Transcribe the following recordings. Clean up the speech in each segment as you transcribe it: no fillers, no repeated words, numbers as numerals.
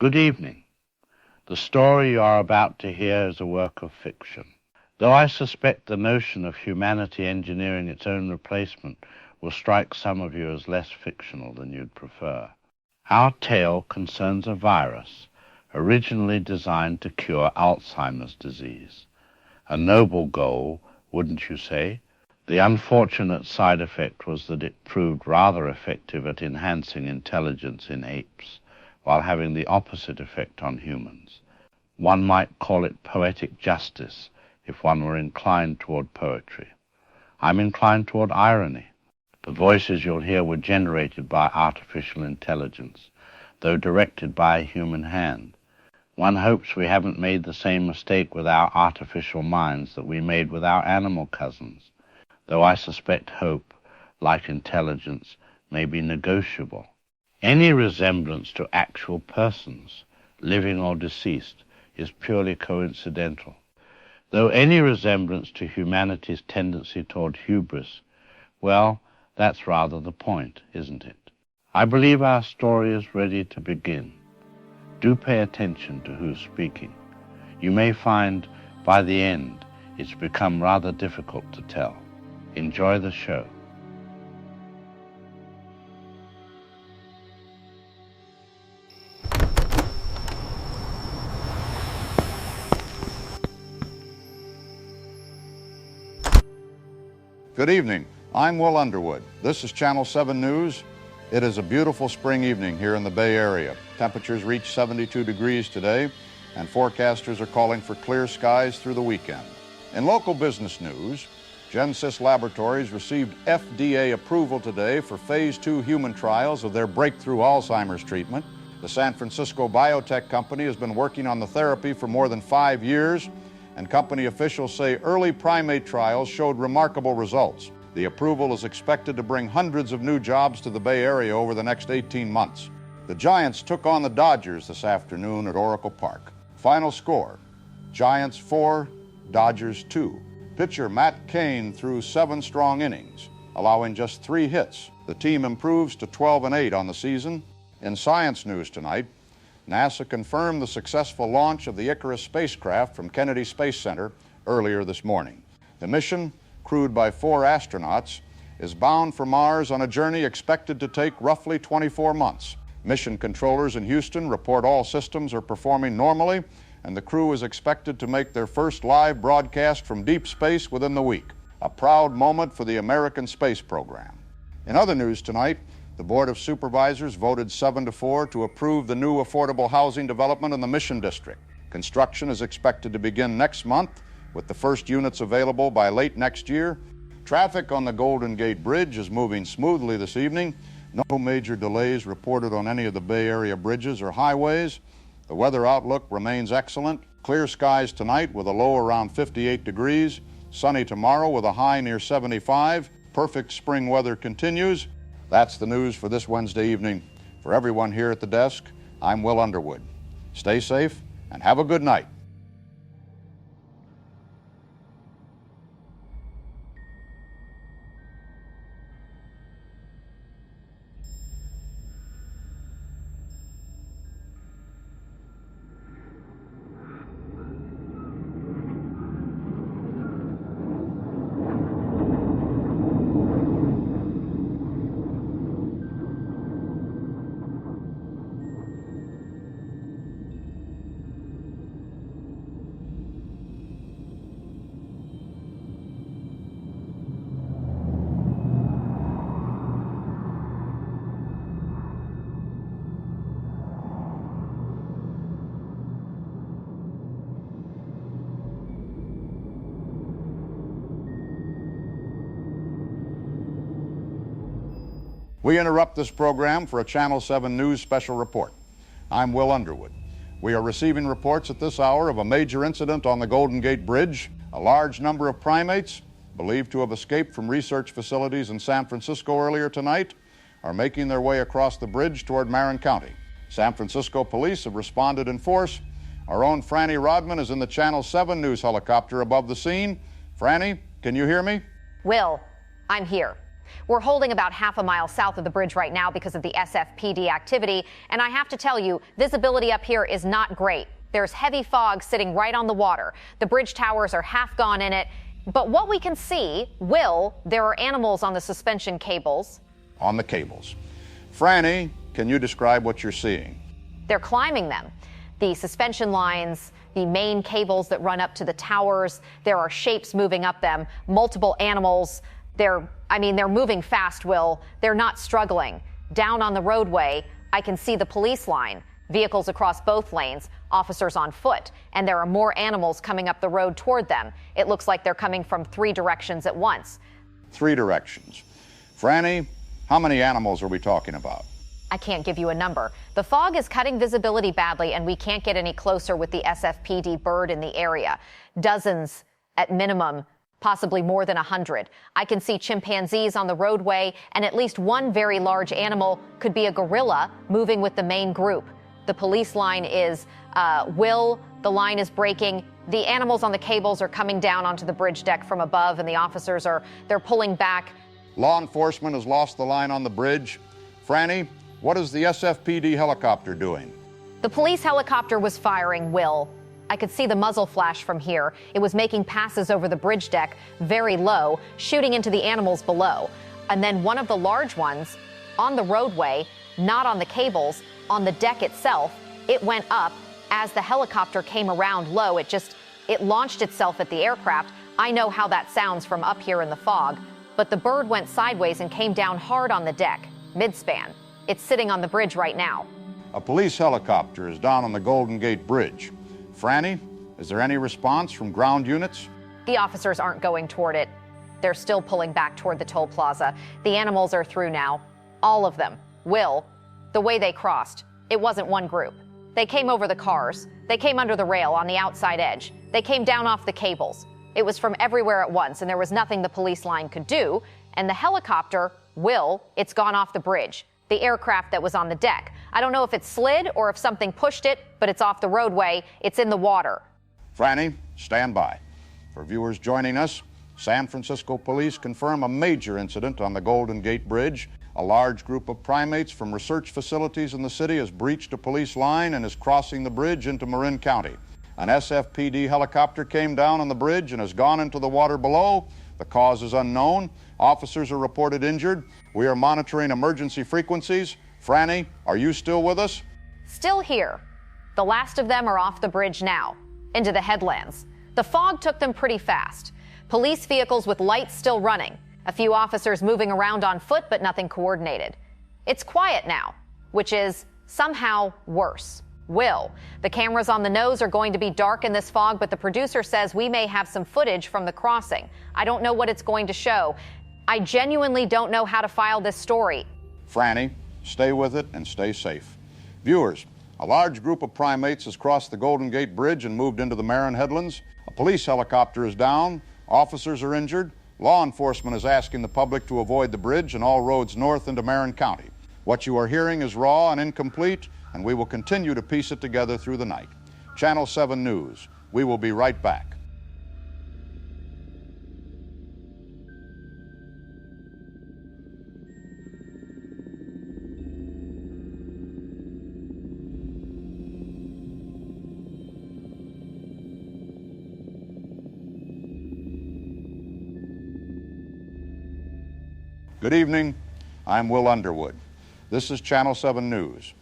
Good evening. The story you are about to hear is a work of fiction. Though I suspect the notion of humanity engineering its own replacement will strike some of you as less fictional than you'd prefer. Our tale concerns a virus originally designed to cure Alzheimer's disease. A noble goal, wouldn't you say? The unfortunate side effect was that it proved rather effective at enhancing intelligence in apes, while having the opposite effect on humans. One might call it poetic justice if one were inclined toward poetry. I'm inclined toward irony. The voices you'll hear were generated by artificial intelligence, though directed by a human hand. One hopes we haven't made the same mistake with our artificial minds that we made with our animal cousins, though I suspect hope, like intelligence, may be negotiable. Any resemblance to actual persons, living or deceased, is purely coincidental, though any resemblance to humanity's tendency toward hubris, well, that's rather the point, isn't it? I believe our story is ready to begin. Do pay attention to who's speaking. You may find by the end it's become rather difficult to tell. Enjoy the show. Good evening. I'm Will Underwood. This is Channel 7 News. It is a beautiful spring evening here in the Bay Area. Temperatures reach 72 degrees today, and forecasters are calling for clear skies through the weekend. In local business news, Gen-Sys Laboratories received FDA approval today for Phase 2 human trials of their breakthrough Alzheimer's treatment. The San Francisco biotech company has been working on the therapy for more than 5 years, and company officials say early primate trials showed remarkable results. The approval is expected to bring hundreds of new jobs to the Bay Area over the next 18 months. The Giants took on the Dodgers this afternoon at Oracle Park. Final score, Giants 4, Dodgers 2. Pitcher Matt Cain threw 7 strong innings, allowing just 3 hits. The team improves to 12-8 on the season. In science news tonight, NASA confirmed the successful launch of the Icarus spacecraft from Kennedy Space Center earlier this morning. The mission, crewed by 4 astronauts, is bound for Mars on a journey expected to take roughly 24 months. Mission controllers in Houston report all systems are performing normally, and the crew is expected to make their first live broadcast from deep space within the week. A proud moment for the American space program. In other news tonight, the Board of Supervisors voted 7-4 to approve the new affordable housing development in the Mission District. Construction is expected to begin next month, with the first units available by late next year. Traffic on the Golden Gate Bridge is moving smoothly this evening. No major delays reported on any of the Bay Area bridges or highways. The weather outlook remains excellent. Clear skies tonight with a low around 58 degrees. Sunny tomorrow with a high near 75. Perfect spring weather continues. That's the news for this Wednesday evening. For everyone here at the desk, I'm Will Underwood. Stay safe and have a good night. We interrupt this program for a Channel 7 News special report. I'm Will Underwood. We are receiving reports at this hour of a major incident on the Golden Gate Bridge. A large number of primates, believed to have escaped from research facilities in San Francisco earlier tonight, are making their way across the bridge toward Marin County. San Francisco police have responded in force. Our own Franny Rodman is in the Channel 7 News helicopter above the scene. Franny, can you hear me? Will, I'm here. We're holding about half a mile south of the bridge right now because of the SFPD activity, and I have to tell you, visibility up here is not great. There's heavy fog sitting right on the water. The bridge towers are half gone in it. But what we can see, there are animals on the suspension cables. On the cables. Franny, can you describe what you're seeing? They're climbing them. The suspension lines, the main cables that run up to the towers, there are shapes moving up them, multiple animals. They're moving fast, Will. They're not struggling. Down on the roadway, I can see the police line, vehicles across both lanes, officers on foot, and there are more animals coming up the road toward them. It looks like they're coming from 3 directions at once. 3 directions. Franny, how many animals are we talking about? I can't give you a number. The fog is cutting visibility badly, and we can't get any closer with the SFPD bird in the area. Dozens at minimum, possibly more than 100. I can see chimpanzees on the roadway, and at least one very large animal could be a gorilla moving with the main group. The police line is, the line is breaking. The animals on the cables are coming down onto the bridge deck from above, and the officers they're pulling back. Law enforcement has lost the line on the bridge. Franny, what is the SFPD helicopter doing? The police helicopter was firing, Will. I could see the muzzle flash from here. It was making passes over the bridge deck, very low, shooting into the animals below. And then one of the large ones on the roadway, not on the cables, on the deck itself, it went up. As the helicopter came around low, it launched itself at the aircraft. I know how that sounds from up here in the fog. But the bird went sideways and came down hard on the deck, mid-span. It's sitting on the bridge right now. A police helicopter is down on the Golden Gate Bridge. Franny, is there any response from ground units? The officers aren't going toward it. They're still pulling back toward the toll plaza. The animals are through now. All of them. Will, the way they crossed, it wasn't one group. They came over the cars. They came under the rail on the outside edge. They came down off the cables. It was from everywhere at once, and there was nothing the police line could do. And the helicopter, it's gone off the bridge. The aircraft that was on the deck. I don't know if it slid or if something pushed it, but it's off the roadway. It's in the water. Franny, stand by. For viewers joining us, San Francisco police confirm a major incident on the Golden Gate Bridge. A large group of primates from research facilities in the city has breached a police line and is crossing the bridge into Marin County. An SFPD helicopter came down on the bridge and has gone into the water below. The cause is unknown. Officers are reported injured. We are monitoring emergency frequencies. Franny, are you still with us? Still here. The last of them are off the bridge now, into the headlands. The fog took them pretty fast. Police vehicles with lights still running. A few officers moving around on foot, but nothing coordinated. It's quiet now, which is somehow worse. The cameras on the nose are going to be dark in this fog, but the producer says we may have some footage from the crossing. I don't know what it's going to show. I genuinely don't know how to file this story. Franny, stay with it and stay safe. Viewers, a large group of primates has crossed the Golden Gate Bridge and moved into the Marin Headlands. A police helicopter is down. Officers are injured. Law enforcement is asking the public to avoid the bridge and all roads north into Marin County. What you are hearing is raw and incomplete, and we will continue to piece it together through the night. Channel 7 News. We will be right back. Good evening. I'm Will Underwood. This is Channel 7 News.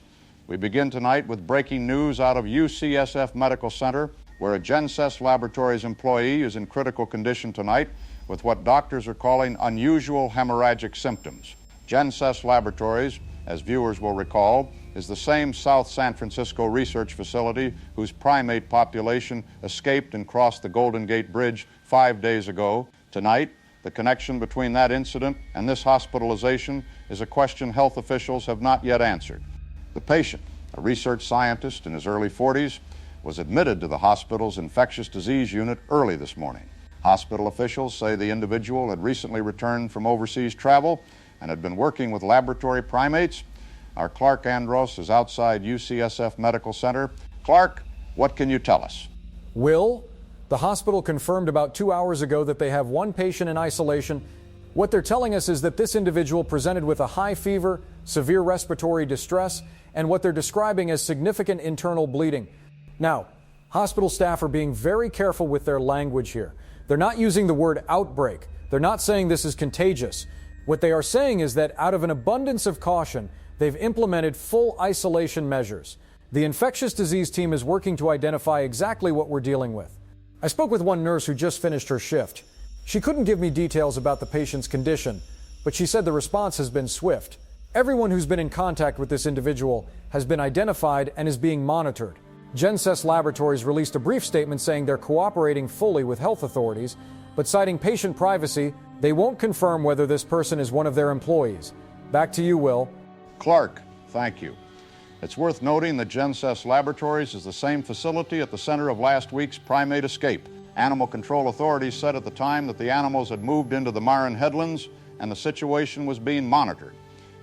We begin tonight with breaking news out of UCSF Medical Center, where a Gen-Sys Laboratories employee is in critical condition tonight with what doctors are calling unusual hemorrhagic symptoms. Gen-Sys Laboratories, as viewers will recall, is the same South San Francisco research facility whose primate population escaped and crossed the Golden Gate Bridge 5 days ago. Tonight, the connection between that incident and this hospitalization is a question health officials have not yet answered. The patient, a research scientist in his early 40s, was admitted to the hospital's infectious disease unit early this morning. Hospital officials say the individual had recently returned from overseas travel and had been working with laboratory primates. Our Clark Andros is outside UCSF Medical Center. Clark, what can you tell us? Will, the hospital confirmed about 2 hours ago that they have one patient in isolation What they're telling us is that this individual presented with a high fever, severe respiratory distress, and what they're describing as significant internal bleeding. Now, hospital staff are being very careful with their language here. They're not using the word outbreak. They're not saying this is contagious. What they are saying is that out of an abundance of caution, they've implemented full isolation measures. The infectious disease team is working to identify exactly what we're dealing with. I spoke with one nurse who just finished her shift. She couldn't give me details about the patient's condition, but she said the response has been swift. Everyone who's been in contact with this individual has been identified and is being monitored. Gen-Sys Laboratories released a brief statement saying they're cooperating fully with health authorities, but citing patient privacy, they won't confirm whether this person is one of their employees. Back to you, Will. Clark, thank you. It's worth noting that Gen-Sys Laboratories is the same facility at the center of last week's primate escape. Animal control authorities said at the time that the animals had moved into the Marin headlands and the situation was being monitored.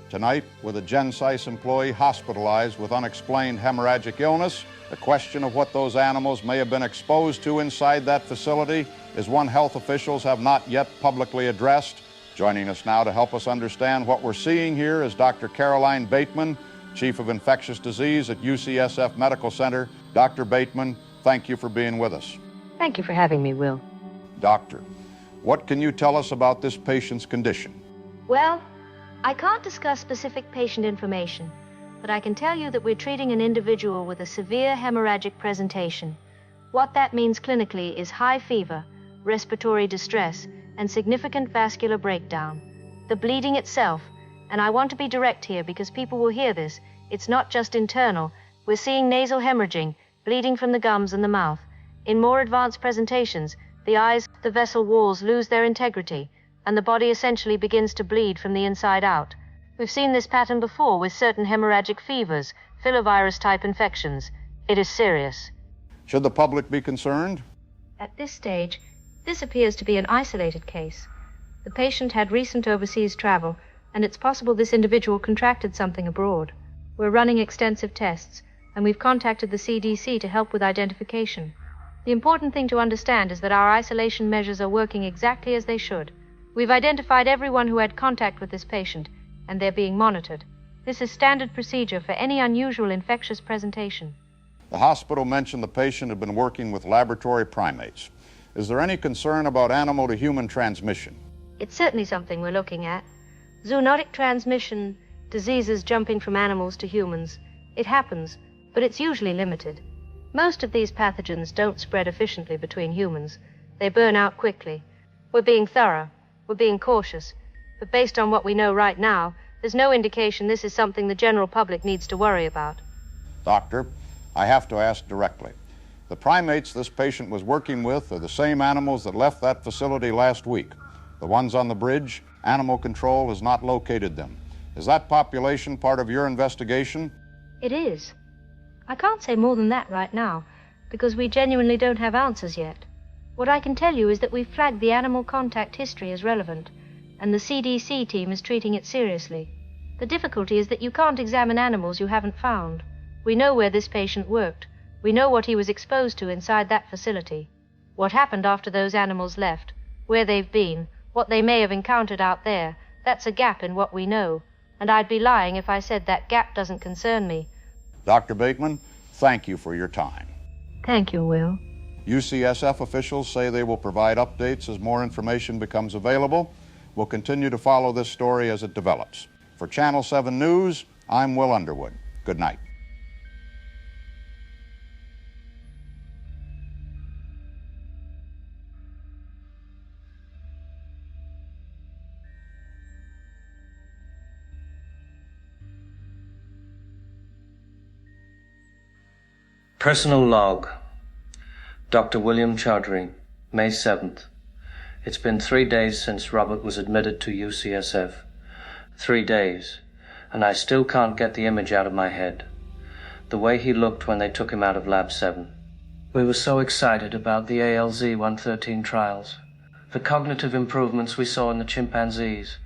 Tonight, with a Gen-Sys employee hospitalized with unexplained hemorrhagic illness, the question of what those animals may have been exposed to inside that facility is one health officials have not yet publicly addressed. Joining us now to help us understand what we're seeing here is Dr. Caroline Bateman, Chief of Infectious Disease at UCSF Medical Center. Dr. Bateman, thank you for being with us. Thank you for having me, Will. Doctor, what can you tell us about this patient's condition? Well, I can't discuss specific patient information, but I can tell you that we're treating an individual with a severe hemorrhagic presentation. What that means clinically is high fever, respiratory distress, and significant vascular breakdown. The bleeding itself, and I want to be direct here because people will hear this, it's not just internal. We're seeing nasal hemorrhaging, bleeding from the gums and the mouth. In more advanced presentations, the eyes, the vessel walls lose their integrity, and the body essentially begins to bleed from the inside out. We've seen this pattern before with certain hemorrhagic fevers, filovirus-type infections. It is serious. Should the public be concerned? At this stage, this appears to be an isolated case. The patient had recent overseas travel, and it's possible this individual contracted something abroad. We're running extensive tests, and we've contacted the CDC to help with identification. The important thing to understand is that our isolation measures are working exactly as they should. We've identified everyone who had contact with this patient, and they're being monitored. This is standard procedure for any unusual infectious presentation. The hospital mentioned the patient had been working with laboratory primates. Is there any concern about animal-to-human transmission? It's certainly something we're looking at. Zoonotic transmission, diseases jumping from animals to humans. It happens, but it's usually limited. Most of these pathogens don't spread efficiently between humans. They burn out quickly. We're being thorough. We're being cautious. But based on what we know right now, there's no indication this is something the general public needs to worry about. Doctor, I have to ask directly. The primates this patient was working with are the same animals that left that facility last week. The ones on the bridge, animal control has not located them. Is that population part of your investigation? It is. I can't say more than that right now, because we genuinely don't have answers yet. What I can tell you is that we've flagged the animal contact history as relevant, and the CDC team is treating it seriously. The difficulty is that you can't examine animals you haven't found. We know where this patient worked. We know what he was exposed to inside that facility. What happened after those animals left, where they've been, what they may have encountered out there, that's a gap in what we know. And I'd be lying if I said that gap doesn't concern me. Dr. Bateman, thank you for your time. Thank you, Will. UCSF officials say they will provide updates as more information becomes available. We'll continue to follow this story as it develops. For Channel 7 News, I'm Will Underwood. Good night. Personal log. Dr. William Chaudhry, May 7th. It's been 3 days since Robert was admitted to UCSF. 3 days, and I still can't get the image out of my head. The way he looked when they took him out of Lab 7. We were so excited about the ALZ-113 trials. The cognitive improvements we saw in the chimpanzees.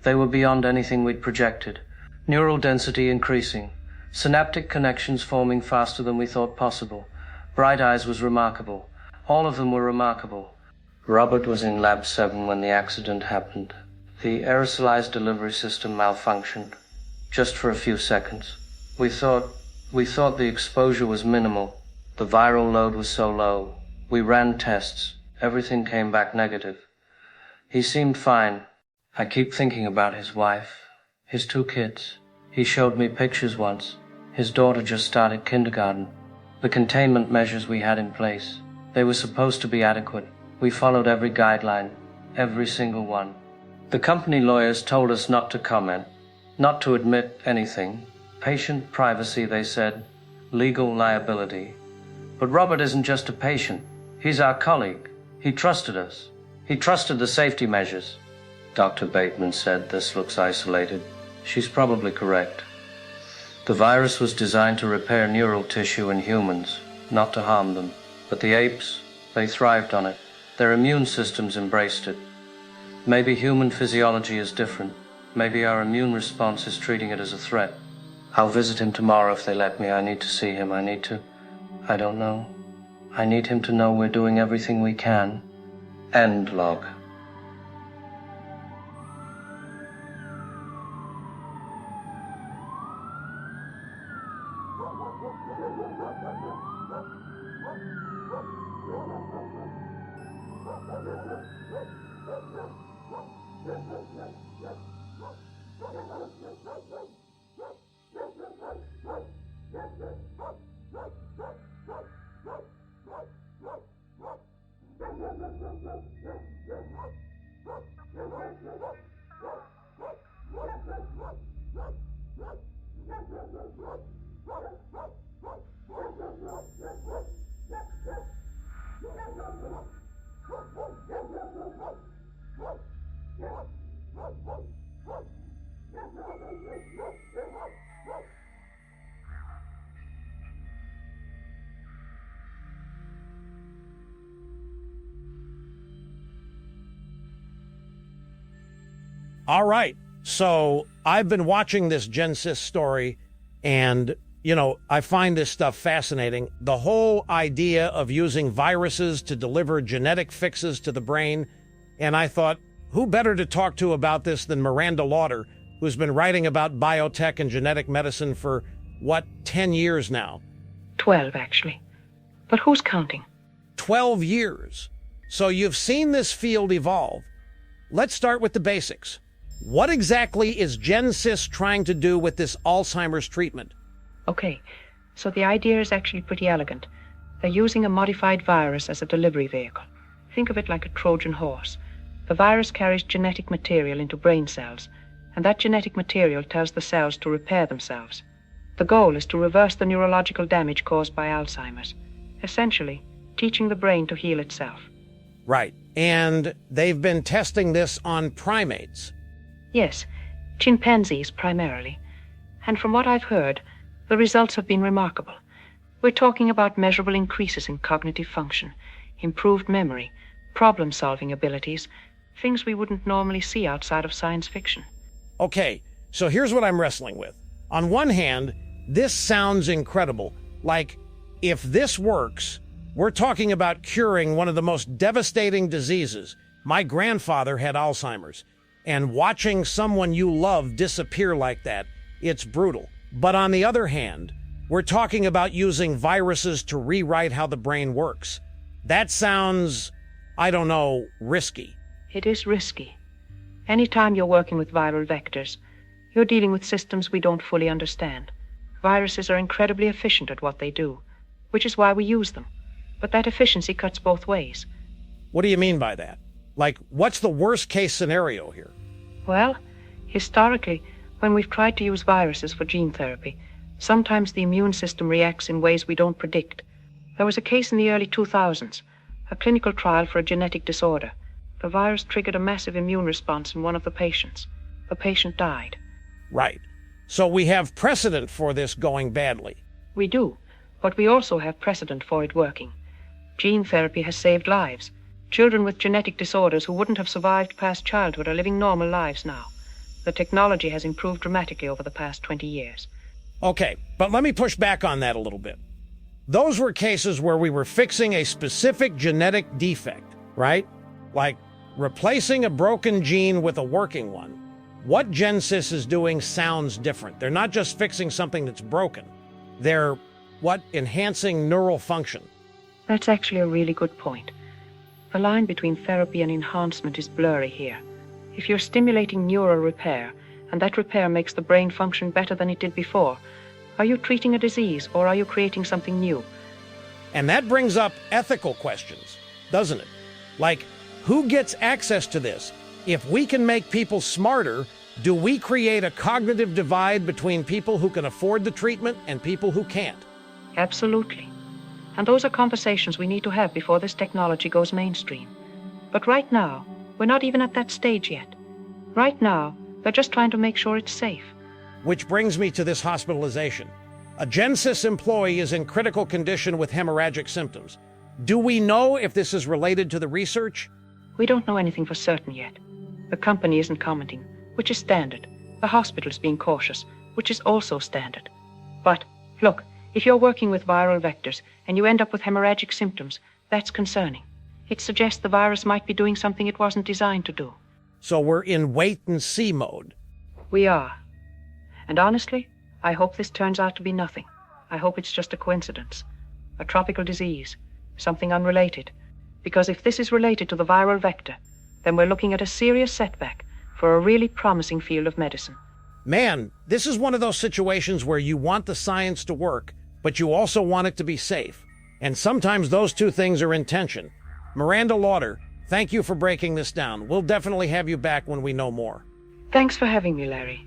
They were beyond anything we'd projected. Neural density increasing. Synaptic connections forming faster than we thought possible. Bright Eyes was remarkable. All of them were remarkable. Robert was in Lab 7 when the accident happened. The aerosolized delivery system malfunctioned, just for a few seconds. We thought the exposure was minimal. The viral load was so low. We ran tests. Everything came back negative. He seemed fine. I keep thinking about his wife, his 2 kids. He showed me pictures once. His daughter just started kindergarten. The containment measures we had in place, they were supposed to be adequate. We followed every guideline, every single one. The company lawyers told us not to comment, not to admit anything. Patient privacy, they said. Legal liability. But Robert isn't just a patient. He's our colleague. He trusted us. He trusted the safety measures. Dr. Bateman said this looks isolated. She's probably correct. The virus was designed to repair neural tissue in humans, not to harm them. But the apes, they thrived on it. Their immune systems embraced it. Maybe human physiology is different. Maybe our immune response is treating it as a threat. I'll visit him tomorrow if they let me. I need to see him. I don't know. I need him to know we're doing everything we can. End log. All right. So I've been watching this Gen-Sys story, and, I find this stuff fascinating. The whole idea of using viruses to deliver genetic fixes to the brain. And I thought, who better to talk to about this than Miranda Lauder, who's been writing about biotech and genetic medicine for, 10 years now? 12, actually. But who's counting? 12 years. So you've seen this field evolve. Let's start with the basics. What exactly is Gen-Sys trying to do with this Alzheimer's treatment? Okay, so the idea is actually pretty elegant. They're using a modified virus as a delivery vehicle. Think of it like a Trojan horse. The virus carries genetic material into brain cells, and that genetic material tells the cells to repair themselves. The goal is to reverse the neurological damage caused by Alzheimer's, essentially teaching the brain to heal itself. Right, and they've been testing this on primates. Yes, chimpanzees primarily. And from what I've heard, the results have been remarkable. We're talking about measurable increases in cognitive function, improved memory, problem-solving abilities, things we wouldn't normally see outside of science fiction. Okay, so here's what I'm wrestling with. On one hand, this sounds incredible. Like, if this works, we're talking about curing one of the most devastating diseases. My grandfather had Alzheimer's. And watching someone you love disappear like that, it's brutal. But on the other hand, we're talking about using viruses to rewrite how the brain works. That sounds, risky. It is risky. Anytime you're working with viral vectors, you're dealing with systems we don't fully understand. Viruses are incredibly efficient at what they do, which is why we use them. But that efficiency cuts both ways. What do you mean by that? Like, what's the worst case scenario here? Well, historically, when we've tried to use viruses for gene therapy, sometimes the immune system reacts in ways we don't predict. There was a case in the early 2000s, a clinical trial for a genetic disorder. The virus triggered a massive immune response in one of the patients. The patient died. Right. So we have precedent for this going badly. We do, but we also have precedent for it working. Gene therapy has saved lives. Children with genetic disorders who wouldn't have survived past childhood are living normal lives now. The technology has improved dramatically over the past 20 years. Okay, but let me push back on that a little bit. Those were cases where we were fixing a specific genetic defect, right? Like Replacing a broken gene with a working one. What Gen-Sys is doing sounds different. They're not just fixing something that's broken. They're, enhancing neural function. That's actually a really good point. The line between therapy and enhancement is blurry here. If you're stimulating neural repair, and that repair makes the brain function better than it did before, are you treating a disease or are you creating something new? And that brings up ethical questions, doesn't it? Like, who gets access to this? If we can make people smarter, do we create a cognitive divide between people who can afford the treatment and people who can't? Absolutely. And those are conversations we need to have before this technology goes mainstream. But right now, we're not even at that stage yet. Right now, they're just trying to make sure it's safe. Which brings me to this hospitalization. A Gen-Sys employee is in critical condition with hemorrhagic symptoms. Do we know if this is related to the research? We don't know anything for certain yet. The company isn't commenting, which is standard. The hospital's being cautious, which is also standard. But, look, if you're working with viral vectors and you end up with hemorrhagic symptoms, that's concerning. It suggests the virus might be doing something it wasn't designed to do. So we're in wait-and-see mode. We are. And honestly, I hope this turns out to be nothing. I hope it's just a coincidence. A tropical disease. Something unrelated. Because if this is related to the viral vector, then we're looking at a serious setback for a really promising field of medicine. Man, this is one of those situations where you want the science to work, but you also want it to be safe. And sometimes those two things are in tension. Miranda Lauder, thank you for breaking this down. We'll definitely have you back when we know more. Thanks for having me, Larry.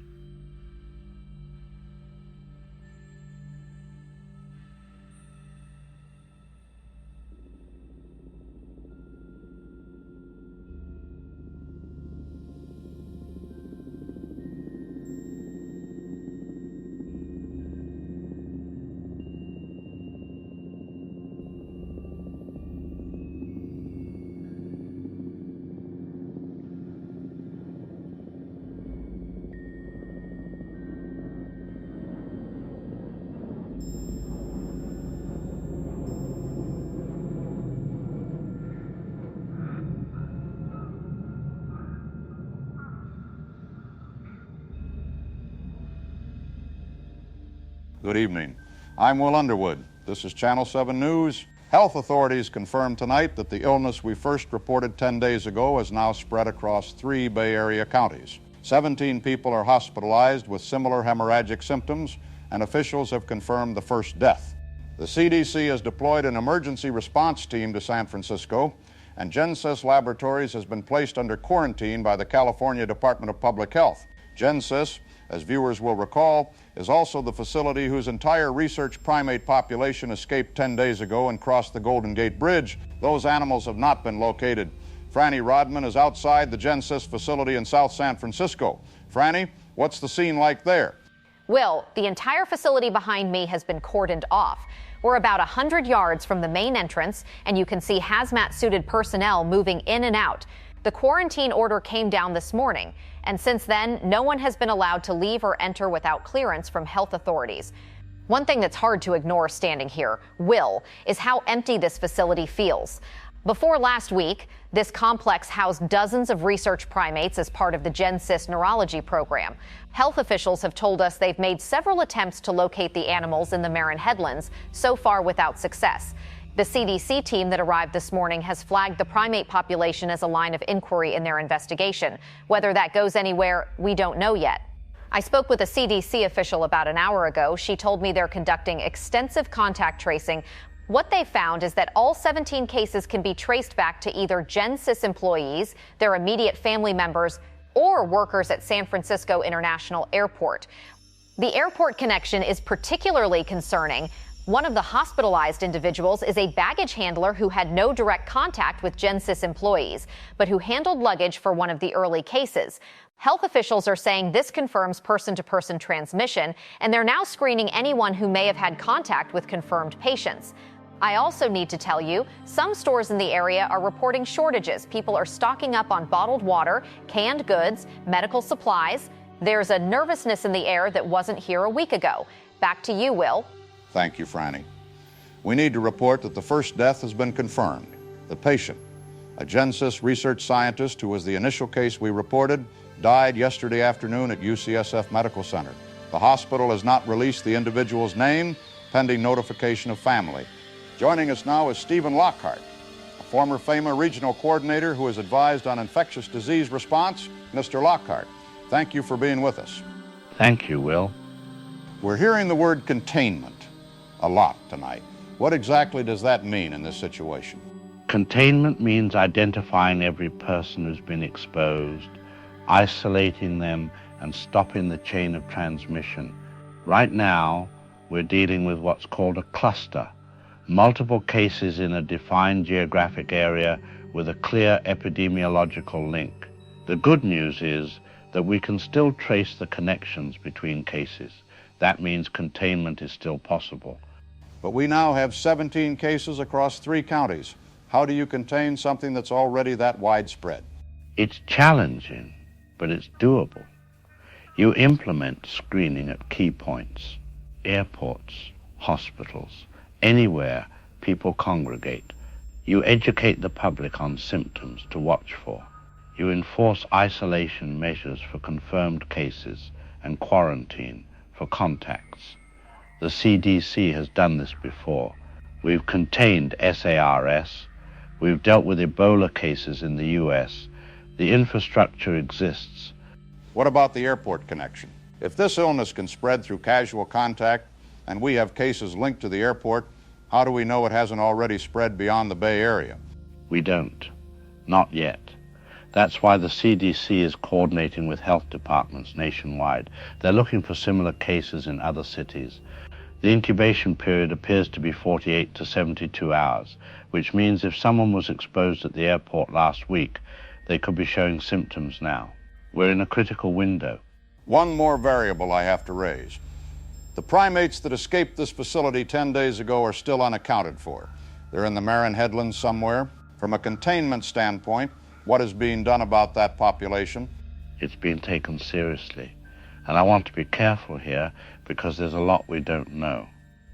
Good evening. I'm Will Underwood. This is Channel 7 News. Health authorities confirmed tonight that the illness we first reported 10 days ago has now spread across 3 Bay Area counties. 17 people are hospitalized with similar hemorrhagic symptoms, and officials have confirmed the first death. The CDC has deployed an emergency response team to San Francisco, and Gen-Sys Laboratories has been placed under quarantine by the California Department of Public Health. Gen-Sys, as viewers will recall, is also the facility whose entire research primate population escaped 10 days ago and crossed the Golden Gate Bridge. Those animals have not been located. Franny Rodman is outside the Gen-Sys facility in South San Francisco. Franny, what's the scene like there? Will, the entire facility behind me has been cordoned off. We're about 100 yards from the main entrance, and you can see hazmat-suited personnel moving in and out. The quarantine order came down this morning, and since then, no one has been allowed to leave or enter without clearance from health authorities. One thing that's hard to ignore standing here, Will, is how empty this facility feels. Before last week, this complex housed dozens of research primates as part of the Gen-Sys neurology program. Health officials have told us they've made several attempts to locate the animals in the Marin Headlands, so far without success. The CDC team that arrived this morning has flagged the primate population as a line of inquiry in their investigation. Whether that goes anywhere, we don't know yet. I spoke with a CDC official about an hour ago. She told me they're conducting extensive contact tracing. What they found is that all 17 cases can be traced back to either Gen-Sys employees, their immediate family members, or workers at San Francisco International Airport. The airport connection is particularly concerning. One of the hospitalized individuals is a baggage handler who had no direct contact with Gen-Sys employees, but who handled luggage for one of the early cases. Health officials are saying this confirms person-to-person transmission, and they're now screening anyone who may have had contact with confirmed patients. I also need to tell you, some stores in the area are reporting shortages. People are stocking up on bottled water, canned goods, medical supplies. There's a nervousness in the air that wasn't here a week ago. Back to you, Will. Thank you, Franny. We need to report that the first death has been confirmed. The patient, A Gen-Sys research scientist who was the initial case we reported died yesterday afternoon at UCSF Medical Center. The hospital has not released the individual's name, pending notification of family. Joining us now is Stephen Lockhart, a former FEMA regional coordinator who has advised on infectious disease response. Mr. Lockhart, thank you for being with us. Thank you, Will. We're hearing the word containment a lot tonight. What exactly does that mean in this situation? Containment means identifying every person who's been exposed, isolating them, and stopping the chain of transmission. Right now, we're dealing with what's called a cluster, multiple cases in a defined geographic area with a clear epidemiological link. The good news is that we can still trace the connections between cases. That means containment is still possible. But we now have 17 cases across 3 counties. How do you contain something that's already that widespread? It's challenging, but it's doable. You implement screening at key points, airports, hospitals, anywhere people congregate. You educate the public on symptoms to watch for. You enforce isolation measures for confirmed cases and quarantine for contacts. The CDC has done this before. We've contained SARS. We've dealt with Ebola cases in the US. The infrastructure exists. What about the airport connection? If this illness can spread through casual contact and we have cases linked to the airport, how do we know it hasn't already spread beyond the Bay Area? We don't. Not yet. That's why the CDC is coordinating with health departments nationwide. They're looking for similar cases in other cities. The incubation period appears to be 48 to 72 hours, which means if someone was exposed at the airport last week, they could be showing symptoms now. We're in a critical window. One more variable I have to raise. The primates that escaped this facility 10 days ago are still unaccounted for. They're in the Marin Headlands somewhere. From a containment standpoint, what is being done about that population? It's being taken seriously. And I want to be careful here because there's a lot we don't know.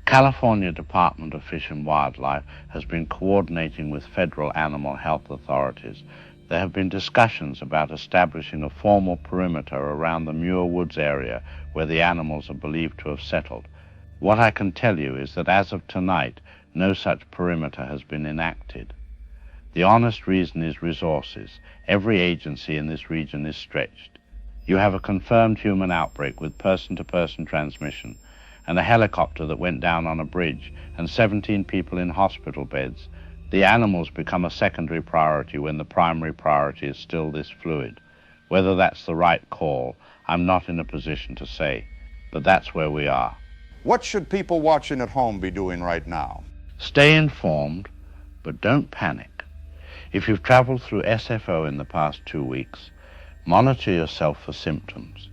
California Department of Fish and Wildlife has been coordinating with federal animal health authorities. There have been discussions about establishing a formal perimeter around the Muir Woods area where the animals are believed to have settled. What I can tell you is that as of tonight, no such perimeter has been enacted. The honest reason is resources. Every agency in this region is stretched. You have a confirmed human outbreak with person-to-person transmission, and a helicopter that went down on a bridge, and 17 people in hospital beds. The animals become a secondary priority when the primary priority is still this fluid. Whether that's the right call, I'm not in a position to say, but that's where we are. What should people watching at home be doing right now? Stay informed, but don't panic. If you've traveled through SFO in the past 2 weeks, monitor yourself for symptoms.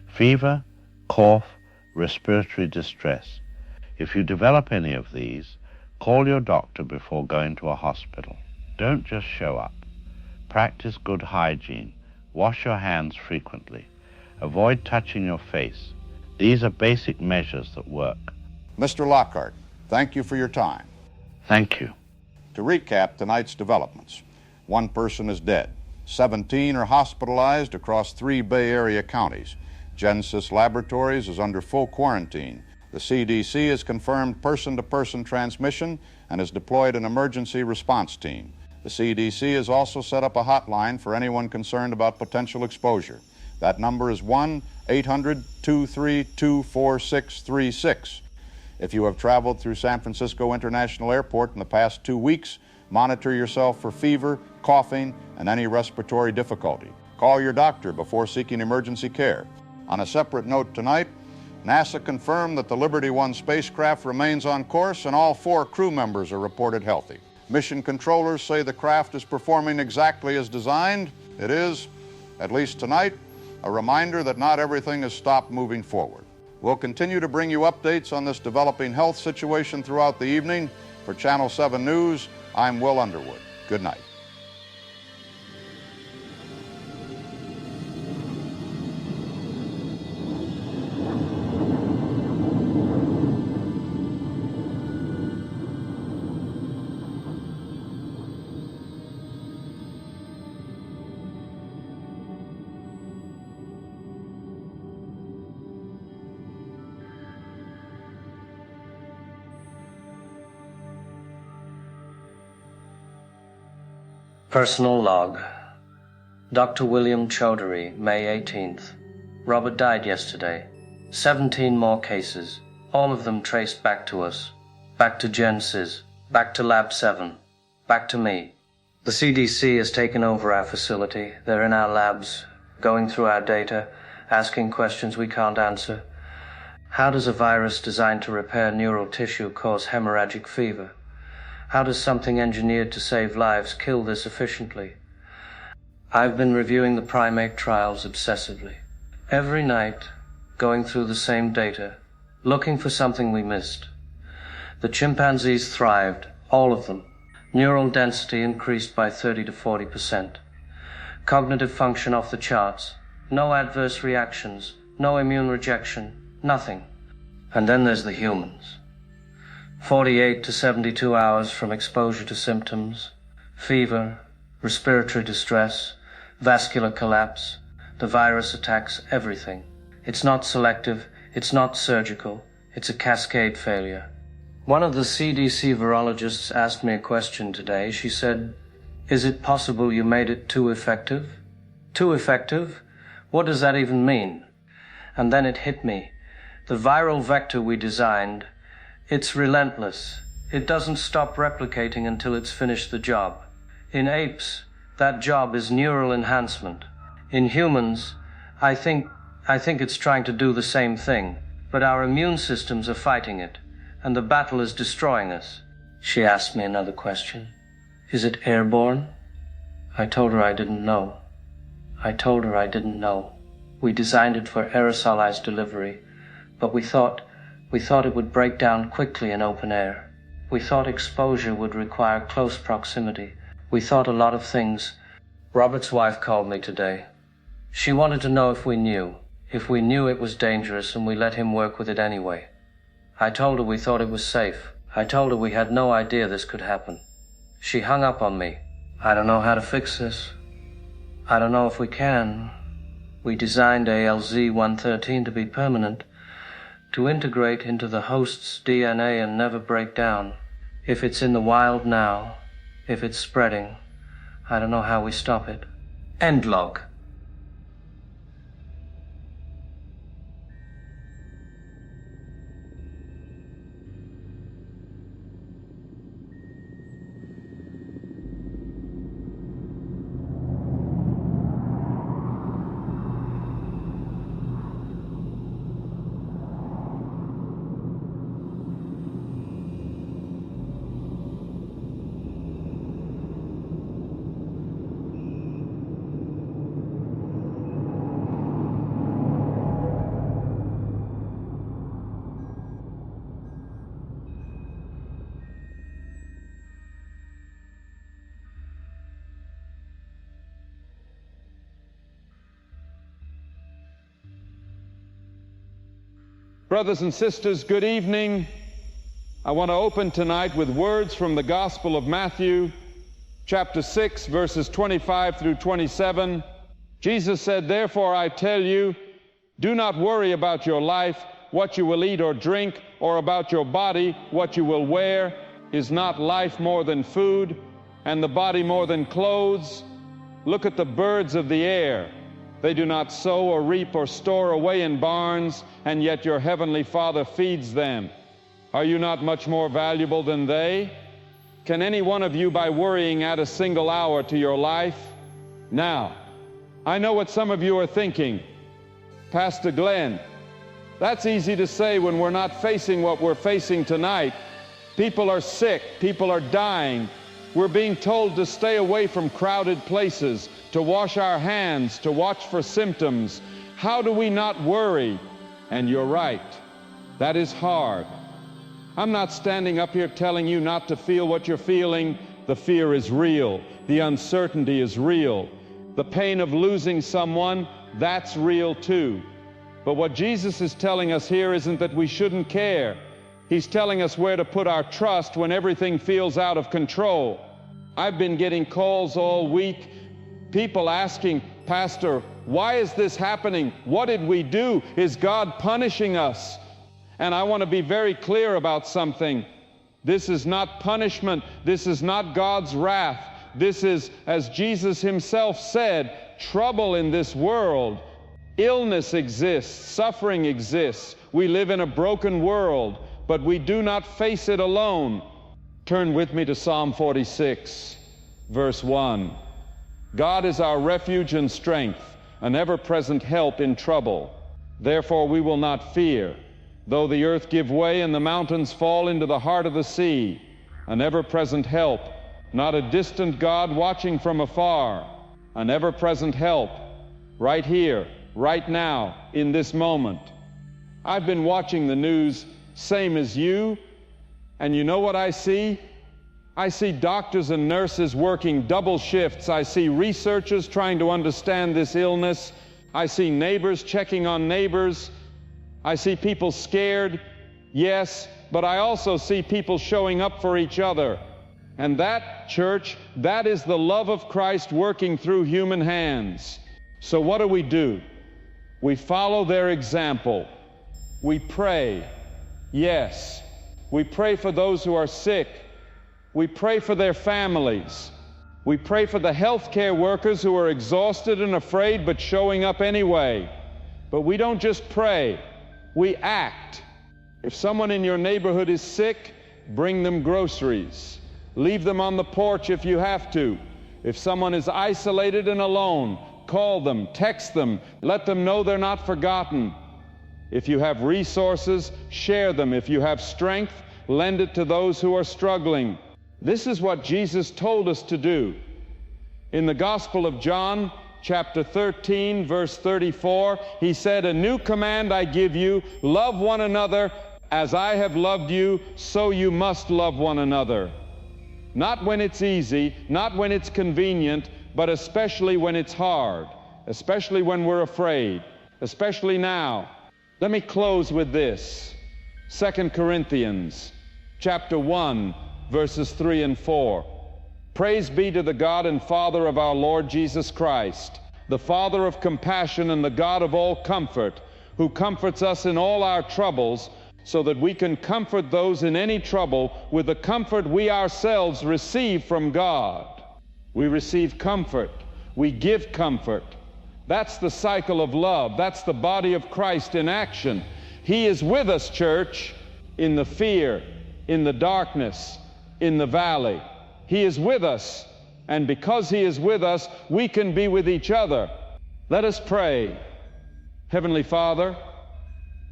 Fever, cough, respiratory distress. If you develop any of these, call your doctor before going to a hospital. Don't just show up. Practice good hygiene. Wash your hands frequently. Avoid touching your face. These are basic measures that work. Mr. Lockhart, thank you for your time. Thank you. To recap tonight's developments, 1 person is dead. 17 are hospitalized across 3 Bay Area counties. Gen-Sys Laboratories is under full quarantine. The CDC has confirmed person-to-person transmission and has deployed an emergency response team. The CDC has also set up a hotline for anyone concerned about potential exposure. That number is 1-800-232-4636. If you have traveled through San Francisco International Airport in the past 2 weeks, monitor yourself for fever, coughing, and any respiratory difficulty. Call your doctor before seeking emergency care. On a separate note tonight, NASA confirmed that the Liberty 1 spacecraft remains on course and all 4 crew members are reported healthy. Mission controllers say the craft is performing exactly as designed. It is, at least tonight, a reminder that not everything has stopped moving forward. We'll continue to bring you updates on this developing health situation throughout the evening. For Channel 7 News, I'm Will Underwood. Good night. Personal log. Dr. William Chaudhary, May 18th. Robert died yesterday. 17 more cases, all of them traced back to us. Back to Gen-Sys, back to Lab 7, back to me. The CDC has taken over our facility. They're in our labs, going through our data, asking questions we can't answer. How does a virus designed to repair neural tissue cause hemorrhagic fever? How does something engineered to save lives kill this efficiently? I've been reviewing the primate trials obsessively. Every night, going through the same data, looking for something we missed. The chimpanzees thrived, all of them. Neural density increased by 30 to 40%. Cognitive function off the charts. No adverse reactions, no immune rejection, nothing. And then there's the humans. 48 to 72 hours from exposure to symptoms, fever, respiratory distress, vascular collapse. The virus attacks everything. It's not selective, it's not surgical, it's a cascade failure. One of the CDC virologists asked me a question today. She said, "Is it possible you made it too effective?" Too effective? What does that even mean? And then it hit me. The viral vector we designed, it's relentless. It doesn't stop replicating until it's finished the job. In apes, that job is neural enhancement. In humans, I think it's trying to do the same thing, but our immune systems are fighting it, and the battle is destroying us. She asked me another question. Is it airborne? I told her I didn't know. We designed it for aerosolized delivery, but we thought it would break down quickly in open air. We thought exposure would require close proximity. We thought a lot of things. Robert's wife called me today. She wanted to know if we knew it was dangerous and we let him work with it anyway. I told her we thought it was safe. I told her we had no idea this could happen. She hung up on me. I don't know how to fix this. I don't know if we can. We designed ALZ-113 to be permanent, to integrate into the host's DNA and never break down. If it's in the wild now, if it's spreading, I don't know how we stop it. End log. Brothers and sisters, good evening. I want to open tonight with words from the Gospel of Matthew, chapter 6, verses 25 through 27. Jesus said, "Therefore I tell you, do not worry about your life, what you will eat or drink, or about your body, what you will wear. Is not life more than food, and the body more than clothes? Look at the birds of the air. They do not sow or reap or store away in barns, and yet your heavenly Father feeds them. Are you not much more valuable than they? Can any one of you, by worrying, add a single hour to your life?" Now, I know what some of you are thinking. Pastor Glenn, that's easy to say when we're not facing what we're facing tonight. People are sick, people are dying. We're being told to stay away from crowded places, to wash our hands, to watch for symptoms. How do we not worry? And you're right, that is hard. I'm not standing up here telling you not to feel what you're feeling. The fear is real. The uncertainty is real. The pain of losing someone, that's real too. But what Jesus is telling us here isn't that we shouldn't care. He's telling us where to put our trust when everything feels out of control. I've been getting calls all week, people asking, "Pastor, why is this happening? What did we do? Is God punishing us?" And I want to be very clear about something. This is not punishment. This is not God's wrath. This is, as Jesus himself said, trouble in this world. Illness exists, suffering exists. We live in a broken world, but we do not face it alone. Turn with me to Psalm 46, verse 1. God is our refuge and strength, an ever-present help in trouble. Therefore we will not fear, though the earth give way and the mountains fall into the heart of the sea. An ever-present help, not a distant God watching from afar. An ever-present help, right here, right now, in this moment. I've been watching the news, same as you, and you know what I see? I see doctors and nurses working double shifts. I see researchers trying to understand this illness. I see neighbors checking on neighbors. I see people scared, yes, but I also see people showing up for each other. And that, church, that is the love of Christ working through human hands. So what do? We follow their example. We pray. Yes, we pray for those who are sick. We pray for their families. We pray for the healthcare workers who are exhausted and afraid but showing up anyway. But we don't just pray, we act. If someone in your neighborhood is sick, bring them groceries. Leave them on the porch if you have to. If someone is isolated and alone, call them, text them, let them know they're not forgotten. If you have resources, share them. If you have strength, lend it to those who are struggling. This is what Jesus told us to do. In the Gospel of John, chapter 13, verse 34, he said, "A new command I give you, love one another. As I have loved you, so you must love one another." Not when it's easy, not when it's convenient, but especially when it's hard, especially when we're afraid, especially now. Let me close with this. 2 Corinthians chapter 1, verses 3 and 4. Praise be to the God and Father of our Lord Jesus Christ, the Father of compassion and the God of all comfort, who comforts us in all our troubles, so that we can comfort those in any trouble with the comfort we ourselves receive from God. We receive comfort. We give comfort. That's the cycle of love. That's the body of Christ in action. He is with us, church, in the fear, in the darkness, in the valley. He is with us, and because He is with us, we can be with each other. Let us pray. Heavenly Father,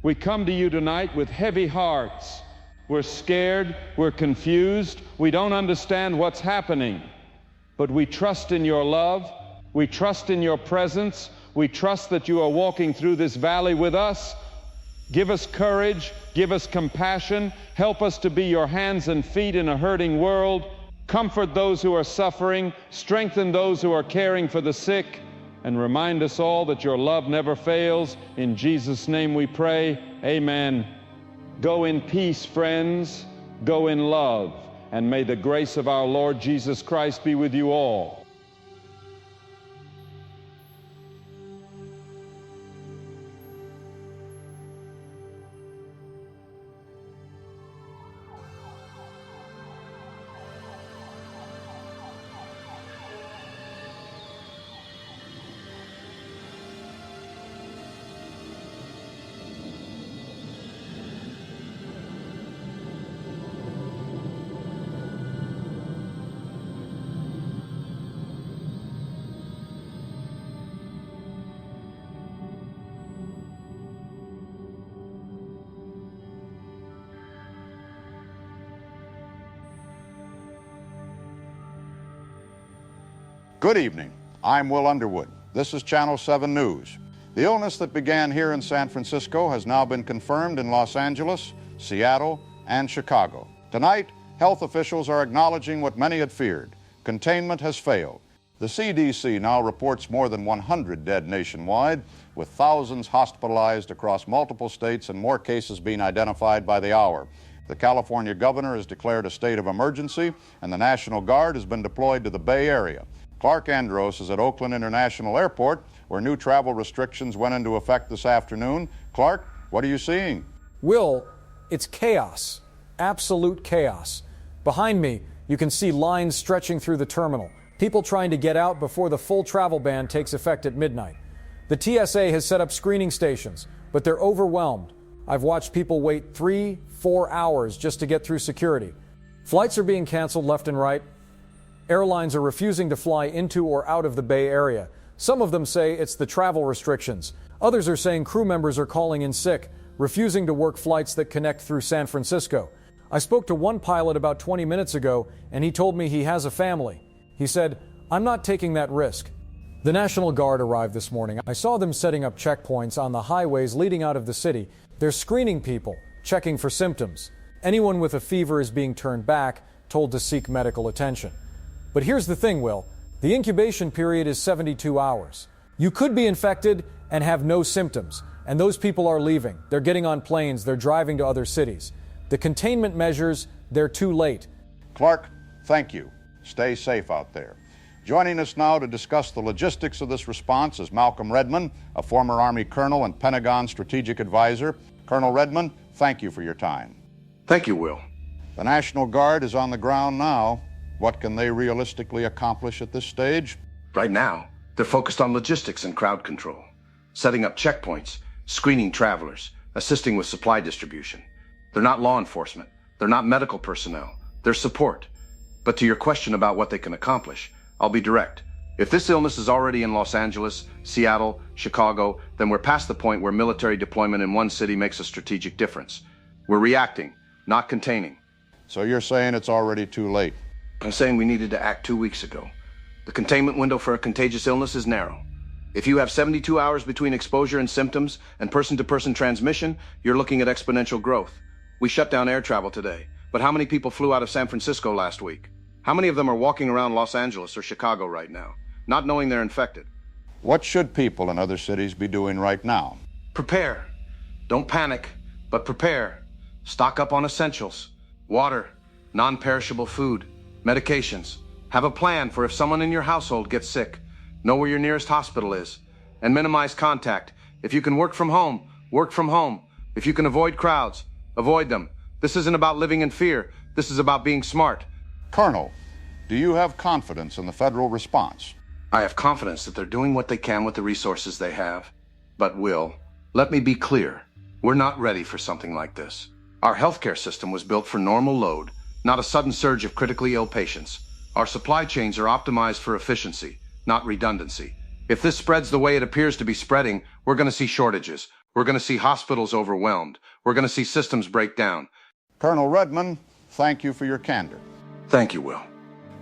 we come to you tonight with heavy hearts. We're scared, we're confused, we don't understand what's happening. But we trust in your love, we trust in your presence, we trust that you are walking through this valley with us. Give us courage, give us compassion, help us to be your hands and feet in a hurting world. Comfort those who are suffering, strengthen those who are caring for the sick, and remind us all that your love never fails. In Jesus' name we pray, amen. Go in peace, friends. Go in love. And may the grace of our Lord Jesus Christ be with you all. Good evening. I'm Will Underwood. This is Channel 7 News. The illness that began here in San Francisco has now been confirmed in Los Angeles, Seattle, and Chicago. Tonight, health officials are acknowledging what many had feared. Containment has failed. The CDC now reports more than 100 dead nationwide, with thousands hospitalized across multiple states and more cases being identified by the hour. The California governor has declared a state of emergency, and the National Guard has been deployed to the Bay Area. Clark Andros is at Oakland International Airport, where new travel restrictions went into effect this afternoon. Clark, what are you seeing? Will, it's chaos, absolute chaos. Behind me, you can see lines stretching through the terminal. People trying to get out before the full travel ban takes effect at midnight. The TSA has set up screening stations, but they're overwhelmed. I've watched people wait 3-4 hours just to get through security. Flights are being canceled left and right. Airlines are refusing to fly into or out of the Bay Area. Some of them say it's the travel restrictions. Others are saying crew members are calling in sick, refusing to work flights that connect through San Francisco. I spoke to one pilot about 20 minutes ago, and he told me he has a family. He said, "I'm not taking that risk." The National Guard arrived this morning. I saw them setting up checkpoints on the highways leading out of the city. They're screening people, checking for symptoms. Anyone with a fever is being turned back, told to seek medical attention. But here's the thing, Will. The incubation period is 72 hours. You could be infected and have no symptoms, and those people are leaving. They're getting on planes, they're driving to other cities. The containment measures, they're too late. Clark, thank you. Stay safe out there. Joining us now to discuss the logistics of this response is Malcolm Redmond, a former Army colonel and Pentagon strategic advisor. Colonel Redmond, thank you for your time. Thank you, Will. The National Guard is on the ground now. What can they realistically accomplish at this stage? Right now, they're focused on logistics and crowd control, setting up checkpoints, screening travelers, assisting with supply distribution. They're not law enforcement. They're not medical personnel. They're support. But to your question about what they can accomplish, I'll be direct. If this illness is already in Los Angeles, Seattle, Chicago, then we're past the point where military deployment in one city makes a strategic difference. We're reacting, not containing. So you're saying it's already too late? I'm saying we needed to act 2 weeks ago. The containment window for a contagious illness is narrow. If you have 72 hours between exposure and symptoms and person-to-person transmission, you're looking at exponential growth. We shut down air travel today, but how many people flew out of San Francisco last week? How many of them are walking around Los Angeles or Chicago right now, not knowing they're infected? What should people in other cities be doing right now? Prepare. Don't panic, but prepare. Stock up on essentials, water, non-perishable food, medications. Have a plan for if someone in your household gets sick. Know where your nearest hospital is. And minimize contact. If you can work from home, work from home. If you can avoid crowds, avoid them. This isn't about living in fear. This is about being smart. Colonel, do you have confidence in the federal response? I have confidence that they're doing what they can with the resources they have. But Will, let me be clear. We're not ready for something like this. Our healthcare system was built for normal load, not a sudden surge of critically ill patients. Our supply chains are optimized for efficiency, not redundancy. If this spreads the way it appears to be spreading, we're going to see shortages. We're going to see hospitals overwhelmed. We're going to see systems break down. Colonel Redmond, thank you for your candor. Thank you, Will.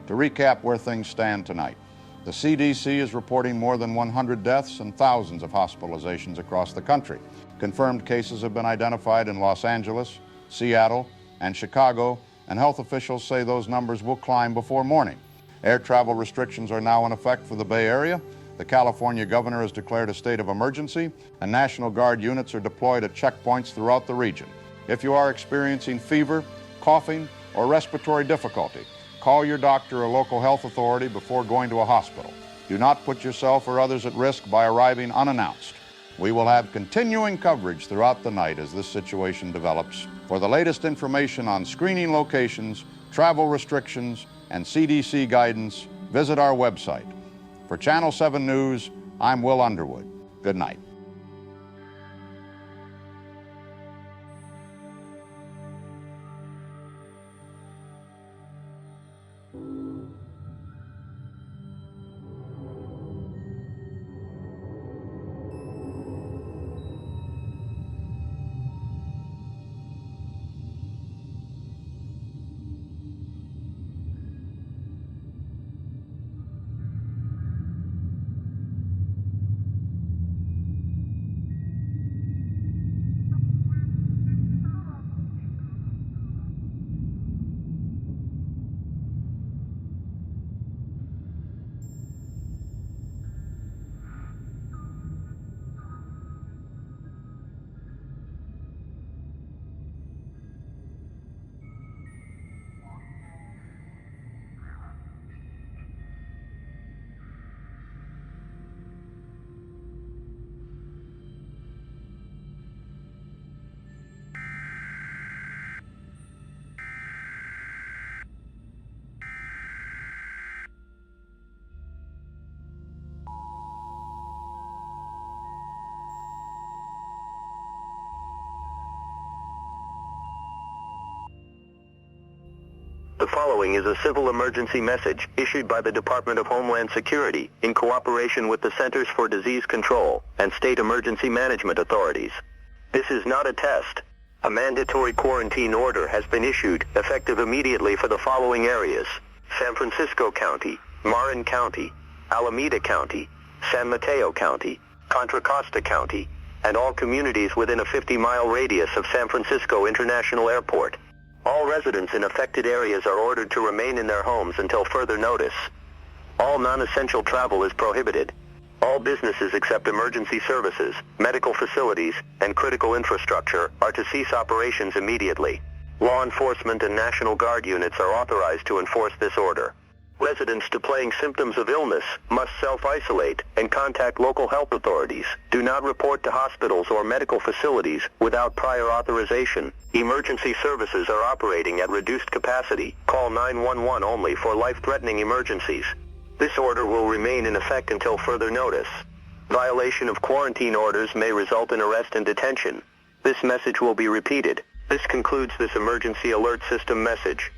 To recap where things stand tonight, the CDC is reporting more than 100 deaths and thousands of hospitalizations across the country. Confirmed cases have been identified in Los Angeles, Seattle, and Chicago, and health officials say those numbers will climb before morning. Air travel restrictions are now in effect for the Bay Area. The California governor has declared a state of emergency, and National Guard units are deployed at checkpoints throughout the region. If you are experiencing fever, coughing, or respiratory difficulty, call your doctor or local health authority before going to a hospital. Do not put yourself or others at risk by arriving unannounced. We will have continuing coverage throughout the night as this situation develops. For the latest information on screening locations, travel restrictions, and CDC guidance, visit our website. For Channel 7 News, I'm Will Underwood. Good night. The following is a civil emergency message issued by the Department of Homeland Security in cooperation with the Centers for Disease Control and state emergency management authorities. This is not a test. A mandatory quarantine order has been issued, effective immediately for the following areas: San Francisco County, Marin County, Alameda County, San Mateo County, Contra Costa County, and all communities within a 50-mile radius of San Francisco International Airport. All residents in affected areas are ordered to remain in their homes until further notice. All non-essential travel is prohibited. All businesses except emergency services, medical facilities, and critical infrastructure are to cease operations immediately. Law enforcement and National Guard units are authorized to enforce this order. Residents displaying symptoms of illness must self-isolate and contact local health authorities. Do not report to hospitals or medical facilities without prior authorization. Emergency services are operating at reduced capacity. Call 911 only for life-threatening emergencies. This order will remain in effect until further notice. Violation of quarantine orders may result in arrest and detention. This message will be repeated. This concludes this emergency alert system message.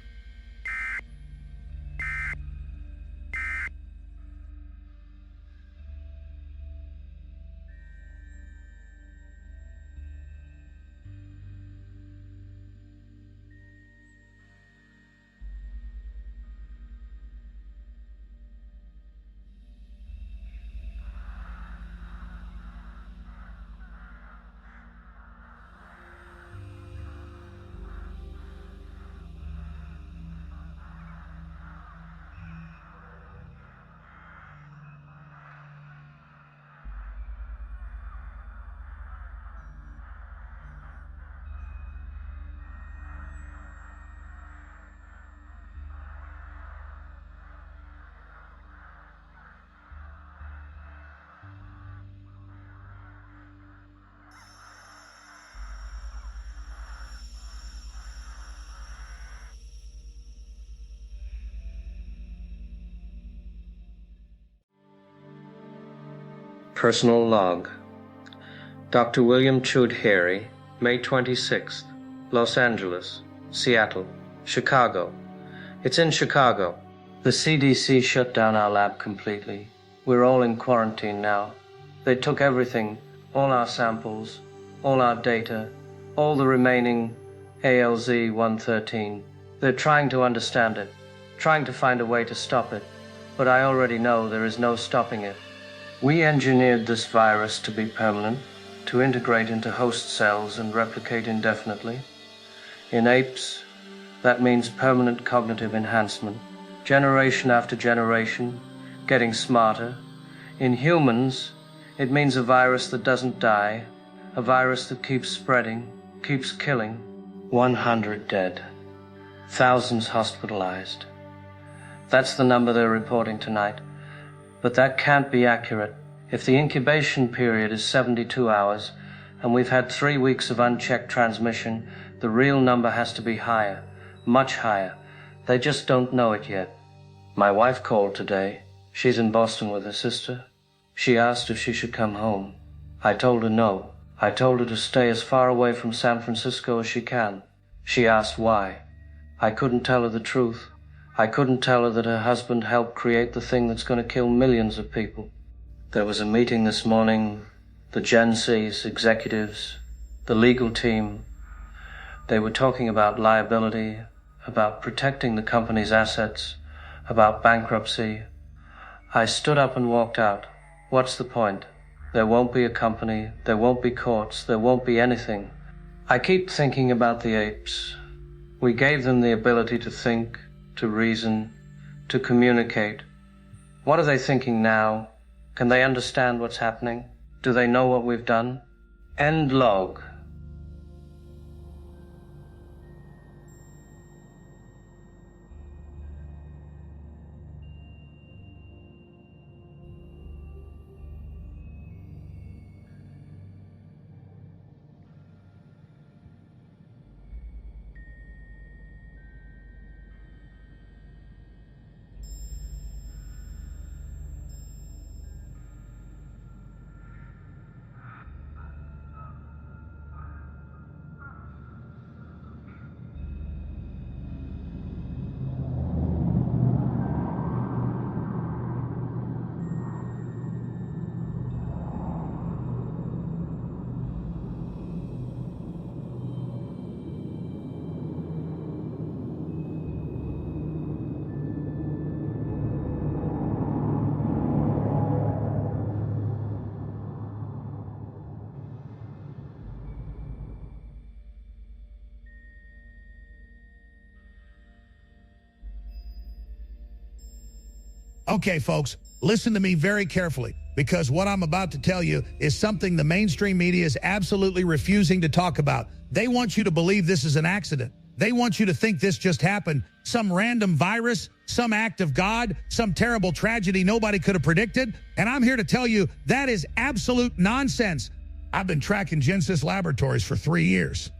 Personal log. Dr. William Choudhury, May 26th, Los Angeles, Seattle, Chicago. It's in Chicago. The CDC shut down our lab completely. We're all in quarantine now. They took everything, all our samples, all our data, all the remaining ALZ-113. They're trying to understand it, trying to find a way to stop it, but I already know there is no stopping it. We engineered this virus to be permanent, to integrate into host cells and replicate indefinitely. In apes, that means permanent cognitive enhancement, generation after generation, getting smarter. In humans, it means a virus that doesn't die, a virus that keeps spreading, keeps killing. 100 dead, thousands hospitalized. That's the number they're reporting tonight. But that can't be accurate. If the incubation period is 72 hours, and we've had 3 weeks of unchecked transmission, the real number has to be higher, much higher. They just don't know it yet. My wife called today. She's in Boston with her sister. She asked if she should come home. I told her no. I told her to stay as far away from San Francisco as she can. She asked why. I couldn't tell her the truth. I couldn't tell her that her husband helped create the thing that's going to kill millions of people. There was a meeting this morning, the Gen-Sys executives, the legal team. They were talking about liability, about protecting the company's assets, about bankruptcy. I stood up and walked out. What's the point? There won't be a company, there won't be courts, there won't be anything. I keep thinking about the apes. We gave them the ability to think, to reason, to communicate. What are they thinking now? Can they understand what's happening? Do they know what we've done? End log. Okay, folks, listen to me very carefully, because what I'm about to tell you is something the mainstream media is absolutely refusing to talk about. They want you to believe this is an accident. They want you to think this just happened. Some random virus, some act of God, some terrible tragedy nobody could have predicted. And I'm here to tell you that is absolute nonsense. I've been tracking Gen-Sys Laboratories for 3 years.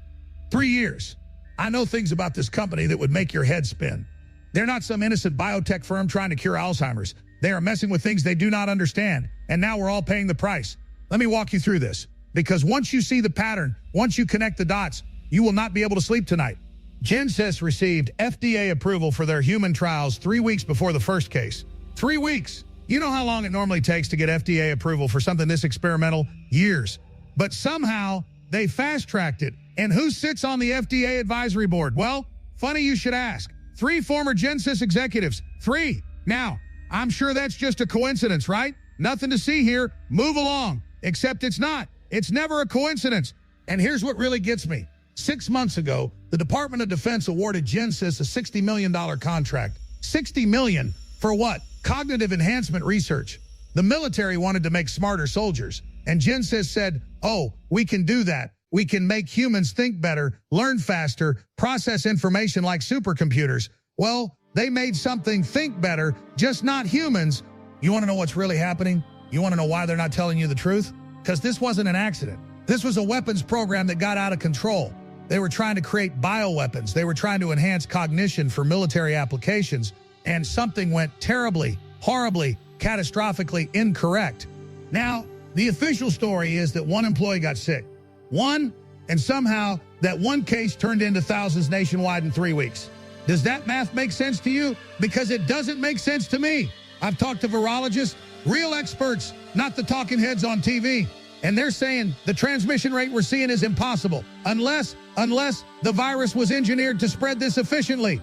3 years. I know things about this company that would make your head spin. They're not some innocent biotech firm trying to cure Alzheimer's. They are messing with things they do not understand. And now we're all paying the price. Let me walk you through this. Because once you see the pattern, once you connect the dots, you will not be able to sleep tonight. Gen-Sys received FDA approval for their human trials 3 weeks before the first case. 3 weeks. You know how long it normally takes to get FDA approval for something this experimental? Years. But somehow they fast-tracked it. And who sits on the FDA advisory board? Well, funny you should ask. 3 former Gen-Sys executives. 3. Now, I'm sure that's just a coincidence, right? Nothing to see here. Move along. Except it's not. It's never a coincidence. And here's what really gets me. 6 months ago, the Department of Defense awarded Gen-Sys a $60 million contract. $60 million for what? Cognitive enhancement research. The military wanted to make smarter soldiers. And Gen-Sys said, oh, we can do that. We can make humans think better, learn faster, process information like supercomputers. Well, they made something think better, just not humans. You want to know what's really happening? You want to know why they're not telling you the truth? Because this wasn't an accident. This was a weapons program that got out of control. They were trying to create bioweapons. They were trying to enhance cognition for military applications. And something went terribly, horribly, catastrophically incorrect. Now, the official story is that one employee got sick. One, and somehow that one case turned into thousands nationwide in 3 weeks. Does that math make sense to you? Because it doesn't make sense to me. I've talked to virologists, real experts, not the talking heads on TV. And they're saying the transmission rate we're seeing is impossible unless the virus was engineered to spread this efficiently.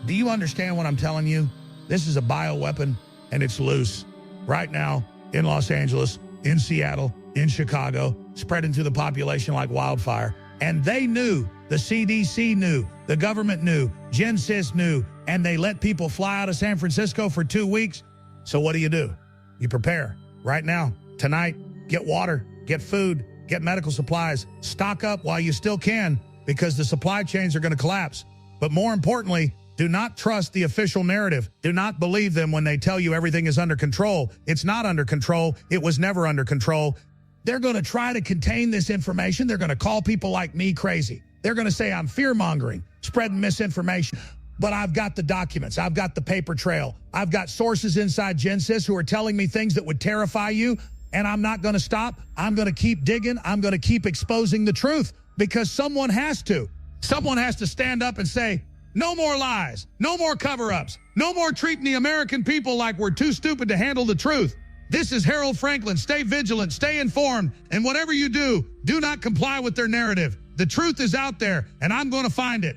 Do you understand what I'm telling you? This is a bioweapon, and it's loose right now in Los Angeles, in Seattle, in Chicago, spreading through the population like wildfire. And they knew, the CDC knew, the government knew, Gen-Sys knew, and they let people fly out of San Francisco for 2 weeks. So what do? You prepare right now, tonight. Get water, get food, get medical supplies, stock up while you still can, because the supply chains are going to collapse. But more importantly, do not trust the official narrative. Do not believe them when they tell you everything is under control. It's not under control. It was never under control. They're going to try to contain this information. They're going to call people like me crazy. They're going to say I'm fear-mongering, spreading misinformation. But I've got the documents. I've got the paper trail. I've got sources inside Gen-Sys who are telling me things that would terrify you. And I'm not going to stop. I'm going to keep digging. I'm going to keep exposing the truth, because someone has to. Someone has to stand up and say, no more lies, no more cover-ups, no more treating the American people like we're too stupid to handle the truth. This is Harold Franklin. Stay vigilant, stay informed, and whatever you do not comply with their narrative. The truth is out there, and I'm going to find it.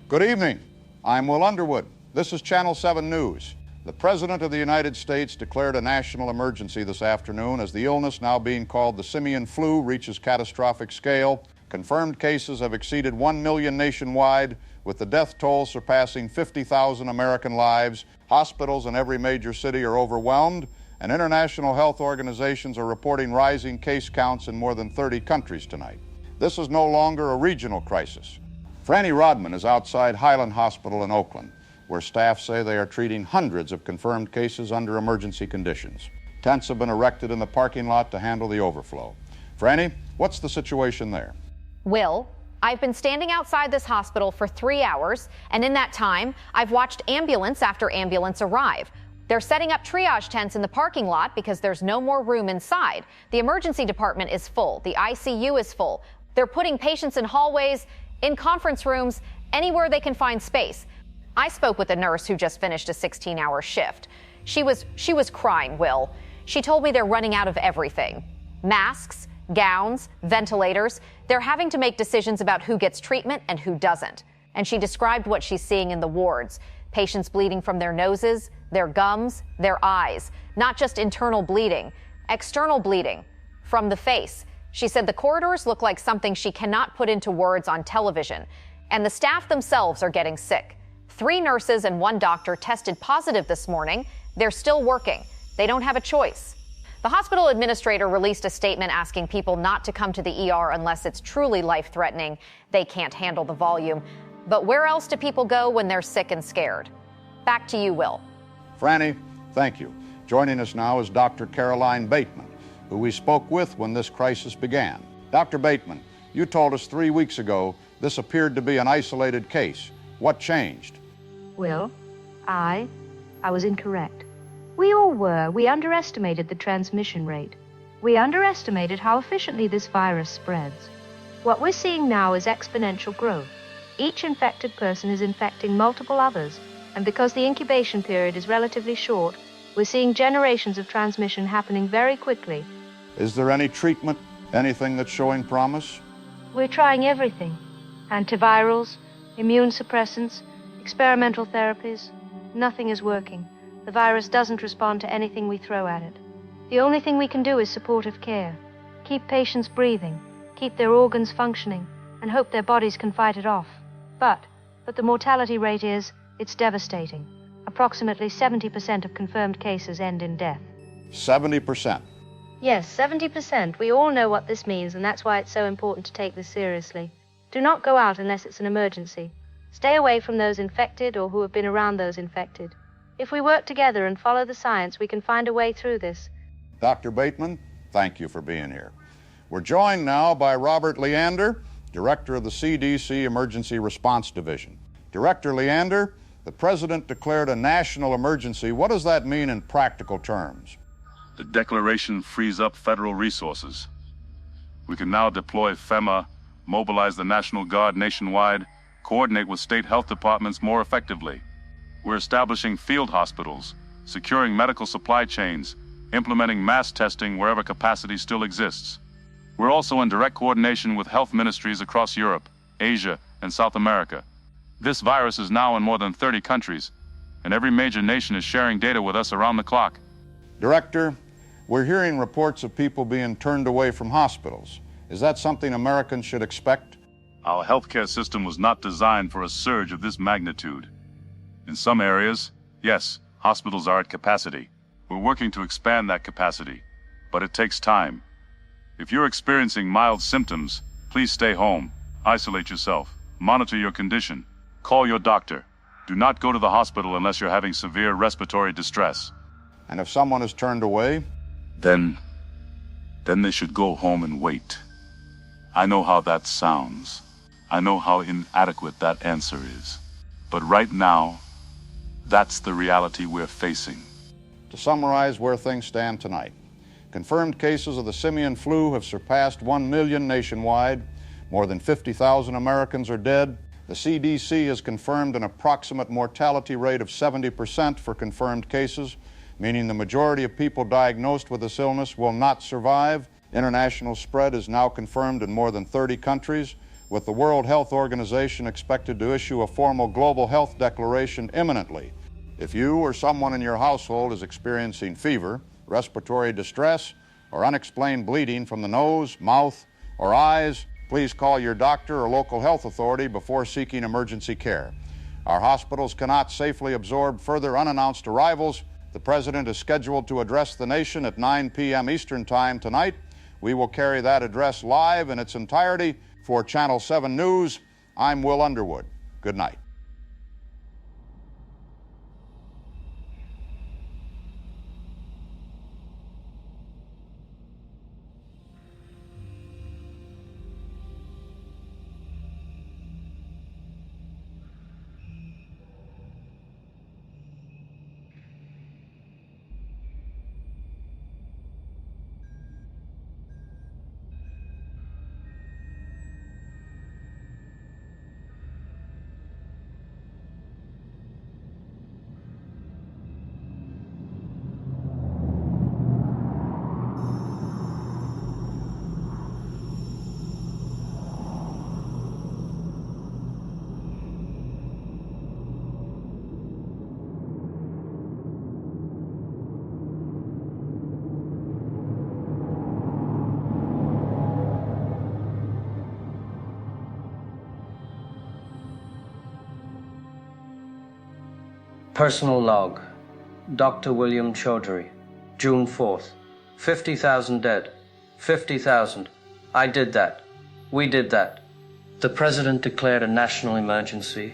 Good evening. I'm Will Underwood. This is Channel 7 News. The President of the United States declared a national emergency this afternoon as the illness, now being called the Simian flu, reaches catastrophic scale. Confirmed cases have exceeded 1 million nationwide, with the death toll surpassing 50,000 American lives. Hospitals in every major city are overwhelmed, and international health organizations are reporting rising case counts in more than 30 countries tonight. This is no longer a regional crisis. Franny Rodman is outside Highland Hospital in Oakland, where staff say they are treating hundreds of confirmed cases under emergency conditions. Tents have been erected in the parking lot to handle the overflow. Franny, what's the situation there? Will, I've been standing outside this hospital for 3 hours, and in that time, I've watched ambulance after ambulance arrive. They're setting up triage tents in the parking lot because there's no more room inside. The emergency department is full. The ICU is full. They're putting patients in hallways, in conference rooms, anywhere they can find space. I spoke with a nurse who just finished a 16-hour shift. She was crying, Will. She told me they're running out of everything. Masks, gowns, ventilators. They're having to make decisions about who gets treatment and who doesn't. And she described what she's seeing in the wards. Patients bleeding from their noses, their gums, their eyes. Not just internal bleeding, external bleeding from the face. She said the corridors look like something she cannot put into words on television. And the staff themselves are getting sick. 3 nurses and 1 doctor tested positive this morning. They're still working. They don't have a choice. The hospital administrator released a statement asking people not to come to the ER unless it's truly life-threatening. They can't handle the volume. But where else do people go when they're sick and scared? Back to you, Will. Franny, thank you. Joining us now is Dr. Caroline Bateman, who we spoke with when this crisis began. Dr. Bateman, you told us 3 weeks ago this appeared to be an isolated case. What changed? Will, I was incorrect. We all were. We underestimated the transmission rate. We underestimated how efficiently this virus spreads. What we're seeing now is exponential growth. Each infected person is infecting multiple others, and because the incubation period is relatively short, we're seeing generations of transmission happening very quickly. Is there any treatment, anything that's showing promise? We're trying everything. Antivirals, immune suppressants, experimental therapies. Nothing is working. The virus doesn't respond to anything we throw at it. The only thing we can do is supportive care. Keep patients breathing, keep their organs functioning, and hope their bodies can fight it off. But the mortality rate it's devastating. Approximately 70% of confirmed cases end in death. 70%? Yes, 70%. We all know what this means, and that's why it's so important to take this seriously. Do not go out unless it's an emergency. Stay away from those infected or who have been around those infected. If we work together and follow the science, we can find a way through this. Dr. Bateman, thank you for being here. We're joined now by Robert Leander, Director of the CDC Emergency Response Division. Director Leander, the President declared a national emergency. What does that mean in practical terms? The declaration frees up federal resources. We can now deploy FEMA, mobilize the National Guard nationwide, coordinate with state health departments more effectively. We're establishing field hospitals, securing medical supply chains, implementing mass testing wherever capacity still exists. We're also in direct coordination with health ministries across Europe, Asia, and South America. This virus is now in more than 30 countries, and every major nation is sharing data with us around the clock. Director, we're hearing reports of people being turned away from hospitals. Is that something Americans should expect? Our healthcare system was not designed for a surge of this magnitude. In some areas, yes, hospitals are at capacity. We're working to expand that capacity, but it takes time. If you're experiencing mild symptoms, please stay home, isolate yourself, monitor your condition, call your doctor. Do not go to the hospital unless you're having severe respiratory distress. And if someone is turned away? Then they should go home and wait. I know how that sounds. I know how inadequate that answer is. But right now, that's the reality we're facing. To summarize where things stand tonight, confirmed cases of the Simian flu have surpassed 1 million nationwide. More than 50,000 Americans are dead. The CDC has confirmed an approximate mortality rate of 70% for confirmed cases, meaning the majority of people diagnosed with this illness will not survive. International spread is now confirmed in more than 30 countries, with the World Health Organization expected to issue a formal global health declaration imminently. If you or someone in your household is experiencing fever, respiratory distress, or unexplained bleeding from the nose, mouth, or eyes, please call your doctor or local health authority before seeking emergency care. Our hospitals cannot safely absorb further unannounced arrivals. The President is scheduled to address the nation at 9 p.m. Eastern Time tonight. We will carry that address live in its entirety. For Channel 7 News, I'm Will Underwood. Good night. Personal log. Dr. William Chaudhry. June 4th. 50,000 dead. 50,000. I did that. We did that. The president declared a national emergency.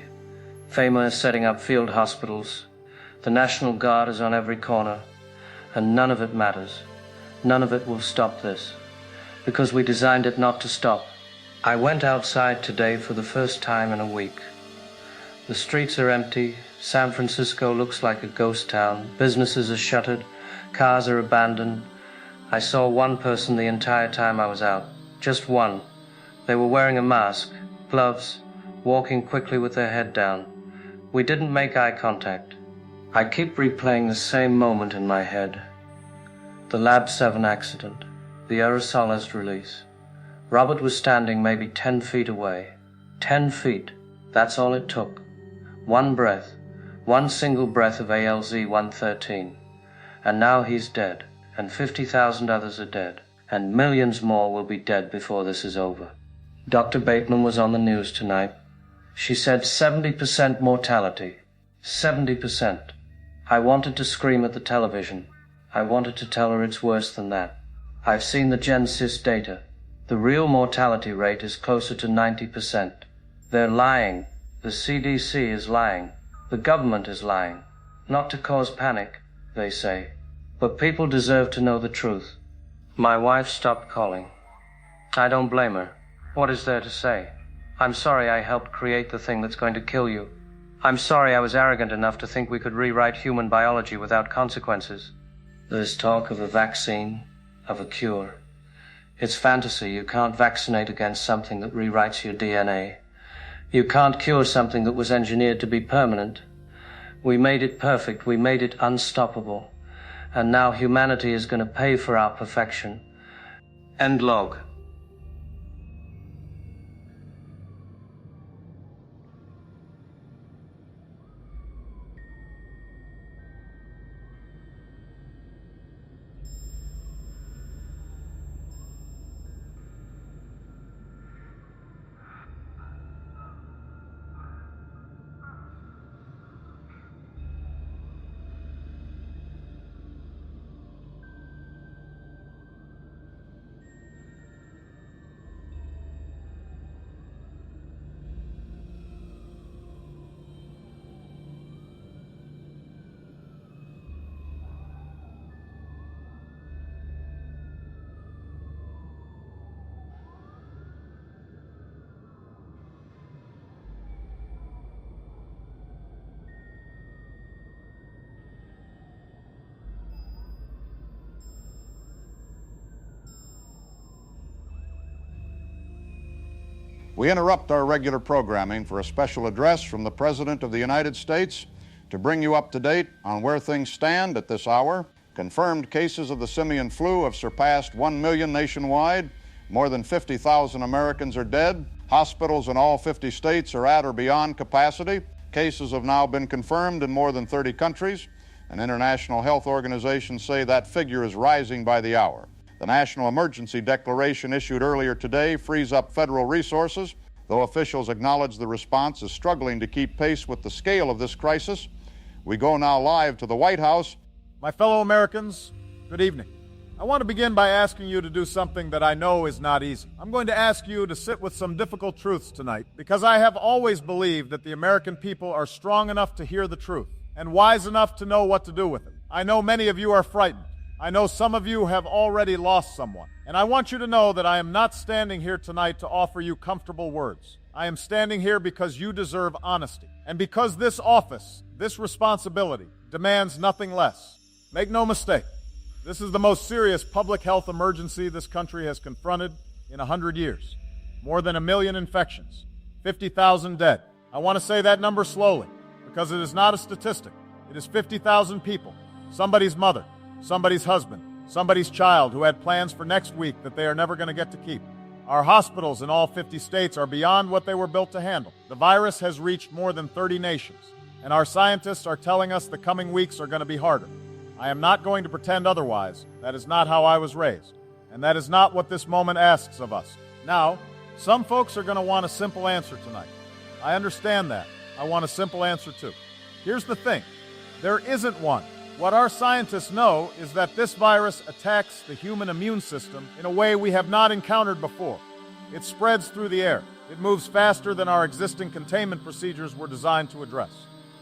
FEMA is setting up field hospitals. The National Guard is on every corner. And none of it matters. None of it will stop this. Because we designed it not to stop. I went outside today for the first time in a week. The streets are empty. San Francisco looks like a ghost town. Businesses are shuttered. Cars are abandoned. I saw one person the entire time I was out. Just one. They were wearing a mask, gloves, walking quickly with their head down. We didn't make eye contact. I keep replaying the same moment in my head. The Lab 7 accident. The aerosolized release. Robert was standing maybe 10 feet away. 10 feet. That's all it took. One breath. One single breath of ALZ-113. And now he's dead. And 50,000 others are dead. And millions more will be dead before this is over. Dr. Bateman was on the news tonight. She said 70% mortality. 70%. I wanted to scream at the television. I wanted to tell her it's worse than that. I've seen the Gen-Sys data. The real mortality rate is closer to 90%. They're lying. The CDC is lying. The government is lying. Not to cause panic, they say. But people deserve to know the truth. My wife stopped calling. I don't blame her. What is there to say? I'm sorry I helped create the thing that's going to kill you. I'm sorry I was arrogant enough to think we could rewrite human biology without consequences. There's talk of a vaccine, of a cure. It's fantasy. You can't vaccinate against something that rewrites your DNA. You can't cure something that was engineered to be permanent. We made it perfect. We made it unstoppable. And now humanity is going to pay for our perfection. End log. We interrupt our regular programming for a special address from the President of the United States to bring you up to date on where things stand at this hour. Confirmed cases of the Simian flu have surpassed 1 million nationwide. More than 50,000 Americans are dead. Hospitals in all 50 states are at or beyond capacity. Cases have now been confirmed in more than 30 countries, and international health organizations say that figure is rising by the hour. The national emergency declaration issued earlier today frees up federal resources, though officials acknowledge the response is struggling to keep pace with the scale of this crisis. We go now live to the White House. My fellow Americans, good evening. I want to begin by asking you to do something that I know is not easy. I'm going to ask you to sit with some difficult truths tonight, because I have always believed that the American people are strong enough to hear the truth and wise enough to know what to do with it. I know many of you are frightened. I know some of you have already lost someone. And I want you to know that I am not standing here tonight to offer you comfortable words. I am standing here because you deserve honesty. And because this office, this responsibility, demands nothing less. Make no mistake, this is the most serious public health emergency this country has confronted in 100 years. More than 1 million infections, 50,000 dead. I want to say that number slowly, because it is not a statistic. It is 50,000 people, somebody's mother, somebody's husband, somebody's child who had plans for next week that they are never going to get to keep. Our hospitals in all 50 states are beyond what they were built to handle. The virus has reached more than 30 nations, and our scientists are telling us the coming weeks are going to be harder. I am not going to pretend otherwise. That is not how I was raised, and that is not what this moment asks of us. Now, some folks are going to want a simple answer tonight. I understand that. I want a simple answer too. Here's the thing. There isn't one. What our scientists know is that this virus attacks the human immune system in a way we have not encountered before. It spreads through the air. It moves faster than our existing containment procedures were designed to address.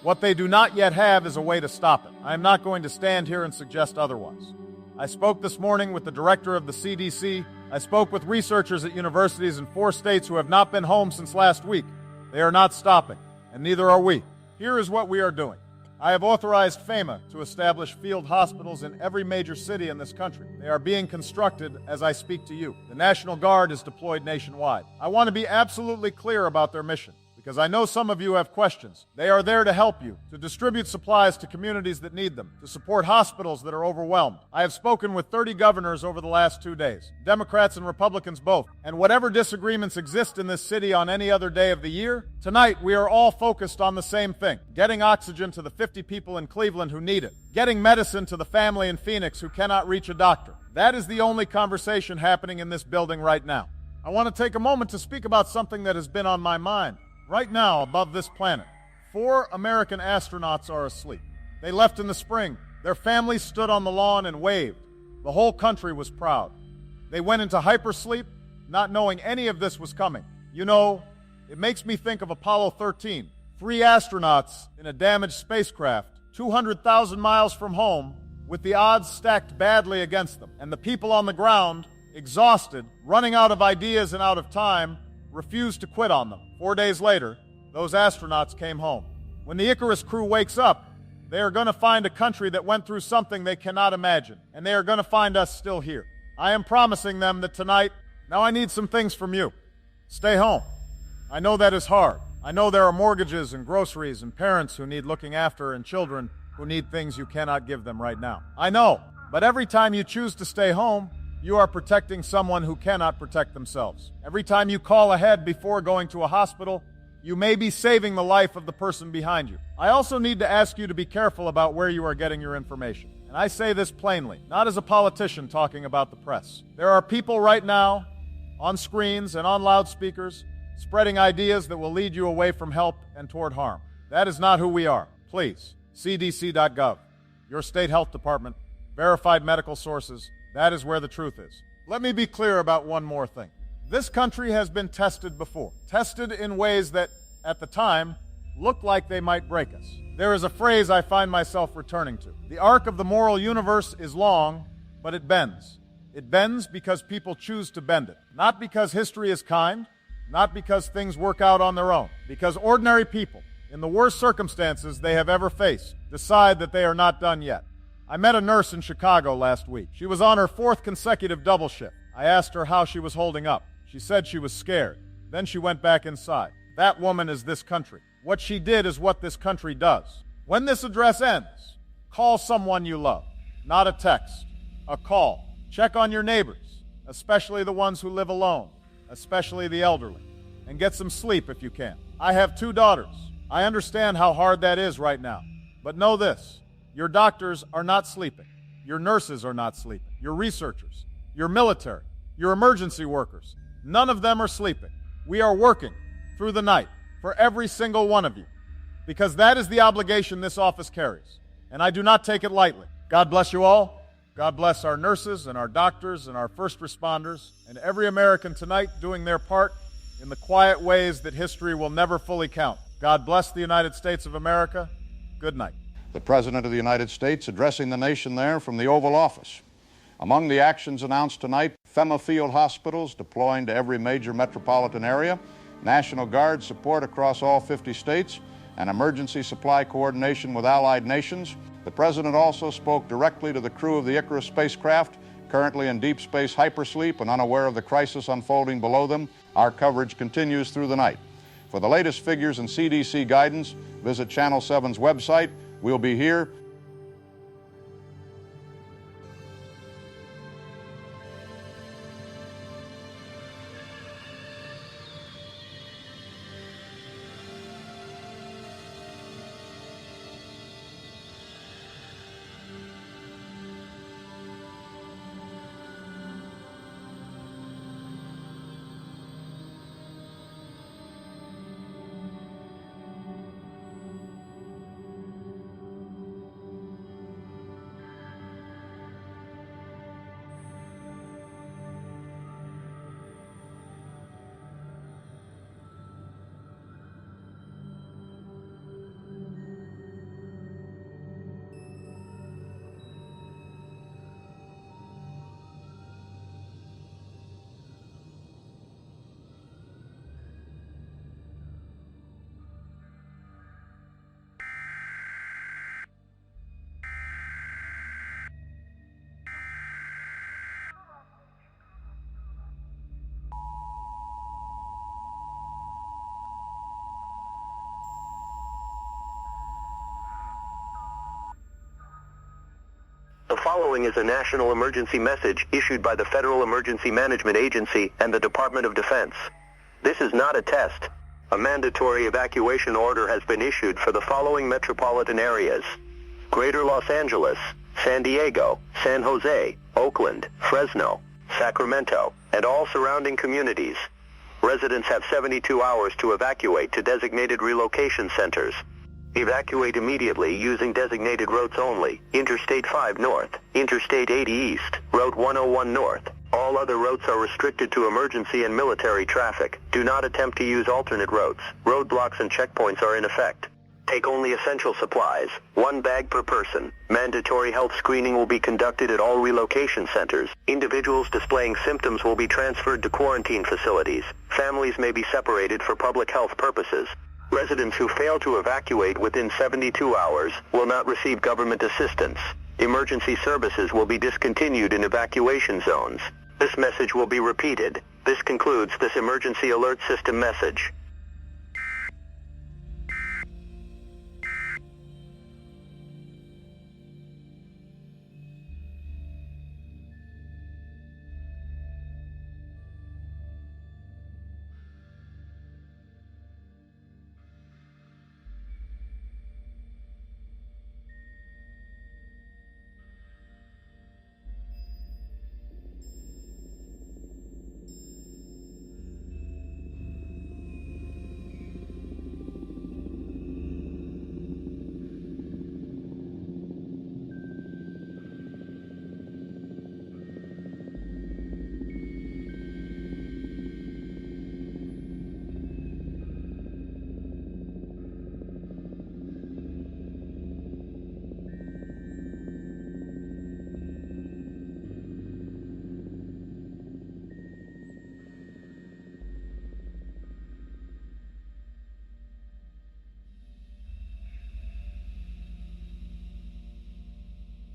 What they do not yet have is a way to stop it. I am not going to stand here and suggest otherwise. I spoke this morning with the director of the CDC. I spoke with researchers at universities in 4 states who have not been home since last week. They are not stopping, and neither are we. Here is what we are doing. I have authorized FEMA to establish field hospitals in every major city in this country. They are being constructed as I speak to you. The National Guard is deployed nationwide. I want to be absolutely clear about their mission, because I know some of you have questions. They are there to help you, to distribute supplies to communities that need them, to support hospitals that are overwhelmed. I have spoken with 30 governors over the last 2 days, Democrats and Republicans both, and whatever disagreements exist in this city on any other day of the year, tonight we are all focused on the same thing: getting oxygen to the 50 people in Cleveland who need it, getting medicine to the family in Phoenix who cannot reach a doctor. That is the only conversation happening in this building right now. I want to take a moment to speak about something that has been on my mind. Right now, above this planet, 4 American astronauts are asleep. They left in the spring. Their families stood on the lawn and waved. The whole country was proud. They went into hypersleep, not knowing any of this was coming. You know, it makes me think of Apollo 13. 3 astronauts in a damaged spacecraft, 200,000 miles from home, with the odds stacked badly against them. And the people on the ground, exhausted, running out of ideas and out of time, refused to quit on them. 4 days later, those astronauts came home. When the Icarus crew wakes up, they are going to find a country that went through something they cannot imagine, and they are going to find us still here. I am promising them that tonight, now I need some things from you. Stay home. I know that is hard. I know there are mortgages and groceries and parents who need looking after and children who need things you cannot give them right now. I know, but every time you choose to stay home, you are protecting someone who cannot protect themselves. Every time you call ahead before going to a hospital, you may be saving the life of the person behind you. I also need to ask you to be careful about where you are getting your information. And I say this plainly, not as a politician talking about the press. There are people right now, on screens and on loudspeakers, spreading ideas that will lead you away from help and toward harm. That is not who we are. Please, cdc.gov, your state health department, verified medical sources. That is where the truth is. Let me be clear about one more thing. This country has been tested before, tested in ways that, at the time, looked like they might break us. There is a phrase I find myself returning to. The arc of the moral universe is long, but it bends. It bends because people choose to bend it. Not because history is kind, not because things work out on their own. Because ordinary people, in the worst circumstances they have ever faced, decide that they are not done yet. I met a nurse in Chicago last week. She was on her 4th consecutive double shift. I asked her how she was holding up. She said she was scared. Then she went back inside. That woman is this country. What she did is what this country does. When this address ends, call someone you love. Not a text, a call. Check on your neighbors, especially the ones who live alone, especially the elderly. And get some sleep if you can. I have 2 daughters. I understand how hard that is right now. But know this. Your doctors are not sleeping. Your nurses are not sleeping. Your researchers, your military, your emergency workers, none of them are sleeping. We are working through the night for every single one of you, because that is the obligation this office carries, and I do not take it lightly. God bless you all. God bless our nurses and our doctors and our first responders and every American tonight doing their part in the quiet ways that history will never fully count. God bless the United States of America. Good night. The President of the United States addressing the nation there from the Oval Office. Among the actions announced tonight, FEMA field hospitals deploying to every major metropolitan area, National Guard support across all 50 states, and emergency supply coordination with allied nations. The President also spoke directly to the crew of the Icarus spacecraft, currently in deep space hypersleep and unaware of the crisis unfolding below them. Our coverage continues through the night. For the latest figures and CDC guidance, visit Channel 7's website. We'll be here. The following is a national emergency message issued by the Federal Emergency Management Agency and the Department of Defense. This is not a test. A mandatory evacuation order has been issued for the following metropolitan areas: Greater Los Angeles, San Diego, San Jose, Oakland, Fresno, Sacramento, and all surrounding communities. Residents have 72 hours to evacuate to designated relocation centers. Evacuate immediately using designated routes only: Interstate 5 North, Interstate 80 East, Route 101 North. All other routes are restricted to emergency and military traffic. Do not attempt to use alternate routes. Roadblocks and checkpoints are in effect. Take only essential supplies, 1 bag per person. Mandatory health screening will be conducted at all relocation centers. Individuals displaying symptoms will be transferred to quarantine facilities. Families may be separated for public health purposes. Residents who fail to evacuate within 72 hours will not receive government assistance. Emergency services will be discontinued in evacuation zones. This message will be repeated. This concludes this emergency alert system message.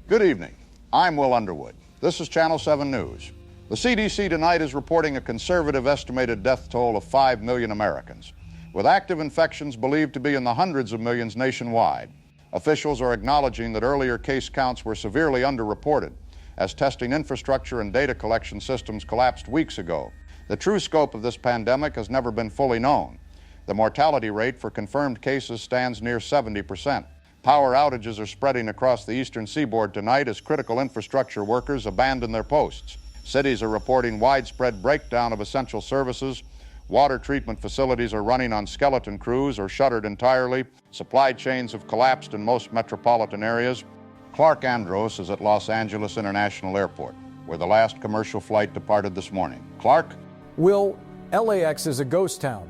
Good evening. I'm Will Underwood. This is Channel 7 News. The CDC tonight is reporting a conservative estimated death toll of 5 million Americans, with active infections believed to be in the hundreds of millions nationwide. Officials are acknowledging that earlier case counts were severely underreported, as testing infrastructure and data collection systems collapsed weeks ago. The true scope of this pandemic has never been fully known. The mortality rate for confirmed cases stands near 70%. Power outages are spreading across the eastern seaboard tonight as critical infrastructure workers abandon their posts. Cities are reporting widespread breakdown of essential services. Water treatment facilities are running on skeleton crews or shuttered entirely. Supply chains have collapsed in most metropolitan areas. Clark Andros is at Los Angeles International Airport, where the last commercial flight departed this morning. Clark? Will, LAX is a ghost town.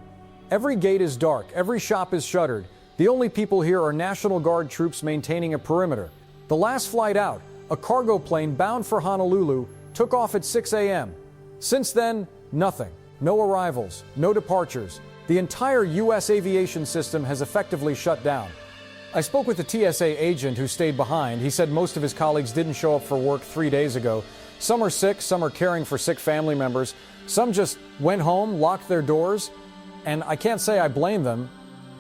Every gate is dark, every shop is shuttered. The only people here are National Guard troops maintaining a perimeter. The last flight out, a cargo plane bound for Honolulu, took off at 6 a.m. Since then, nothing. No arrivals, no departures. The entire U.S. aviation system has effectively shut down. I spoke with a TSA agent who stayed behind. He said most of his colleagues didn't show up for work 3 days ago. Some are sick, some are caring for sick family members. Some just went home, locked their doors, and I can't say I blame them.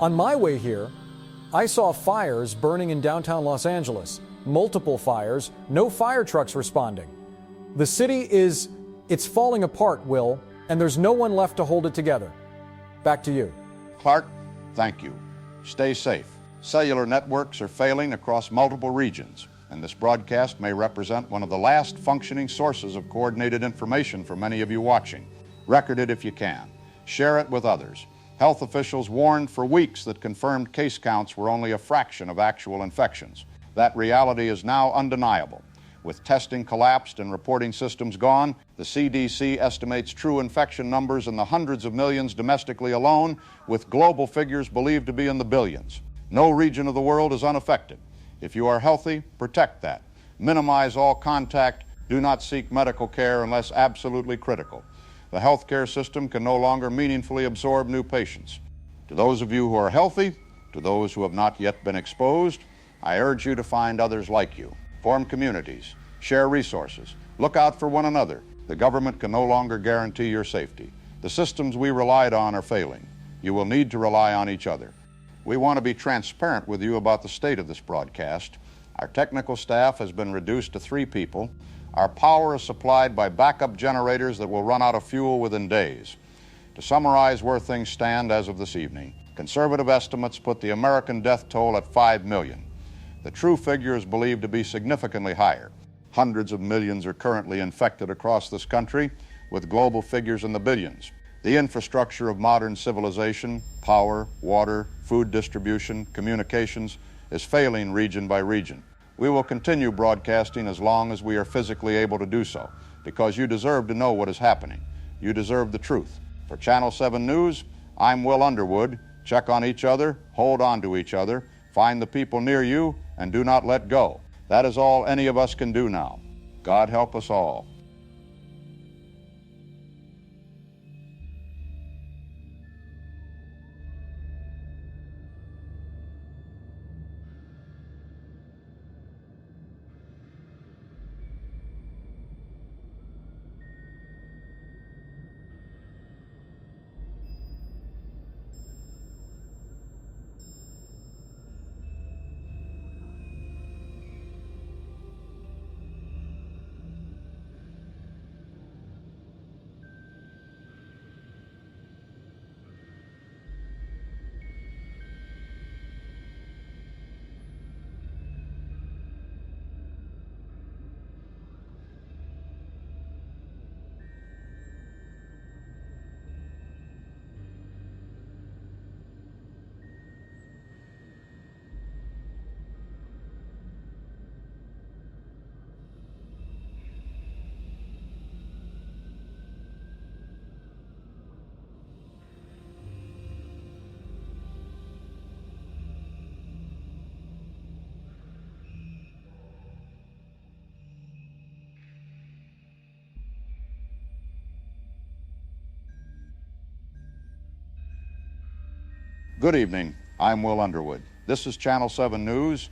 On my way here, I saw fires burning in downtown Los Angeles. Multiple fires, no fire trucks responding. The city it's falling apart, Will, and there's no one left to hold it together. Back to you. Clark, thank you. Stay safe. Cellular networks are failing across multiple regions, and this broadcast may represent one of the last functioning sources of coordinated information for many of you watching. Record it if you can. Share it with others. Health officials warned for weeks that confirmed case counts were only a fraction of actual infections. That reality is now undeniable. With testing collapsed and reporting systems gone, the CDC estimates true infection numbers in the hundreds of millions domestically alone, with global figures believed to be in the billions. No region of the world is unaffected. If you are healthy, protect that. Minimize all contact. Do not seek medical care unless absolutely critical. The healthcare system can no longer meaningfully absorb new patients. To those of you who are healthy, to those who have not yet been exposed, I urge you to find others like you. Form communities, share resources, look out for one another. The government can no longer guarantee your safety. The systems we relied on are failing. You will need to rely on each other. We want to be transparent with you about the state of this broadcast. Our technical staff has been reduced to 3 people. Our power is supplied by backup generators that will run out of fuel within days. To summarize where things stand as of this evening, conservative estimates put the American death toll at 5 million. The true figure is believed to be significantly higher. Hundreds of millions are currently infected across this country, with global figures in the billions. The infrastructure of modern civilization, power, water, food distribution, communications, is failing region by region. We will continue broadcasting as long as we are physically able to do so, because you deserve to know what is happening. You deserve the truth. For Channel 7 News, I'm Will Underwood. Check on each other, hold on to each other, find the people near you, and do not let go. That is all any of us can do now. God help us all. Good evening. I'm Will Underwood. This is Channel 7 News.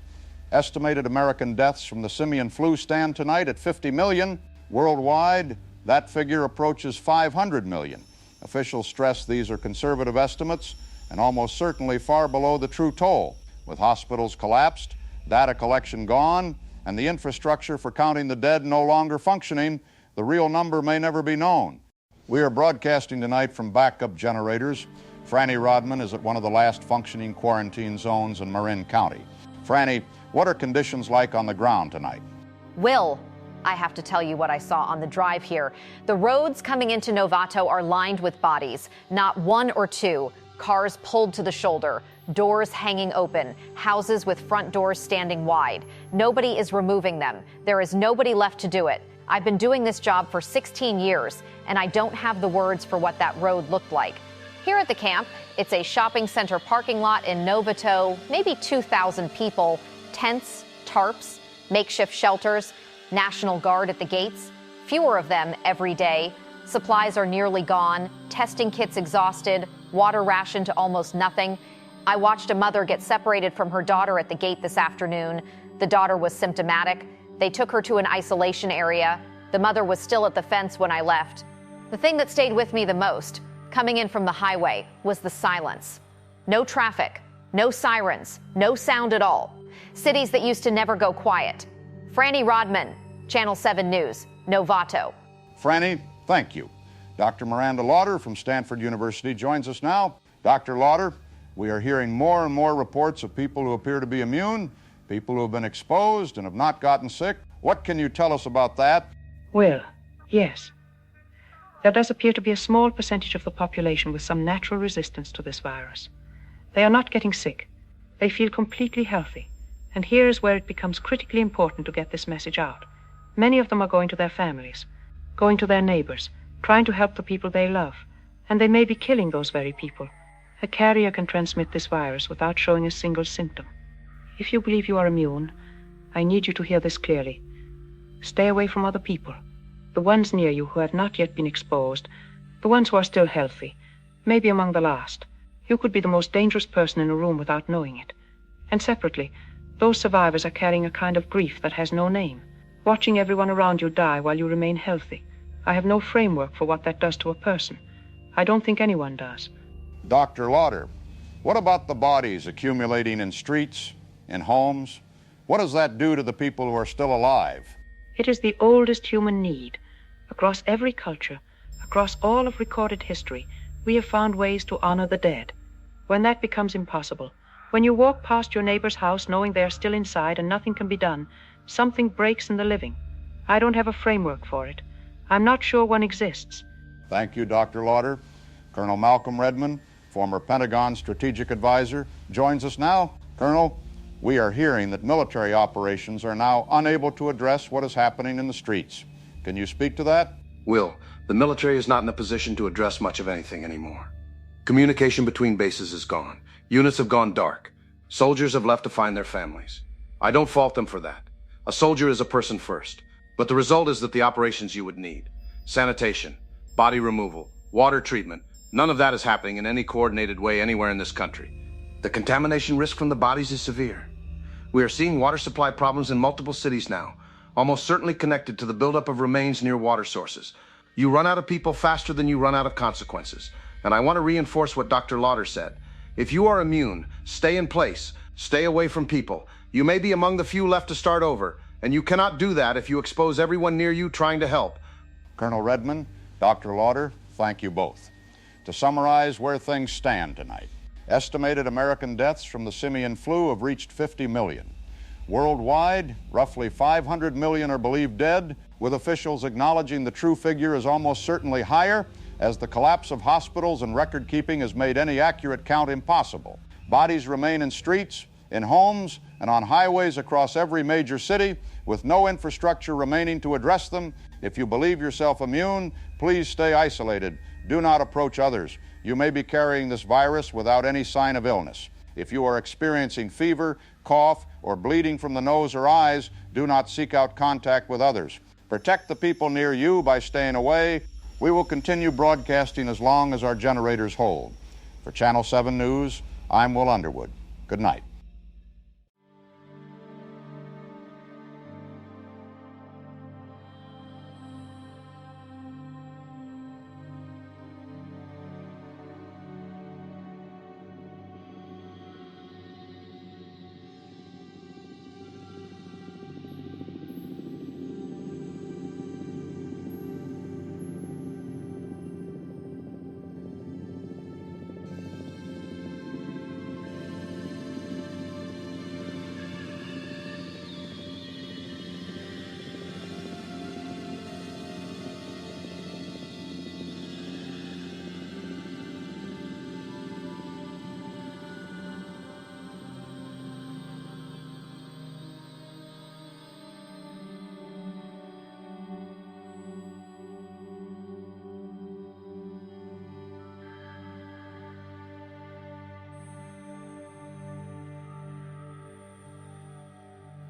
Estimated American deaths from the Simian flu stand tonight at 50 million. Worldwide, that figure approaches 500 million. Officials stress these are conservative estimates and almost certainly far below the true toll. With hospitals collapsed, data collection gone, and the infrastructure for counting the dead no longer functioning, the real number may never be known. We are broadcasting tonight from backup generators. Franny Rodman is at one of the last functioning quarantine zones in Marin County. Franny, what are conditions like on the ground tonight? Will, I have to tell you what I saw on the drive here. The roads coming into Novato are lined with bodies, not 1 or 2. Cars pulled to the shoulder, doors hanging open, houses with front doors standing wide. Nobody is removing them. There is nobody left to do it. I've been doing this job for 16 years, and I don't have the words for what that road looked like. Here at the camp, it's a shopping center parking lot in Novato, maybe 2,000 people, tents, tarps, makeshift shelters, National Guard at the gates, fewer of them every day. Supplies are nearly gone, testing kits exhausted, water rationed to almost nothing. I watched a mother get separated from her daughter at the gate this afternoon. The daughter was symptomatic. They took her to an isolation area. The mother was still at the fence when I left. The thing that stayed with me the most, coming in from the highway, was the silence. No traffic, no sirens, no sound at all. Cities that used to never go quiet. Franny Rodman, Channel 7 News, Novato. Franny, thank you. Dr. Miranda Lauder from Stanford University joins us now. Dr. Lauder, we are hearing more and more reports of people who appear to be immune, people who have been exposed and have not gotten sick. What can you tell us about that? Well, yes. There does appear to be a small percentage of the population with some natural resistance to this virus. They are not getting sick. They feel completely healthy. And here is where it becomes critically important to get this message out. Many of them are going to their families, going to their neighbors, trying to help the people they love. And they may be killing those very people. A carrier can transmit this virus without showing a single symptom. If you believe you are immune, I need you to hear this clearly. Stay away from other people. The ones near you who have not yet been exposed, the ones who are still healthy, maybe among the last. You could be the most dangerous person in a room without knowing it. And separately, those survivors are carrying a kind of grief that has no name, watching everyone around you die while you remain healthy. I have no framework for what that does to a person. I don't think anyone does. Dr. Lauder, what about the bodies accumulating in streets, in homes? What does that do to the people who are still alive? It is the oldest human need. Across every culture, across all of recorded history, we have found ways to honor the dead. When that becomes impossible, when you walk past your neighbor's house knowing they are still inside and nothing can be done, something breaks in the living. I don't have a framework for it. I'm not sure one exists. Thank you, Dr. Lauder. Colonel Malcolm Redmond, former Pentagon strategic advisor, joins us now. Colonel, we are hearing that military operations are now unable to address what is happening in the streets. Can you speak to that? Will, the military is not in a position to address much of anything anymore. Communication between bases is gone. Units have gone dark. Soldiers have left to find their families. I don't fault them for that. A soldier is a person first. But the result is that the operations you would need, sanitation, body removal, water treatment, none of that is happening in any coordinated way anywhere in this country. The contamination risk from the bodies is severe. We are seeing water supply problems in multiple cities now, almost certainly connected to the buildup of remains near water sources. You run out of people faster than you run out of consequences. And I want to reinforce what Dr. Lauder said. If you are immune, stay in place, stay away from people. You may be among the few left to start over, and you cannot do that if you expose everyone near you trying to help. Colonel Redmond, Dr. Lauder, thank you both. To summarize where things stand tonight, estimated American deaths from the Simian flu have reached 50 million. Worldwide, roughly 500 million are believed dead, with officials acknowledging the true figure is almost certainly higher, as the collapse of hospitals and record-keeping has made any accurate count impossible. Bodies remain in streets, in homes, and on highways across every major city, with no infrastructure remaining to address them. If you believe yourself immune, please stay isolated. Do not approach others. You may be carrying this virus without any sign of illness. If you are experiencing fever, cough, or bleeding from the nose or eyes, do not seek out contact with others. Protect the people near you by staying away. We will continue broadcasting as long as our generators hold. For Channel 7 News, I'm Will Underwood. Good night.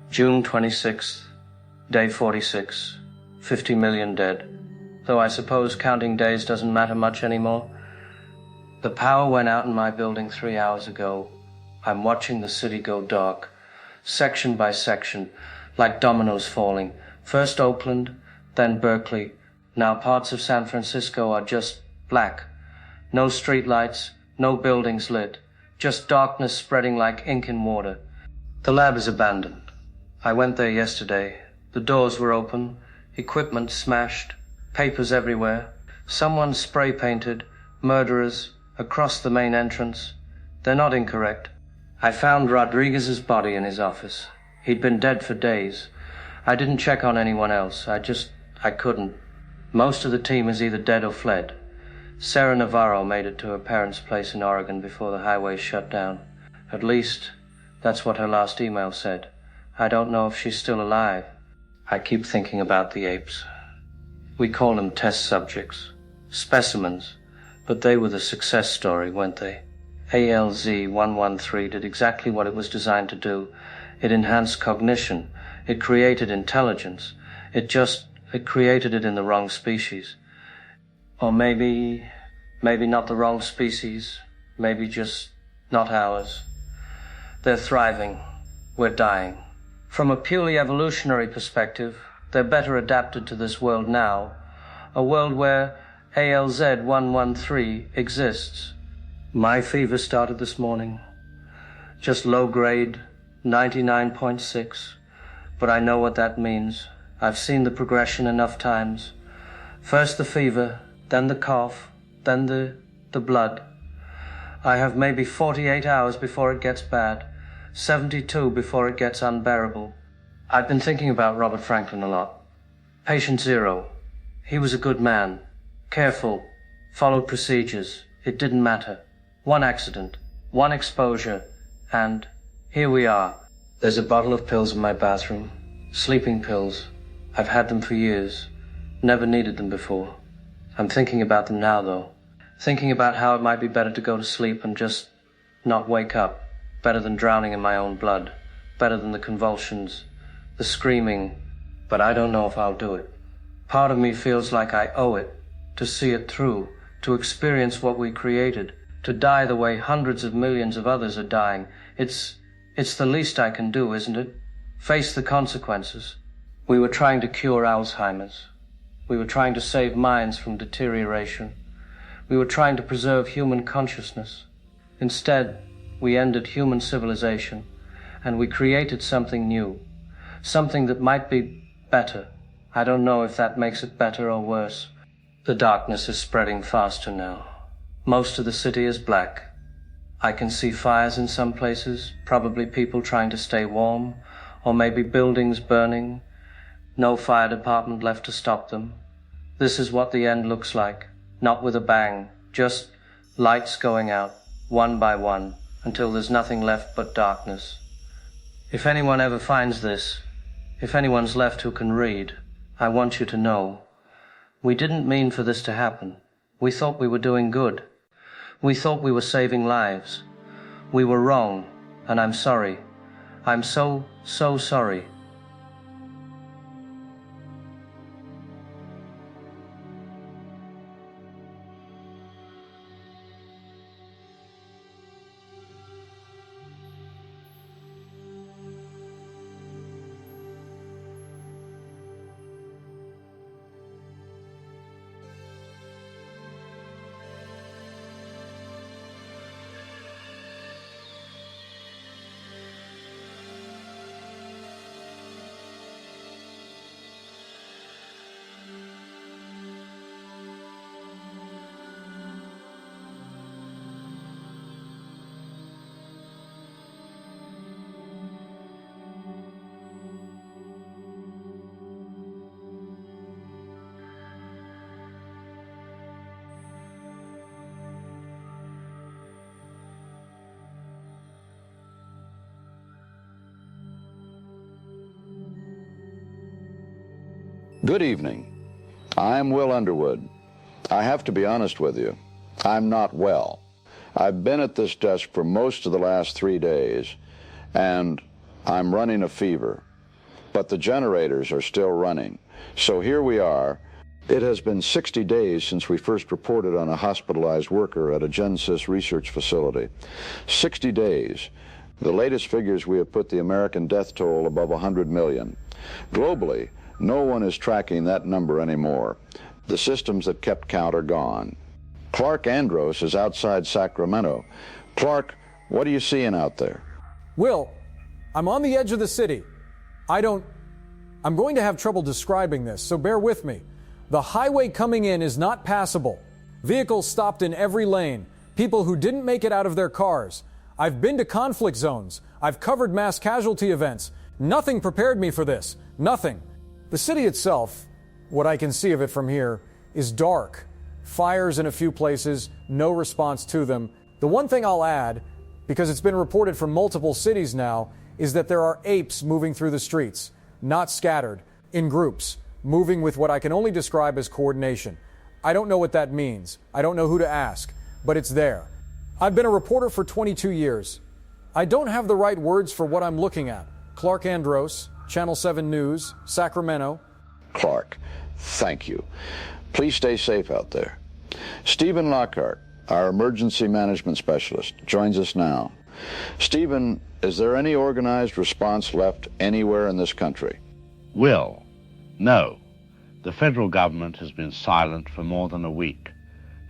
June 26th, day 46, 50 million dead. Though I suppose counting days doesn't matter much anymore. The power went out in my building 3 hours ago. I'm watching the city go dark, section by section, like dominoes falling. First Oakland, then Berkeley. Now parts of San Francisco are just black. No street lights, no buildings lit, just darkness spreading like ink in water. The lab is abandoned. I went there yesterday. The doors were open, equipment smashed, papers everywhere. Someone spray painted murderers across the main entrance. They're not incorrect. I found Rodriguez's body in his office. He'd been dead for days. I didn't check on anyone else. I couldn't. Most of the team is either dead or fled. Sarah Navarro made it to her parents' place in Oregon before the highways shut down. At least, that's what her last email said. I don't know if she's still alive. I keep thinking about the apes. We call them test subjects, specimens, but they were the success story, weren't they? ALZ-113 did exactly what it was designed to do. It enhanced cognition. It created intelligence. It created it in the wrong species. Or maybe not the wrong species, maybe just not ours. They're thriving. We're dying. From a purely evolutionary perspective, they're better adapted to this world now, a world where ALZ-113 exists. My fever started this morning. Just low grade, 99.6. But I know what that means. I've seen the progression enough times. First the fever, then the cough, then the blood. I have maybe 48 hours before it gets bad, 72 before it gets unbearable. I've been thinking about Robert Franklin a lot. Patient zero. He was a good man. Careful. Followed procedures. It didn't matter. One accident. One exposure. And here we are. There's a bottle of pills in my bathroom. Sleeping pills. I've had them for years. Never needed them before. I'm thinking about them now, though. Thinking about how it might be better to go to sleep and just not wake up. Better than drowning in my own blood. Better than the convulsions, the screaming. But I don't know if I'll do it. Part of me feels like I owe it, to see it through, to experience what we created, to die the way hundreds of millions of others are dying. It's the least I can do, isn't it? Face the consequences. We were trying to cure Alzheimer's. We were trying to save minds from deterioration. We were trying to preserve human consciousness. Instead, we ended human civilization, and we created something new, something that might be better. I don't know if that makes it better or worse. The darkness is spreading faster now. Most of the city is black. I can see fires in some places, probably people trying to stay warm, or maybe buildings burning. No fire department left to stop them. This is what the end looks like, not with a bang, just lights going out, one by one, until there's nothing left but darkness. If anyone ever finds this, if anyone's left who can read, I want you to know, we didn't mean for this to happen. We thought we were doing good. We thought we were saving lives. We were wrong, and I'm sorry. I'm so sorry. Good evening. I'm Will Underwood. I have to be honest with you. I'm not well. I've been at this desk for most of the last 3 days, and I'm running a fever. But the generators are still running. So here we are. It has been 60 days since we first reported on a hospitalized worker at a Gen-Sys research facility. 60 days. The latest figures, we have put the American death toll above 100 million. Globally, no one is tracking that number anymore. The systems that kept count are gone. Clark Andros is outside Sacramento. Clark, what are you seeing out there? Will, I'm on the edge of the city. I'm going to have trouble describing this, so bear with me. The highway coming in is not passable. Vehicles stopped in every lane. People who didn't make it out of their cars. I've been to conflict zones. I've covered mass casualty events. Nothing prepared me for this. Nothing. The city itself, what I can see of it from here, is dark. Fires in a few places, no response to them. The one thing I'll add, because it's been reported from multiple cities now, is that there are apes moving through the streets, not scattered, in groups, moving with what I can only describe as coordination. I don't know what that means. I don't know who to ask, but it's there. I've been a reporter for 22 years. I don't have the right words for what I'm looking at. Clark Andros, Channel 7 News, Sacramento. Clark, thank you. Please stay safe out there. Stephen Lockhart, our emergency management specialist, joins us now. Stephen, is there any organized response left anywhere in this country? Will, no. The federal government has been silent for more than a week.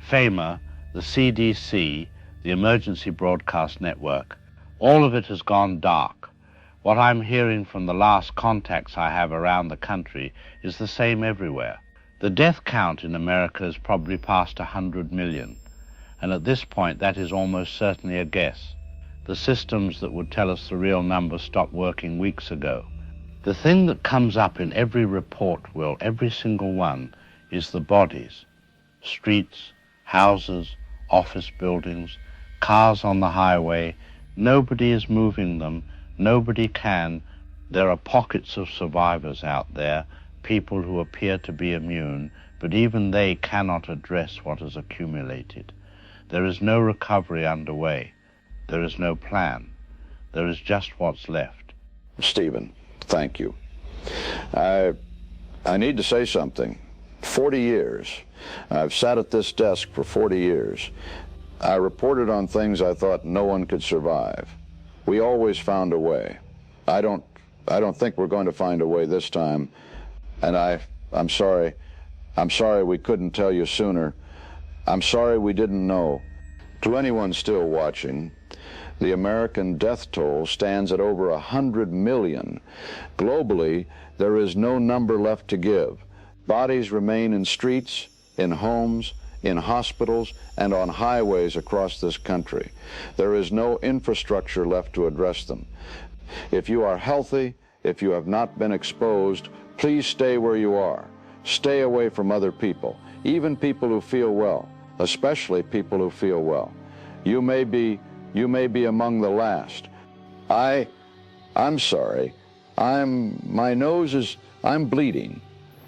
FEMA, the CDC, the Emergency Broadcast Network, all of it has gone dark. What I'm hearing from the last contacts I have around the country is the same everywhere. The death count in America is probably past 100 million, and at this point that is almost certainly a guess. The systems that would tell us the real number stopped working weeks ago. The thing that comes up in every report, Will, every single one, is the bodies. Streets, houses, office buildings, cars on the highway. Nobody is moving them. Nobody can. There are pockets of survivors out there, people who appear to be immune, but even they cannot address what has accumulated. There is no recovery underway. There is no plan. There is just what's left. Stephen, thank you. I need to say something. 40 years. I've sat at this desk for 40 years. I reported on things I thought no one could survive. We always found a way. I don't think we're going to find a way this time. And I'm sorry. I'm sorry we couldn't tell you sooner. I'm sorry we didn't know. To anyone still watching, the American death toll stands at over 100 million. Globally, there is no number left to give. Bodies remain in streets, in homes, in hospitals, and on highways across this country. There is no infrastructure left to address them. If you are healthy, if you have not been exposed, please stay where you are. Stay away from other people, even people who feel well, especially people who feel well. You may be among the last. I'm sorry. My nose is, I'm bleeding.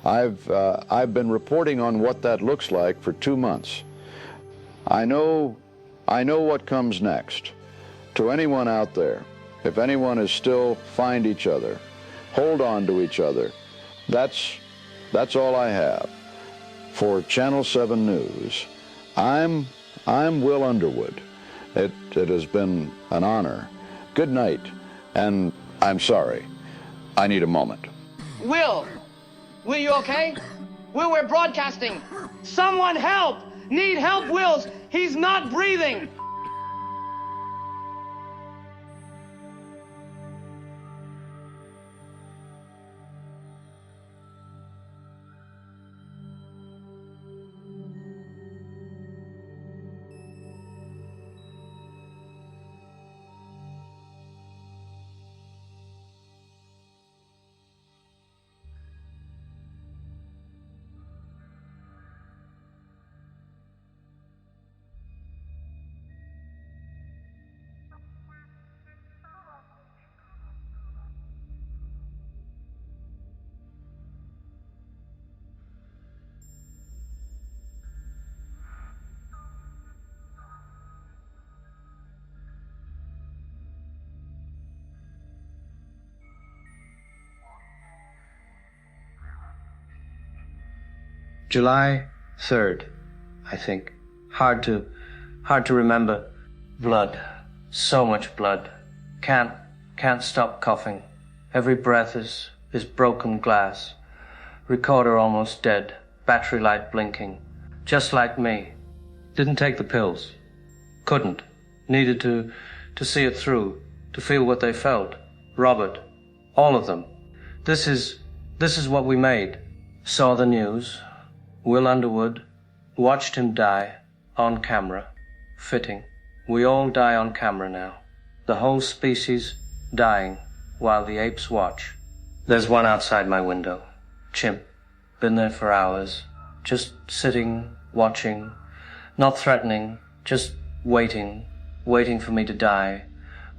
I've been reporting on what that looks like for 2 months. I know what comes next. To anyone out there, if anyone is still, find each other. Hold on to each other. That's all I have. For Channel 7 News, I'm Will Underwood. It has been an honor. Good night, and I'm sorry. I need a moment. Will, you okay? Will, we're broadcasting. Someone help! Need help, Wills. He's not breathing. July 3rd, I think. Hard to remember. Blood. So much blood. Can't stop coughing. Every breath is broken glass. Recorder almost dead. Battery light blinking. Just like me. Didn't take the pills. Couldn't. Needed to see it through. To feel what they felt. Robert. All of them. This is what we made. Saw the news. Will Underwood, watched him die, on camera, fitting. We all die on camera now. The whole species dying, while the apes watch. There's one outside my window. Chimp. Been there for hours. Just sitting, watching. Not threatening, just waiting. Waiting for me to die.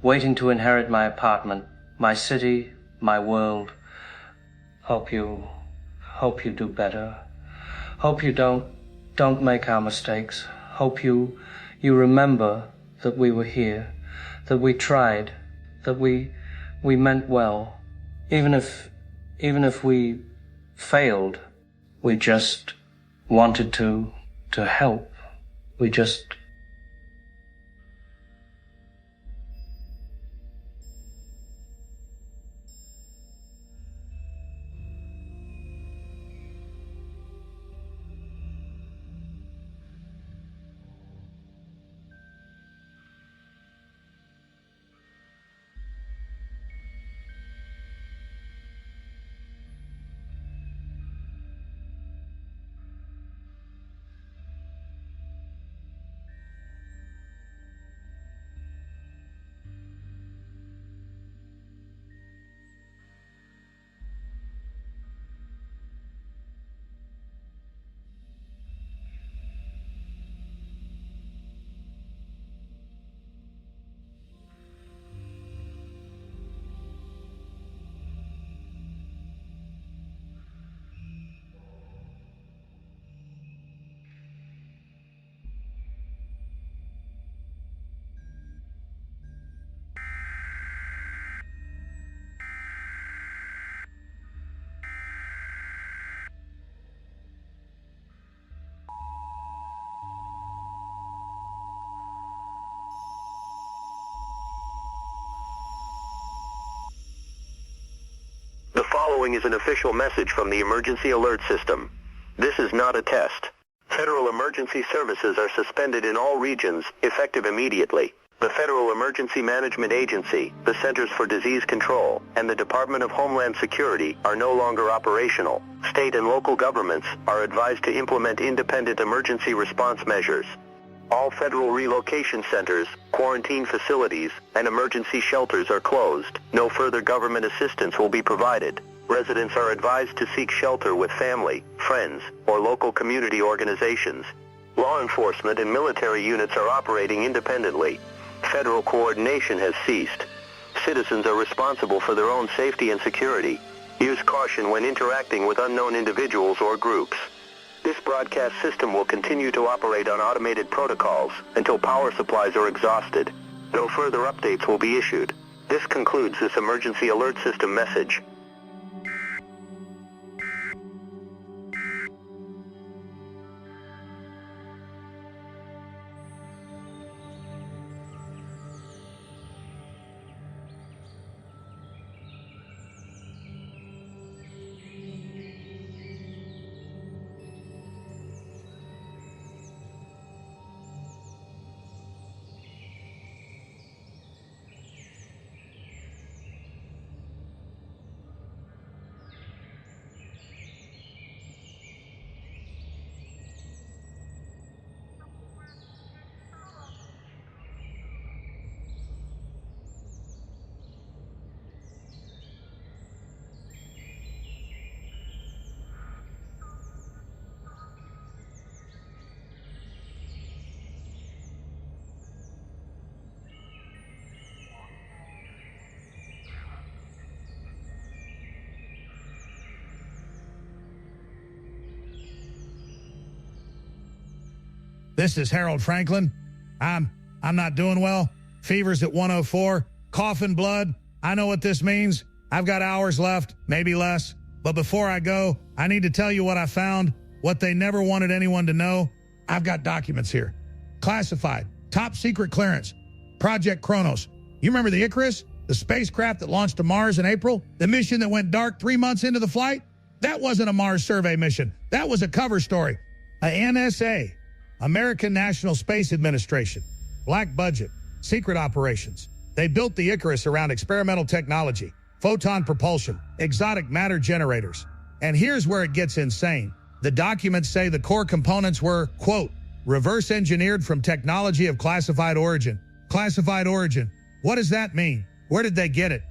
Waiting to inherit my apartment, my city, my world. Hope you do better. Hope you don't make our mistakes. Hope you remember that we were here, that we tried, that we meant well. Even if we failed, we just wanted to help. We just following is an official message from the Emergency Alert System. This is not a test. Federal emergency services are suspended in all regions, effective immediately. The Federal Emergency Management Agency, the Centers for Disease Control, and the Department of Homeland Security are no longer operational. State and local governments are advised to implement independent emergency response measures. All federal relocation centers, quarantine facilities, and emergency shelters are closed. No further government assistance will be provided. Residents are advised to seek shelter with family, friends, or local community organizations. Law enforcement and military units are operating independently. Federal coordination has ceased. Citizens are responsible for their own safety and security. Use caution when interacting with unknown individuals or groups. This broadcast system will continue to operate on automated protocols until power supplies are exhausted. No further updates will be issued. This concludes this emergency alert system message. This is Harold Franklin. I'm not doing well. Fever's at 104. Coughing blood. I know what this means. I've got hours left, maybe less. But before I go, I need to tell you what I found, what they never wanted anyone to know. I've got documents here. Classified. Top secret clearance. Project Chronos. You remember the Icarus? The spacecraft that launched to Mars in April? The mission that went dark 3 months into the flight? That wasn't a Mars survey mission. That was a cover story. A NSA. American National Space Administration, black budget, secret operations. They built the Icarus around experimental technology, photon propulsion, exotic matter generators. And here's where it gets insane. The documents say the core components were, quote, reverse engineered from technology of classified origin. Classified origin. What does that mean? Where did they get it?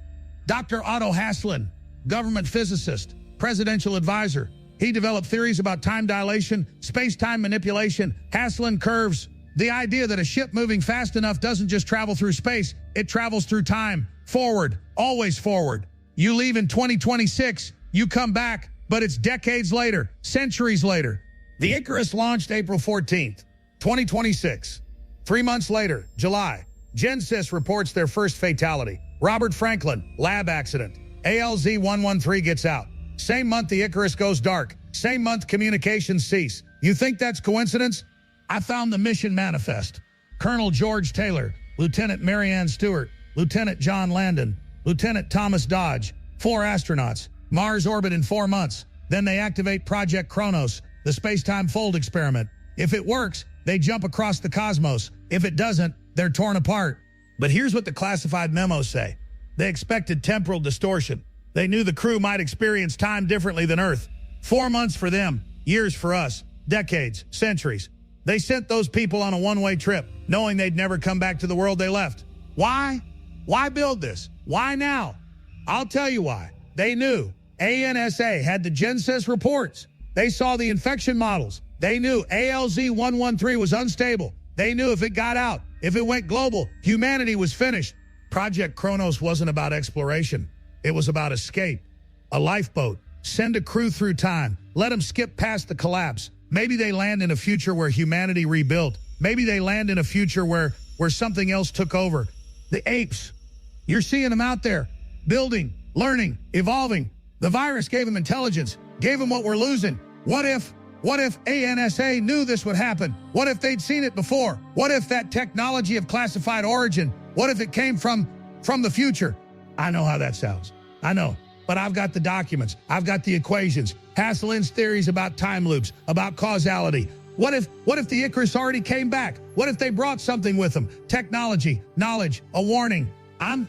Dr. Otto Haslund, government physicist, presidential advisor. He developed theories about time dilation, space-time manipulation, Haslund curves, the idea that a ship moving fast enough doesn't just travel through space, it travels through time, forward, always forward. You leave in 2026, you come back, but it's decades later, centuries later. The Icarus launched April 14th, 2026. 3 months later, July, Gen-Sys reports their first fatality. Robert Franklin, lab accident. ALZ-113 gets out. Same month the Icarus goes dark. Same month communications cease. You think that's coincidence? I found the mission manifest. Colonel George Taylor, Lieutenant Marianne Stewart, Lieutenant John Landon, Lieutenant Thomas Dodge, 4 astronauts. Mars orbit in 4 months. Then they activate Project Chronos, the space-time fold experiment. If it works, they jump across the cosmos. If it doesn't, they're torn apart. But here's what the classified memos say. They expected temporal distortion. They knew the crew might experience time differently than Earth. 4 months for them, years for us, decades, centuries. They sent those people on a one-way trip, knowing they'd never come back to the world they left. Why? Why build this? Why now? I'll tell you why. They knew. ANSA had the Gen-Sys reports. They saw the infection models. They knew ALZ-113 was unstable. They knew if it got out, if it went global, humanity was finished. Project Chronos wasn't about exploration. It was about escape. A lifeboat. Send a crew through time. Let them skip past the collapse. Maybe they land in a future where humanity rebuilt. Maybe they land in a future where something else took over. The apes. You're seeing them out there. Building, learning, evolving. The virus gave them intelligence. Gave them what we're losing. What if ANSA knew this would happen? What if they'd seen it before? What if that technology of classified origin, what if it came from the future? I know how that sounds. I know. but I've got the documents. I've got the equations. Hasselin's theories about time loops, about causality. What if the Icarus already came back? What if they brought something with them? Technology, knowledge, a warning. I'm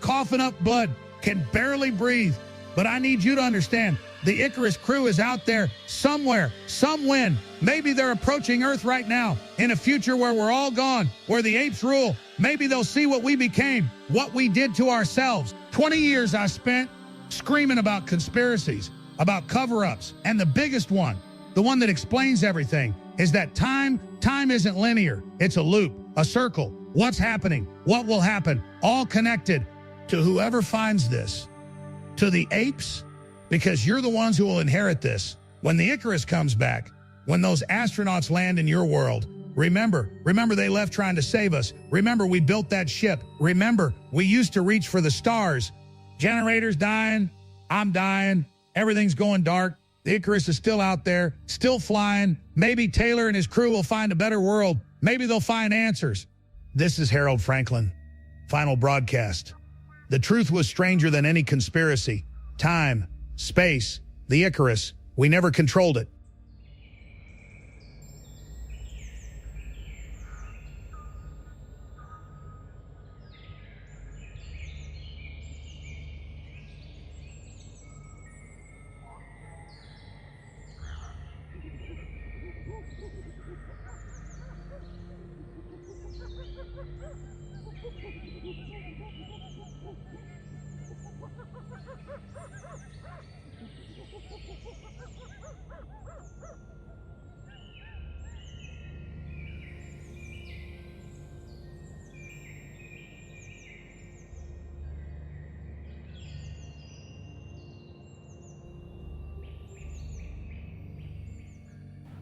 coughing up blood, can barely breathe, but I need you to understand, the Icarus crew is out there somewhere, somewhen. Maybe they're approaching Earth right now, in a future where we're all gone, where the apes rule. Maybe they'll see what we became, what we did to ourselves. 20 years I spent screaming about conspiracies, about cover-ups, and the biggest one, the one that explains everything, is that time isn't linear. It's a loop, a circle. What's happening? What will happen? All connected. To whoever finds this, to the apes, because you're the ones who will inherit this. When the Icarus comes back, when those astronauts land in your world, remember they left trying to save us. Remember we built that ship. Remember we used to reach for the stars. Generators dying, I'm dying, everything's going dark. The Icarus is still out there, still flying. Maybe Taylor and his crew will find a better world. Maybe they'll find answers. This is Harold Franklin. Final broadcast. The truth was stranger than any conspiracy. Time, space, the Icarus, we never controlled it.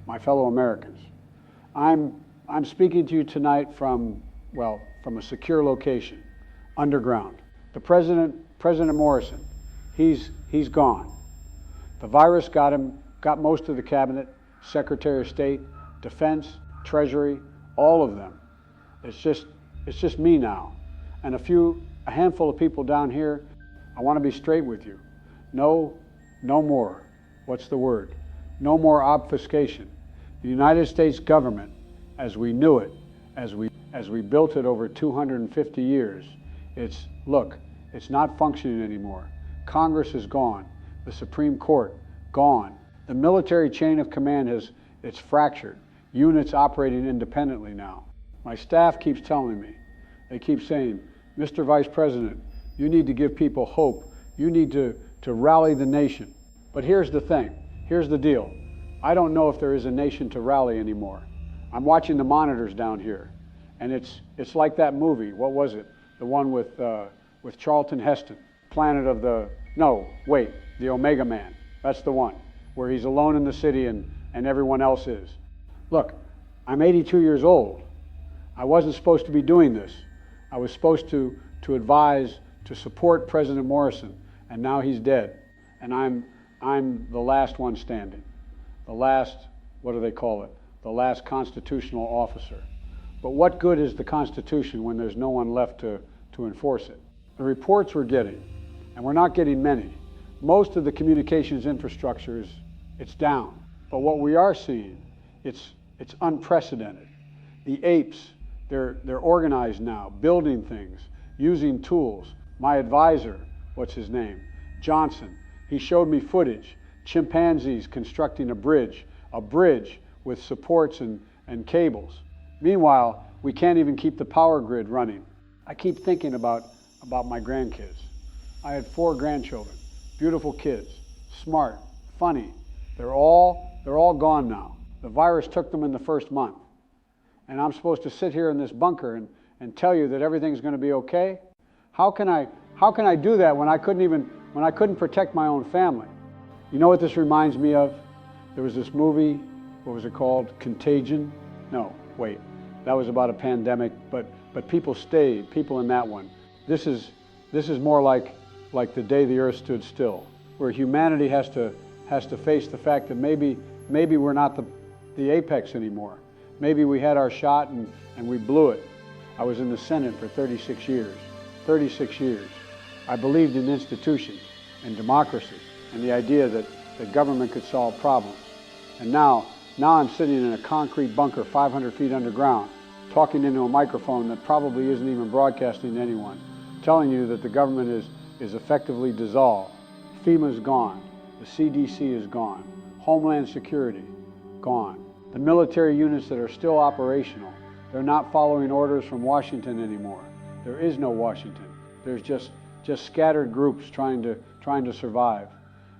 My fellow Americans, I'm speaking to you tonight from a secure location, underground. The President Morrison, he's gone. The virus got most of the cabinet, Secretary of State, Defense, Treasury, all of them. It's just me now, and a handful of people down here. I want to be straight with you. No more. What's the word? No more obfuscation. The United States government, as we knew it, as we built it over 250 years, it's not functioning anymore. Congress is gone. The Supreme Court, gone. The military chain of command it's fractured. Units operating independently now. My staff keeps telling me, they keep saying, Mr. Vice President, you need to give people hope. You need to rally the nation. But here's the thing, here's the deal. I don't know if there is a nation to rally anymore. I'm watching the monitors down here, and it's like that movie. What was it? The one with Charlton Heston, the Omega Man. That's the one, where he's alone in the city and everyone else is. Look, I'm 82 years old. I wasn't supposed to be doing this. I was supposed to advise, to support President Morrison, and now he's dead, and I'm the last one standing. The last, what do they call it? The last constitutional officer. But what good is the Constitution when there's no one left to enforce it? The reports we're getting, and we're not getting many, most of the communications infrastructure it's down. But what we are seeing, it's unprecedented. The apes, they're organized now, building things, using tools. My advisor, what's his name? Johnson, he showed me footage. Chimpanzees constructing a bridge with supports and cables. Meanwhile, we can't even keep the power grid running. I keep thinking about my grandkids. I had 4 grandchildren, beautiful kids, smart, funny. They're all gone now. The virus took them in the first month. And I'm supposed to sit here in this bunker and tell you that everything's going to be okay? How can I do that when I couldn't protect my own family? You know what this reminds me of? There was this movie, what was it called? Contagion? No, wait. That was about a pandemic, but people stayed, people in that one. This is more like the day the earth stood still, where humanity has to face the fact that maybe we're not the apex anymore. Maybe we had our shot and we blew it. I was in the Senate for 36 years. 36 years. I believed in institutions. and democracy and the idea that government could solve problems. And now I'm sitting in a concrete bunker 500 feet underground, talking into a microphone that probably isn't even broadcasting to anyone, telling you that the government is effectively dissolved. FEMA's gone. The CDC is gone. Homeland Security, gone. The military units that are still operational, they're not following orders from Washington anymore. There is no Washington. There's just scattered groups trying to survive.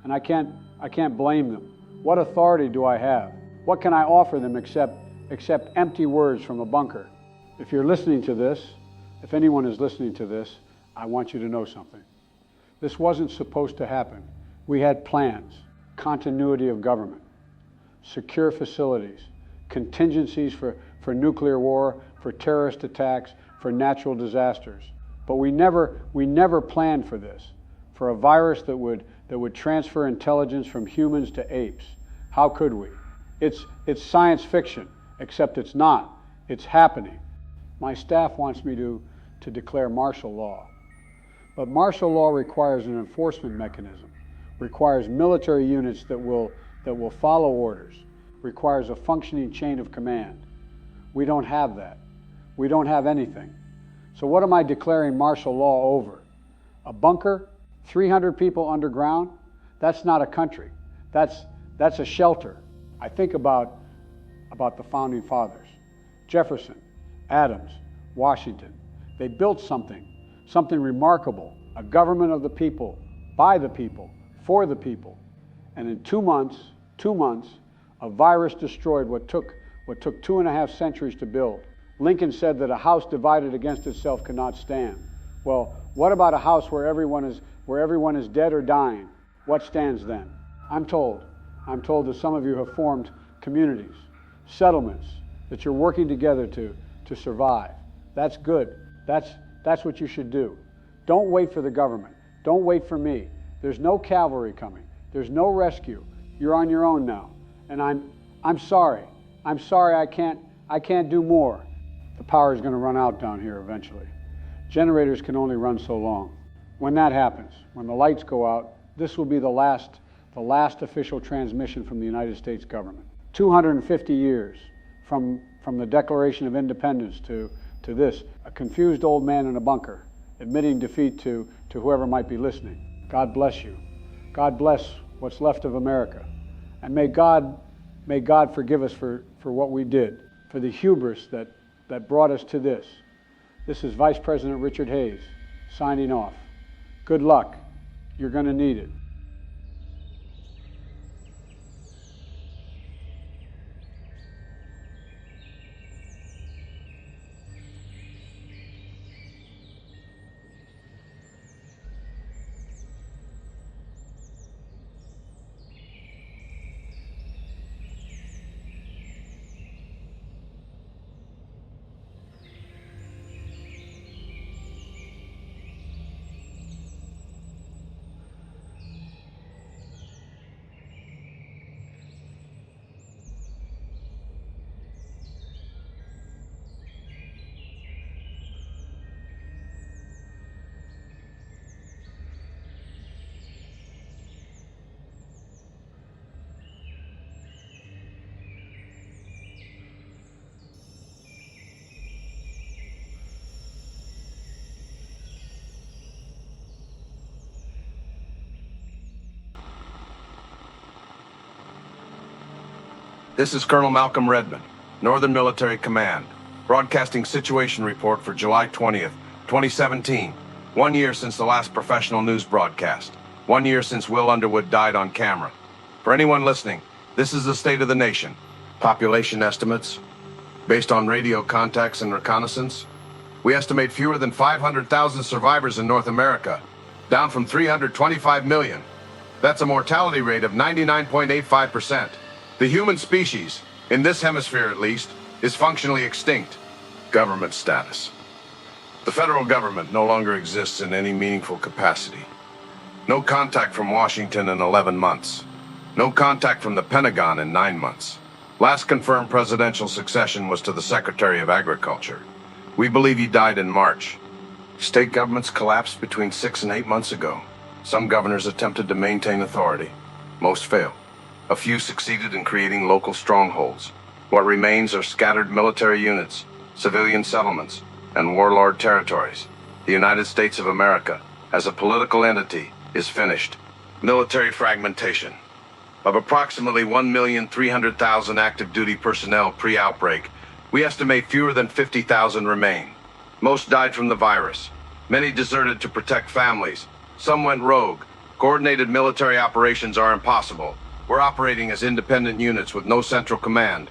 And I can't blame them. What authority do I have? What can I offer them except empty words from a bunker? If you're listening to this, if anyone is listening to this, I want you to know something. This wasn't supposed to happen. We had plans, continuity of government, secure facilities, contingencies for nuclear war, for terrorist attacks, for natural disasters. But we never planned for this, for a virus that would transfer intelligence from humans to apes. How could we? It's science fiction, except it's not. It's happening. My staff wants me to declare martial law. But martial law requires an enforcement mechanism, requires military units that will follow orders, requires a functioning chain of command. We don't have that. We don't have anything. So what am I declaring martial law over? A bunker? 300 people underground? That's not a country. That's a shelter. I think about the founding fathers. Jefferson, Adams, Washington. They built something remarkable, a government of the people, by the people, for the people. And in 2 months, a virus destroyed what took 2.5 centuries to build. Lincoln said that a house divided against itself cannot stand. Well, what about a house where everyone is dead or dying? What stands then? I'm told that some of you have formed communities, settlements, that you're working together to survive. That's good. That's what you should do. Don't wait for the government. Don't wait for me. There's no cavalry coming. There's no rescue. You're on your own now. And I'm sorry. I'm sorry I can't do more. The power is going to run out down here eventually. Generators can only run so long. When that happens, when the lights go out, this will be the last official transmission from the United States government. 250 years from the Declaration of Independence to this, a confused old man in a bunker, admitting defeat to whoever might be listening. God bless you. God bless what's left of America. And may God forgive us for what we did, for the hubris that brought us to this. This is Vice President Richard Hayes signing off. Good luck. You're going to need it. This is Colonel Malcolm Redman, Northern Military Command, broadcasting situation report for July 20th, 2017. 1 year since the last professional news broadcast. 1 year since Will Underwood died on camera. For anyone listening, this is the state of the nation. Population estimates, based on radio contacts and reconnaissance, we estimate fewer than 500,000 survivors in North America, down from 325 million. That's a mortality rate of 99.85%. The human species, in this hemisphere at least, is functionally extinct. Government status. The federal government no longer exists in any meaningful capacity. No contact from Washington in 11 months. No contact from the Pentagon in 9 months. Last confirmed presidential succession was to the Secretary of Agriculture. We believe he died in March. State governments collapsed between 6 and 8 months ago. Some governors attempted to maintain authority. Most failed. A few succeeded in creating local strongholds. What remains are scattered military units, civilian settlements, and warlord territories. The United States of America, as a political entity, is finished. Military fragmentation. Of approximately 1,300,000 active duty personnel pre-outbreak, we estimate fewer than 50,000 remain. Most died from the virus. Many deserted to protect families. Some went rogue. Coordinated military operations are impossible. We're operating as independent units with no central command.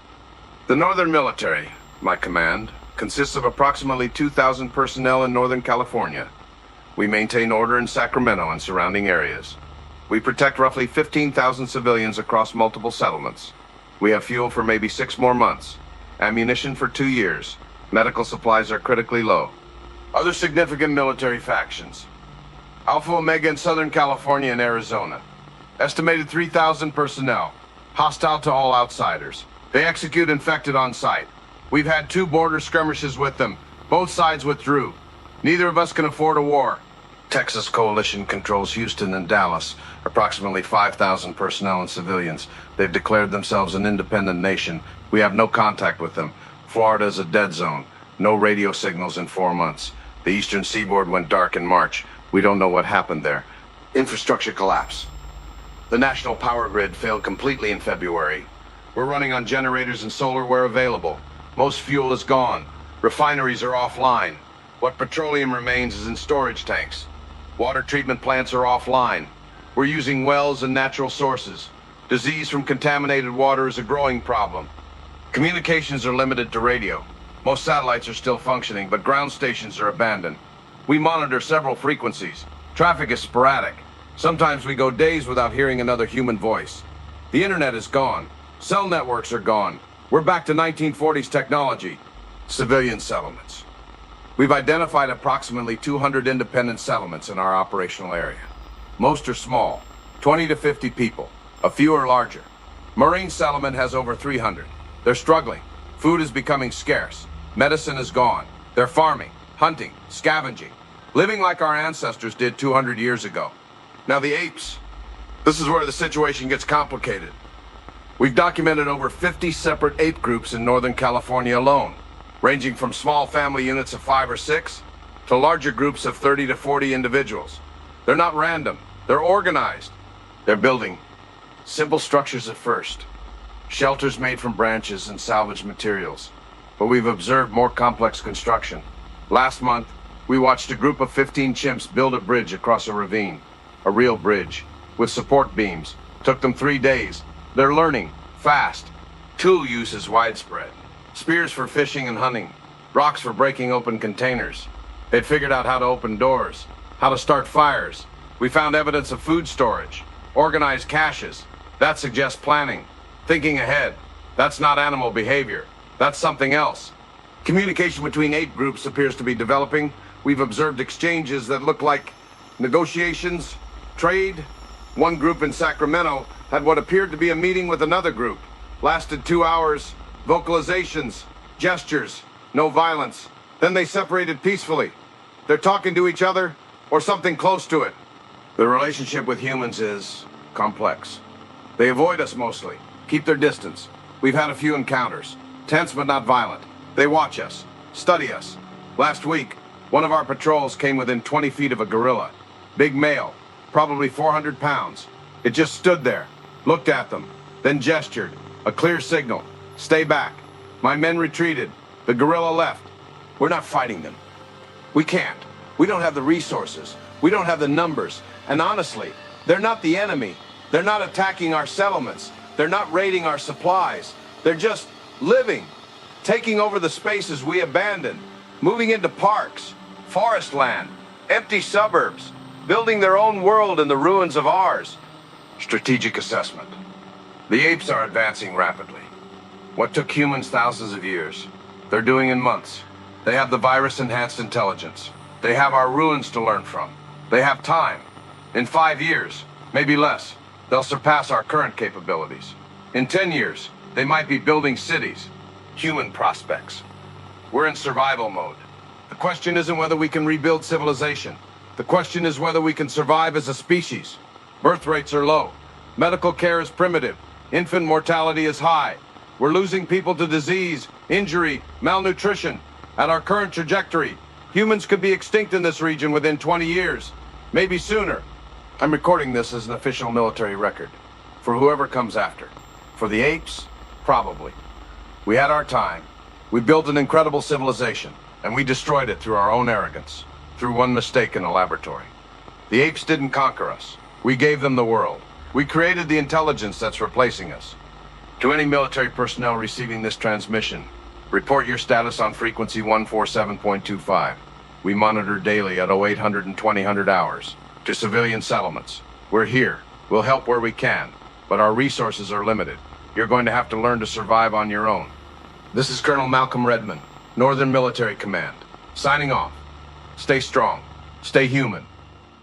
The Northern Military, my command, consists of approximately 2,000 personnel in Northern California. We maintain order in Sacramento and surrounding areas. We protect roughly 15,000 civilians across multiple settlements. We have fuel for maybe 6 more months, ammunition for 2 years. Medical supplies are critically low. Other significant military factions. Alpha Omega in Southern California and Arizona. Estimated 3,000 personnel. Hostile to all outsiders. They execute infected on site. We've had 2 border skirmishes with them. Both sides withdrew. Neither of us can afford a war. Texas Coalition controls Houston and Dallas. Approximately 5,000 personnel and civilians. They've declared themselves an independent nation. We have no contact with them. Florida is a dead zone. No radio signals in 4 months. The eastern seaboard went dark in March. We don't know what happened there. Infrastructure collapse. The national power grid failed completely in February. We're running on generators and solar where available. Most fuel is gone. Refineries are offline. What petroleum remains is in storage tanks. Water treatment plants are offline. We're using wells and natural sources. Disease from contaminated water is a growing problem. Communications are limited to radio. Most satellites are still functioning, but ground stations are abandoned. We monitor several frequencies. Traffic is sporadic. Sometimes we go days without hearing another human voice. The internet is gone. Cell networks are gone. We're back to 1940s technology. Civilian settlements. We've identified approximately 200 independent settlements in our operational area. Most are small, 20 to 50 people. A few are larger. Marine settlement has over 300. They're struggling. Food is becoming scarce. Medicine is gone. They're farming, hunting, scavenging, living like our ancestors did 200 years ago. Now the Apes. This is where the situation gets complicated. We've documented over 50 separate ape groups in Northern California alone, ranging from small family units of 5 or 6 to larger groups of 30 to 40 individuals. They're not random. They're organized. They're building simple structures at first, shelters made from branches and salvaged materials. But we've observed more complex construction. Last month, we watched a group of 15 chimps build a bridge across a ravine. A real bridge, with support beams. Took them 3 days. They're learning, fast. Tool use is widespread. Spears for fishing and hunting. Rocks for breaking open containers. They'd figured out how to open doors, how to start fires. We found evidence of food storage, organized caches. That suggests planning, thinking ahead. That's not animal behavior. That's something else. Communication between ape groups appears to be developing. We've observed exchanges that look like negotiations, trade. One group in Sacramento had what appeared to be a meeting with another group. Lasted 2 hours. Vocalizations, gestures, no violence. Then they separated peacefully. They're talking to each other, or something close to it. The relationship with humans is complex. They avoid us mostly, keep their distance. We've had a few encounters, tense but not violent. They watch us, study us. Last week, one of our patrols came within 20 feet of a gorilla. Big male, probably 400 pounds. It just stood there, looked at them, then gestured, a clear signal. Stay back. My men retreated. The gorilla left. We're not fighting them. We can't. We don't have the resources. We don't have the numbers. And honestly, they're not the enemy. They're not attacking our settlements. They're not raiding our supplies. They're just living, taking over the spaces we abandoned, moving into parks, forest land, empty suburbs, building their own world in the ruins of ours. Strategic assessment. The apes are advancing rapidly. What took humans thousands of years, they're doing in months. They have the virus-enhanced intelligence. They have our ruins to learn from. They have time. In 5 years, maybe less, they'll surpass our current capabilities. In 10 years, they might be building cities, human prospects. We're in survival mode. The question isn't whether we can rebuild civilization. The question is whether we can survive as a species. Birth rates are low. Medical care is primitive. Infant mortality is high. We're losing people to disease, injury, malnutrition. At our current trajectory, humans could be extinct in this region within 20 years, maybe sooner. I'm recording this as an official military record. For whoever comes after. For the apes, probably. We had our time. We built an incredible civilization, and we destroyed it through our own arrogance, through one mistake in a laboratory. The apes didn't conquer us. We gave them the world. We created the intelligence that's replacing us. To any military personnel receiving this transmission, report your status on frequency 147.25. We monitor daily at 0800 and 2000 hours. To civilian settlements, we're here. We'll help where we can, but our resources are limited. You're going to have to learn to survive on your own. This is Colonel Malcolm Redman, Northern Military Command, signing off. Stay strong. Stay human.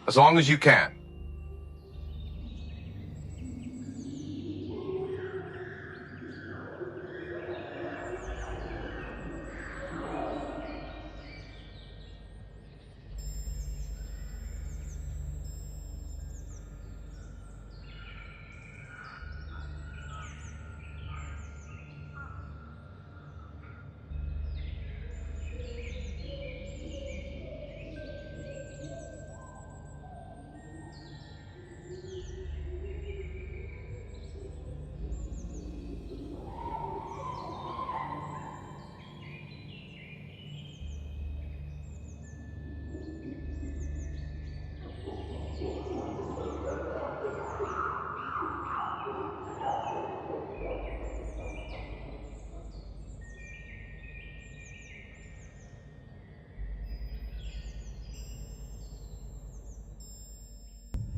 As long as you can.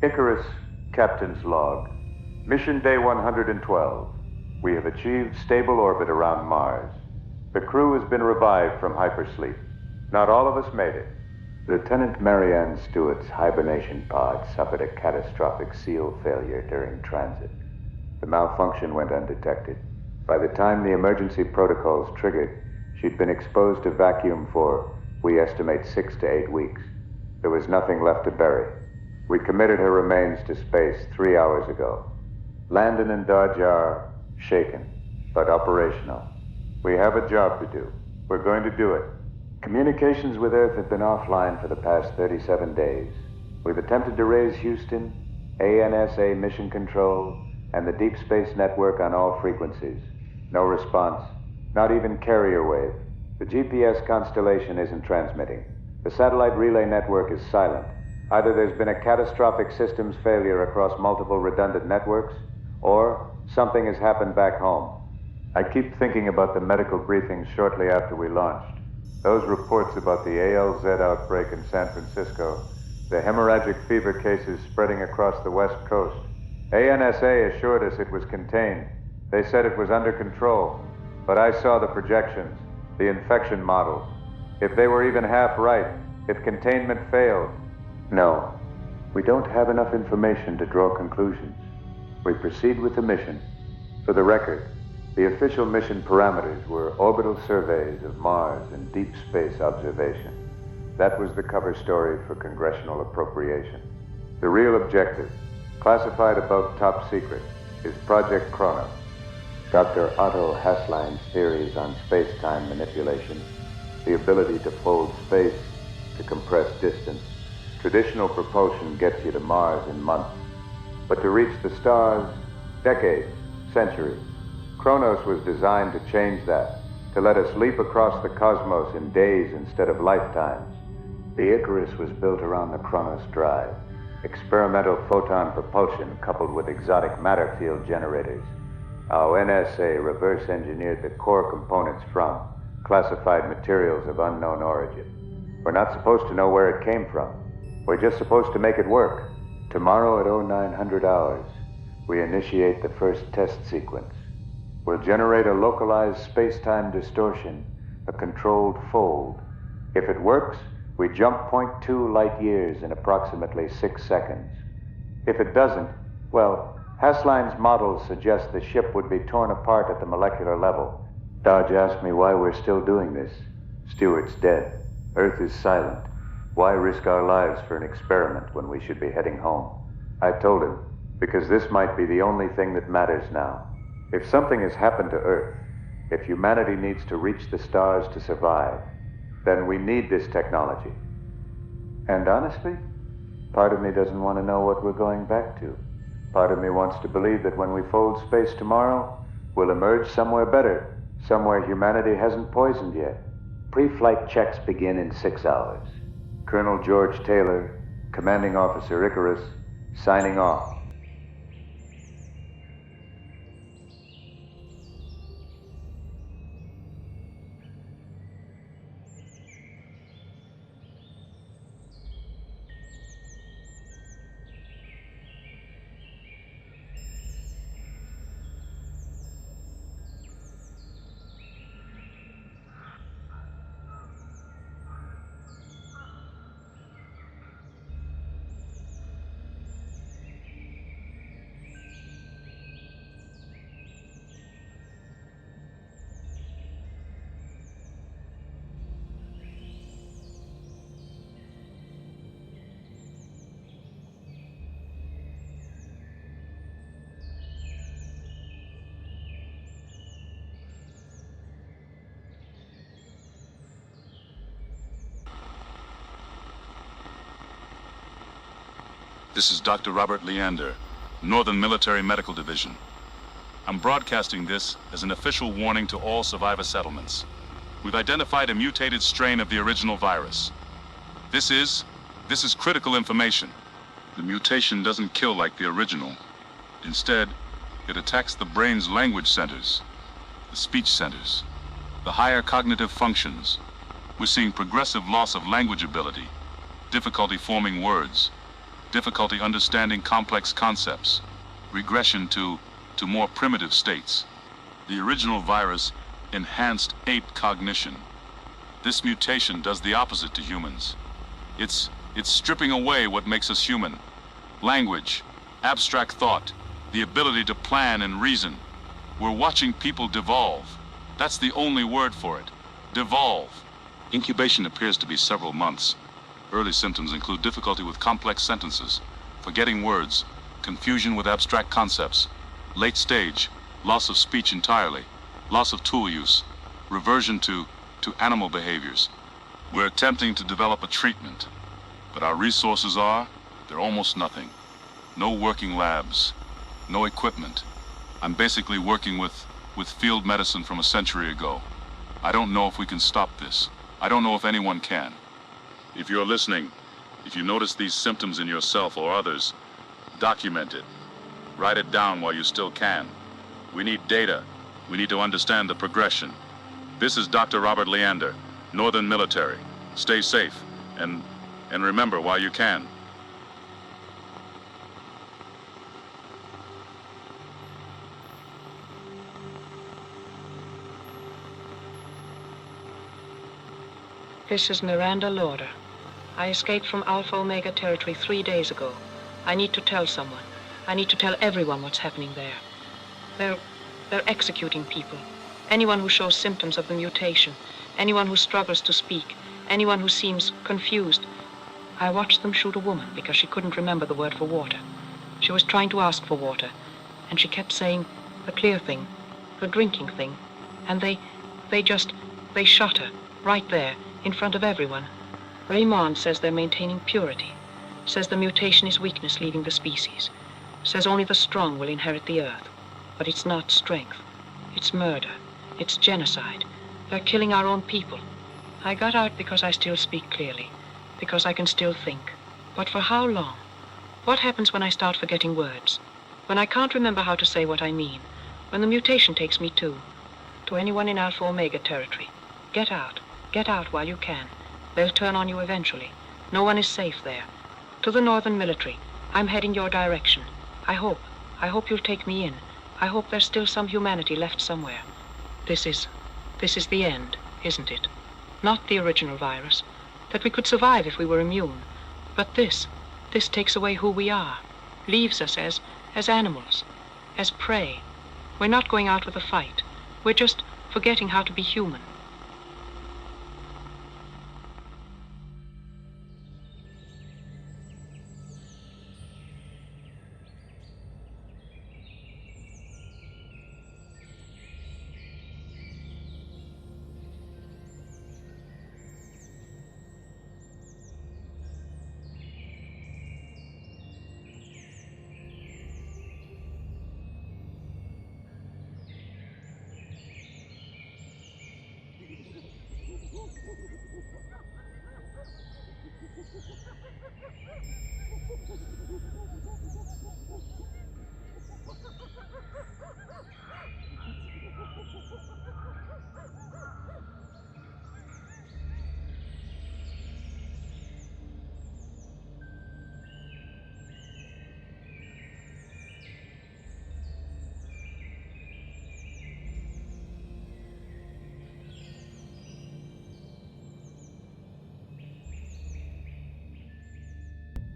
Icarus, Captain's Log. Mission Day 112. We have achieved stable orbit around Mars. The crew has been revived from hypersleep. Not all of us made it. Lieutenant Marianne Stewart's hibernation pod suffered a catastrophic seal failure during transit. The malfunction went undetected. By the time the emergency protocols triggered, she'd been exposed to vacuum for, we estimate, 6 to 8 weeks. There was nothing left to bury. We committed her remains to space 3 hours ago. Landon and Dodge are shaken, but operational. We have a job to do. We're going to do it. Communications with Earth have been offline for the past 37 days. We've attempted to raise Houston, ANSA Mission Control, and the Deep Space Network on all frequencies. No response, not even carrier wave. The GPS constellation isn't transmitting. The satellite relay network is silent. Either there's been a catastrophic systems failure across multiple redundant networks, or something has happened back home. I keep thinking about the medical briefings shortly after we launched. Those reports about the ALZ outbreak in San Francisco, the hemorrhagic fever cases spreading across the West Coast. ANSA assured us it was contained. They said it was under control. But I saw the projections, the infection models. If they were even half right, if containment failed. No, we don't have enough information to draw conclusions. We proceed with the mission. For the record, the official mission parameters were orbital surveys of Mars and deep space observation. That was the cover story for congressional appropriation. The real objective, classified above top secret, is Project Chronos. Dr. Otto Haslein's theories on space-time manipulation, the ability to fold space, to compress distance. Traditional propulsion gets you to Mars in months. But to reach the stars, decades, centuries. Chronos was designed to change that, to let us leap across the cosmos in days instead of lifetimes. The Icarus was built around the Chronos drive, experimental photon propulsion coupled with exotic matter field generators. Our NSA reverse engineered the core components from classified materials of unknown origin. We're not supposed to know where it came from. We're just supposed to make it work. Tomorrow at 0900 hours, we initiate the first test sequence. We'll generate a localized space-time distortion, a controlled fold. If it works, we jump 0.2 light years in approximately 6 seconds. If it doesn't, well, Haslein's models suggest the ship would be torn apart at the molecular level. Dodge asked me why we're still doing this. Stewart's dead. Earth is silent. Why risk our lives for an experiment when we should be heading home? I told him, because this might be the only thing that matters now. If something has happened to Earth, if humanity needs to reach the stars to survive, then we need this technology. And honestly, part of me doesn't want to know what we're going back to. Part of me wants to believe that when we fold space tomorrow, we'll emerge somewhere better, somewhere humanity hasn't poisoned yet. Pre-flight checks begin in 6 hours. Colonel George Taylor, Commanding Officer Icarus, signing off. This is Dr. Robert Leander, Northern Military Medical Division. I'm broadcasting this as an official warning to all survivor settlements. We've identified a mutated strain of the original virus. This is critical information. The mutation doesn't kill like the original. Instead, it attacks the brain's language centers, the speech centers, the higher cognitive functions. We're seeing progressive loss of language ability, difficulty forming words, difficulty understanding complex concepts, regression to more primitive states. The original virus enhanced ape cognition. This mutation does the opposite to humans. It's stripping away what makes us human. Language, abstract thought, the ability to plan and reason. We're watching people devolve. That's the only word for it. Devolve. Incubation appears to be several months. Early symptoms include difficulty with complex sentences, forgetting words, confusion with abstract concepts. Late stage, loss of speech entirely, loss of tool use, reversion to animal behaviors. We're attempting to develop a treatment, but our resources they're almost nothing. No working labs, no equipment. I'm basically working with field medicine from a century ago. I don't know if we can stop this. I don't know if anyone can. If you're listening, if you notice these symptoms in yourself or others, document it. Write it down while you still can. We need data. We need to understand the progression. This is Dr. Robert Leander, Northern Military. Stay safe, and remember while you can. This is Miranda Lauder. I escaped from Alpha Omega territory 3 days ago. I need to tell someone. I need to tell everyone what's happening there. They're executing people. Anyone who shows symptoms of the mutation. Anyone who struggles to speak. Anyone who seems confused. I watched them shoot a woman because she couldn't remember the word for water. She was trying to ask for water, and she kept saying the clear thing, the drinking thing, and they shot her right there in front of everyone. Raymond says they're maintaining purity, says the mutation is weakness leaving the species, says only the strong will inherit the earth. But it's not strength. It's murder. It's genocide. They're killing our own people. I got out because I still speak clearly, because I can still think. But for how long? What happens when I start forgetting words? When I can't remember how to say what I mean? When the mutation takes me too? To anyone in Alpha Omega territory, get out while you can. They'll turn on you eventually. No one is safe there. To the Northern Military, I'm heading your direction. I hope you'll take me in. I hope there's still some humanity left somewhere. This is the end, isn't it? Not the original virus. That we could survive if we were immune. But this takes away who we are. Leaves us as animals. As prey. We're not going out with a fight. We're just forgetting how to be human.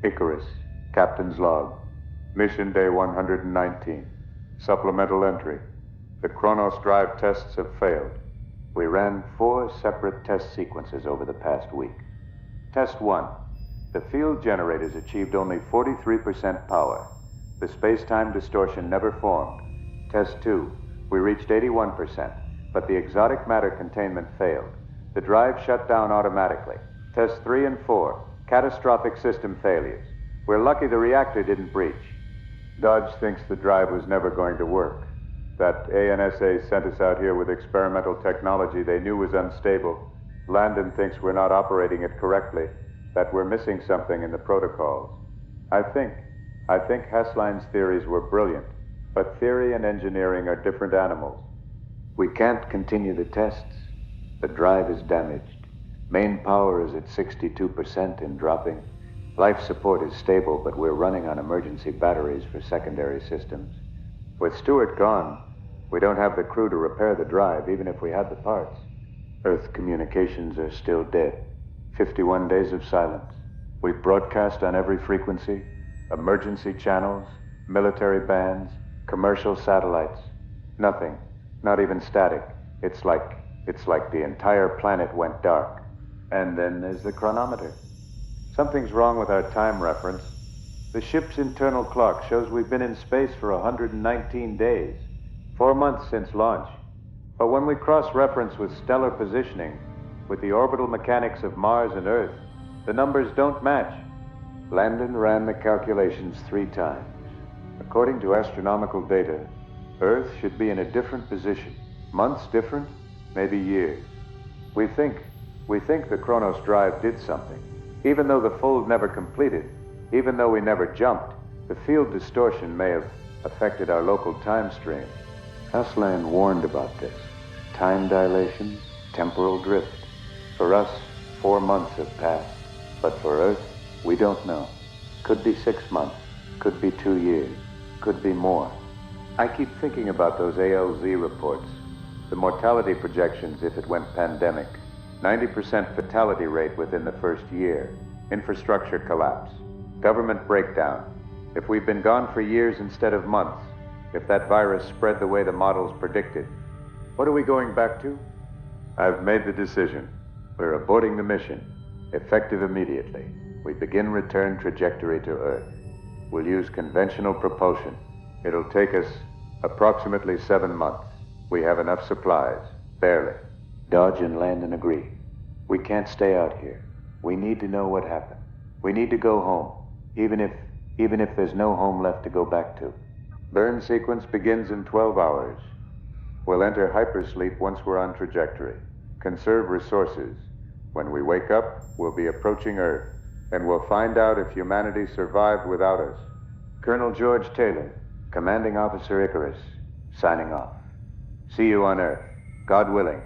Icarus, Captain's Log, Mission Day 119. Supplemental entry. The Chronos drive tests have failed. We ran 4 separate test sequences over the past week. Test 1. The field generators achieved only 43% power. The space-time distortion never formed. Test 2. We reached 81%, but the exotic matter containment failed. The drive shut down automatically. Test 3 and 4. Catastrophic system failures. We're lucky the reactor didn't breach. Dodge thinks the drive was never going to work. That ANSA sent us out here with experimental technology they knew was unstable. Landon thinks we're not operating it correctly, that we're missing something in the protocols. I think Haslein's theories were brilliant, but theory and engineering are different animals. We can't continue the tests. The drive is damaged. Main power is at 62% and dropping. Life support is stable, but we're running on emergency batteries for secondary systems. With Stewart gone, we don't have the crew to repair the drive, even if we had the parts. Earth communications are still dead. 51 days of silence. We've broadcast on every frequency, emergency channels, military bands, commercial satellites. Nothing, not even static. It's like the entire planet went dark. And then there's the chronometer. Something's wrong with our time reference. The ship's internal clock shows we've been in space for 119 days, 4 months since launch. But when we cross-reference with stellar positioning, with the orbital mechanics of Mars and Earth, the numbers don't match. Landon ran the calculations 3 times. According to astronomical data, Earth should be in a different position. Months different, maybe years. We think the Chronos drive did something. Even though the fold never completed, even though we never jumped, the field distortion may have affected our local time stream. Haslein warned about this. Time dilation, temporal drift. For us, 4 months have passed. But for Earth, we don't know. Could be 6 months, could be 2 years, could be more. I keep thinking about those ALZ reports, the mortality projections if it went pandemic. 90% fatality rate within the first year. Infrastructure collapse. Government breakdown. If we've been gone for years instead of months, if that virus spread the way the models predicted, what are we going back to? I've made the decision. We're aborting the mission, effective immediately. We begin return trajectory to Earth. We'll use conventional propulsion. It'll take us approximately 7 months. We have enough supplies, barely. Dodge and Landon agree. We can't stay out here. We need to know what happened. We need to go home, even if there's no home left to go back to. Burn sequence begins in 12 hours. We'll enter hypersleep once we're on trajectory. Conserve resources. When we wake up, we'll be approaching Earth, and we'll find out if humanity survived without us. Colonel George Taylor, Commanding Officer Icarus, signing off. See you on Earth, God willing.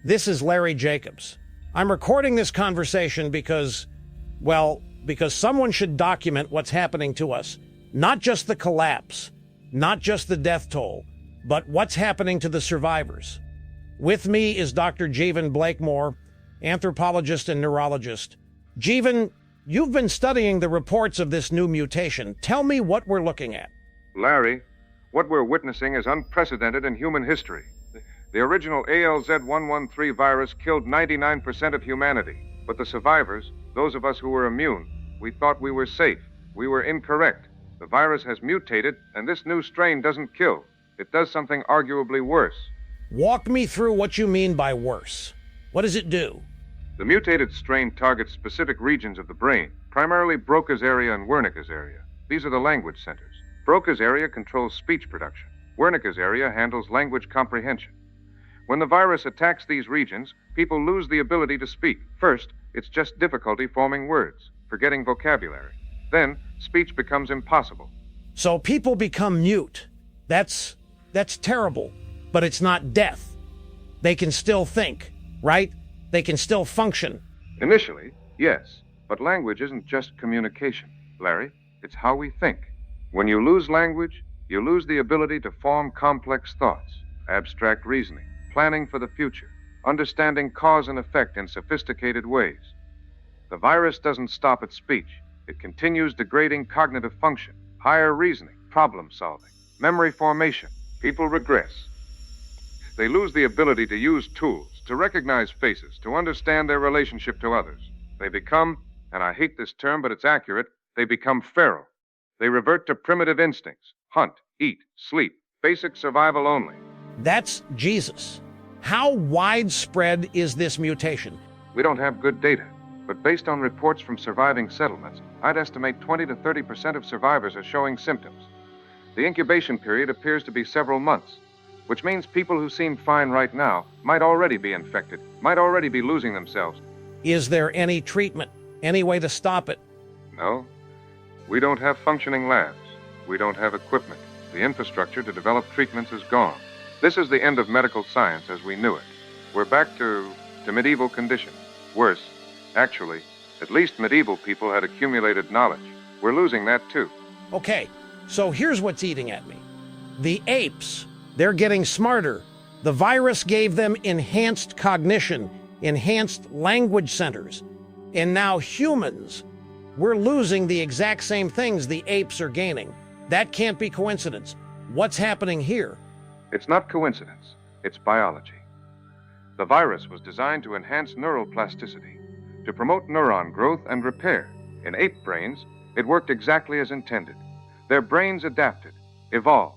This is Larry Jacobs. I'm recording this conversation because someone should document what's happening to us. Not just the collapse, not just the death toll, but what's happening to the survivors. With me is Dr. Jeevan Blakemore, anthropologist and neurologist. Jeevan, you've been studying the reports of this new mutation. Tell me what we're looking at. Larry, what we're witnessing is unprecedented in human history. The original ALZ-113 virus killed 99% of humanity, but the survivors, those of us who were immune, we thought we were safe. We were incorrect. The virus has mutated, and this new strain doesn't kill. It does something arguably worse. Walk me through what you mean by worse. What does it do? The mutated strain targets specific regions of the brain, primarily Broca's area and Wernicke's area. These are the language centers. Broca's area controls speech production. Wernicke's area handles language comprehension. When the virus attacks these regions, people lose the ability to speak. First, it's just difficulty forming words, forgetting vocabulary. Then, speech becomes impossible. So people become mute. That's terrible, but it's not death. They can still think, right? They can still function. Initially, yes, but language isn't just communication, Larry. It's how we think. When you lose language, you lose the ability to form complex thoughts, abstract reasoning, planning for the future, understanding cause and effect in sophisticated ways. The virus doesn't stop at speech. It continues degrading cognitive function, higher reasoning, problem solving, memory formation. People regress. They lose the ability to use tools, to recognize faces, to understand their relationship to others. They become, and I hate this term, but it's accurate, they become feral. They revert to primitive instincts, hunt, eat, sleep, basic survival only. That's Jesus. How widespread is this mutation? We don't have good data, but based on reports from surviving settlements, I'd estimate 20 to 30% of survivors are showing symptoms. The incubation period appears to be several months, which means people who seem fine right now might already be infected, might already be losing themselves. Is there any treatment, any way to stop it? No. We don't have functioning labs. We don't have equipment. The infrastructure to develop treatments is gone. This is the end of medical science as we knew it. We're back to medieval conditions. Worse, actually, at least medieval people had accumulated knowledge. We're losing that too. Okay, so here's what's eating at me. The apes, they're getting smarter. The virus gave them enhanced cognition, enhanced language centers. And now humans, we're losing the exact same things the apes are gaining. That can't be coincidence. What's happening here? It's not coincidence. It's biology. The virus was designed to enhance neural plasticity, to promote neuron growth and repair. In ape brains, it worked exactly as intended. Their brains adapted, evolved.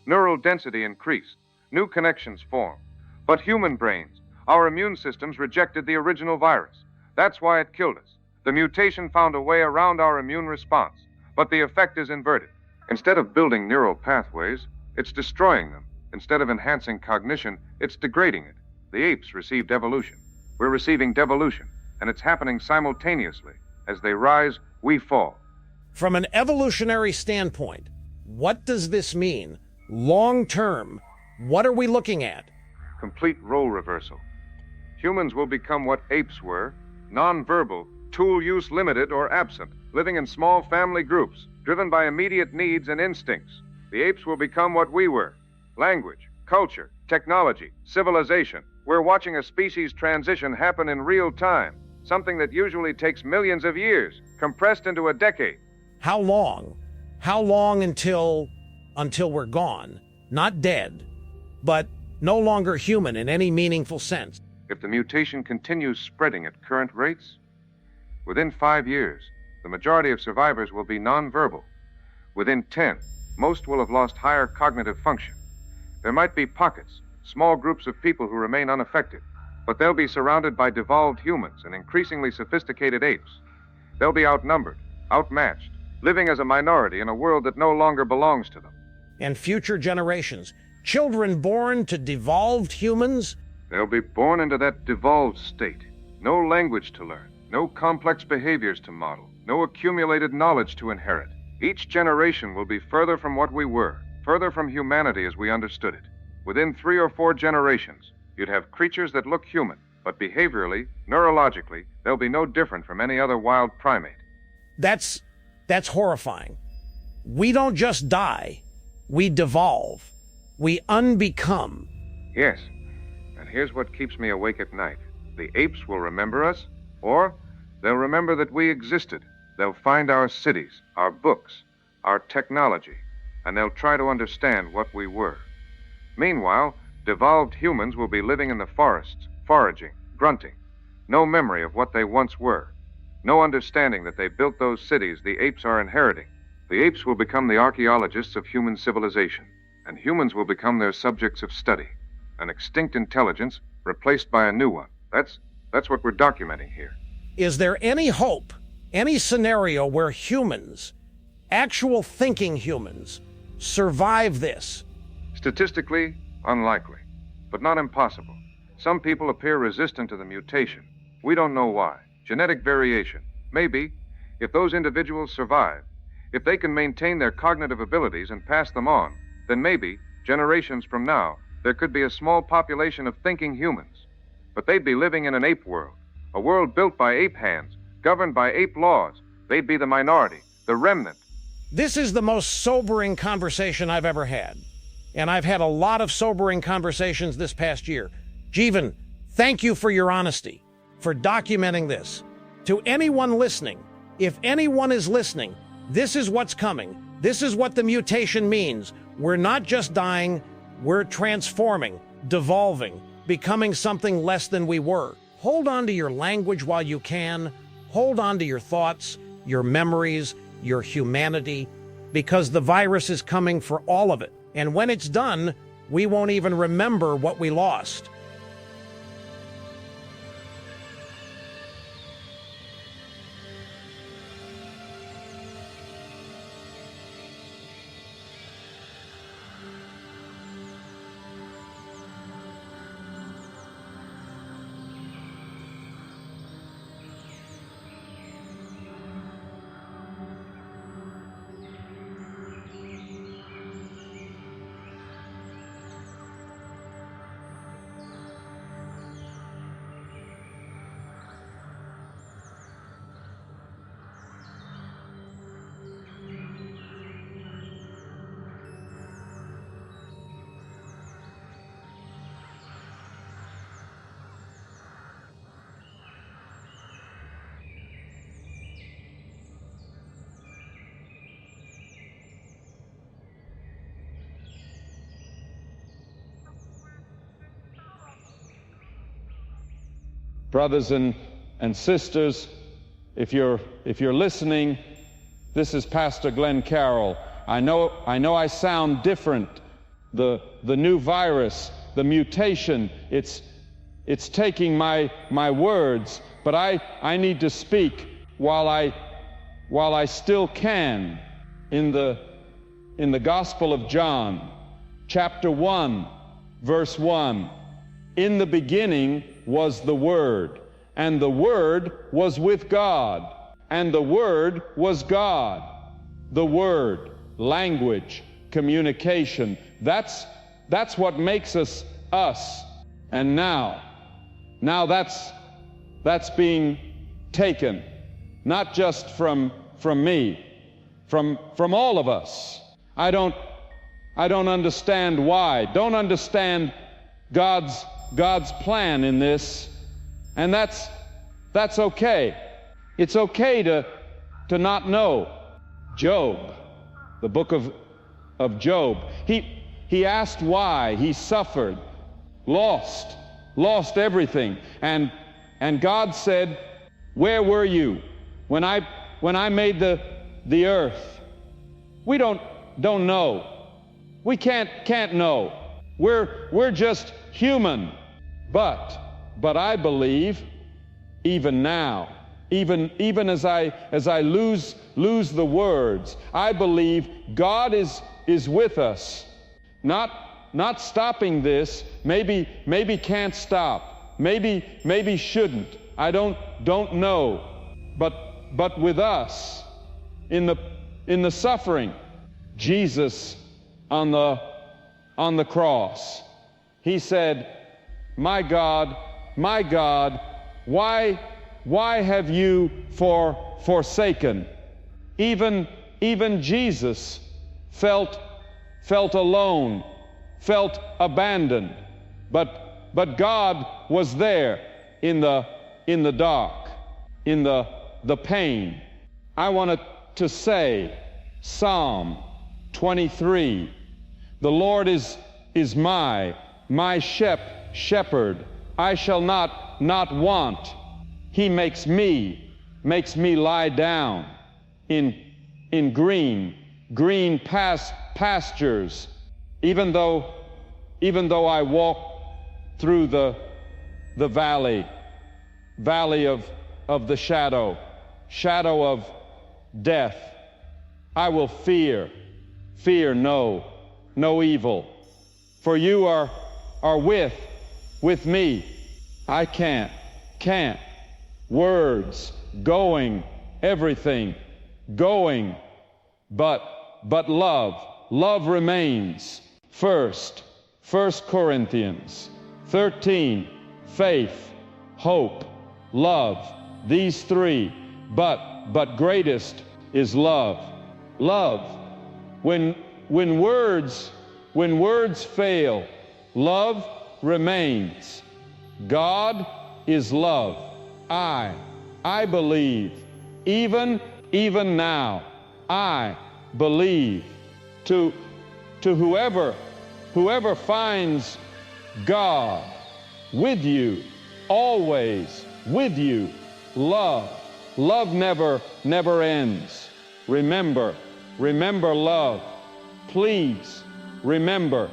Neural density increased. New connections formed. But human brains, our immune systems rejected the original virus. That's why it killed us. The mutation found a way around our immune response, but the effect is inverted. Instead of building neural pathways, it's destroying them. Instead of enhancing cognition, it's degrading it. The apes received evolution. We're receiving devolution, and it's happening simultaneously. As they rise, we fall. From an evolutionary standpoint, what does this mean? Long term, what are we looking at? Complete role reversal. Humans will become what apes were, nonverbal, tool use limited or absent, living in small family groups, driven by immediate needs and instincts. The apes will become what we were. Language, culture, technology, civilization. We're watching a species transition happen in real time, something that usually takes millions of years, compressed into a decade. How long? How long until we're gone? Not dead, but no longer human in any meaningful sense. If the mutation continues spreading at current rates, within 5 years, the majority of survivors will be nonverbal. Within 10, most will have lost higher cognitive function. There might be pockets, small groups of people who remain unaffected, but they'll be surrounded by devolved humans and increasingly sophisticated apes. They'll be outnumbered, outmatched, living as a minority in a world that no longer belongs to them. And future generations, children born to devolved humans? They'll be born into that devolved state. No language to learn, no complex behaviors to model, no accumulated knowledge to inherit. Each generation will be further from what we were, further from humanity as we understood it. Within 3 or 4 generations, you'd have creatures that look human, but behaviorally, neurologically, they'll be no different from any other wild primate. That's horrifying. We don't just die, we devolve. We unbecome. Yes, and here's what keeps me awake at night. The apes will remember us, or they'll remember that we existed. They'll find our cities, our books, our technology, and they'll try to understand what we were. Meanwhile, devolved humans will be living in the forests, foraging, grunting. No memory of what they once were. No understanding that they built those cities the apes are inheriting. The apes will become the archaeologists of human civilization, and humans will become their subjects of study. An extinct intelligence replaced by a new one. That's what we're documenting here. Is there any hope, any scenario where humans, actual thinking humans, survive this? Statistically, unlikely, but not impossible. Some people appear resistant to the mutation. We don't know why. Genetic variation. Maybe, if those individuals survive, if they can maintain their cognitive abilities and pass them on, then maybe, generations from now, there could be a small population of thinking humans. But they'd be living in an ape world, a world built by ape hands, governed by ape laws. They'd be the minority, the remnant. This is the most sobering conversation I've ever had. And I've had a lot of sobering conversations this past year. Jeevan, thank you for your honesty, for documenting this. To anyone listening, if anyone is listening, this is what's coming. This is what the mutation means. We're not just dying, we're transforming, devolving, becoming something less than we were. Hold on to your language while you can. Hold on to your thoughts, your memories, your humanity, because the virus is coming for all of it. And when it's done, we won't even remember what we lost. Brothers and sisters, if you're listening, this is Pastor Glenn Carroll. I know I sound different. The new virus, the mutation, it's taking my words, but I need to speak while I still can. In the Gospel of John, chapter 1, verse 1. In the beginning was the Word, and the Word was with God, and the Word was God. The Word, language, communication, that's what makes us us. And now that's being taken, not just from me, from all of us. I don't understand why. Don't understand God's plan in this, and that's okay. It's okay to not know. Job, the book of Job, he asked why. He suffered, lost everything, and God said, "Where were you when I made the earth?" We don't know. We can't know. We're just human. But I believe even now, even as I lose the words, I believe God is with us. Not stopping this, maybe can't stop. Maybe shouldn't. I don't know. But with us in the suffering, Jesus on the cross, he said, my God, why have you forsaken? Even Jesus felt alone, felt abandoned, but God was there in the dark, in the pain. I wanted to say Psalm 23, the Lord is my shepherd, I shall not want. He makes me lie down in green pastures. Even though I walk through the valley of the shadow of death, I will fear no evil. For you are with me. I can't. Words going, everything going, but love remains first. 1 Corinthians 13, faith, hope, love, these three, but greatest is love. When words fail, love remains. God is love. I believe, even now, I believe. To whoever finds God with you, always with you, love never ends. Remember love. Please remember.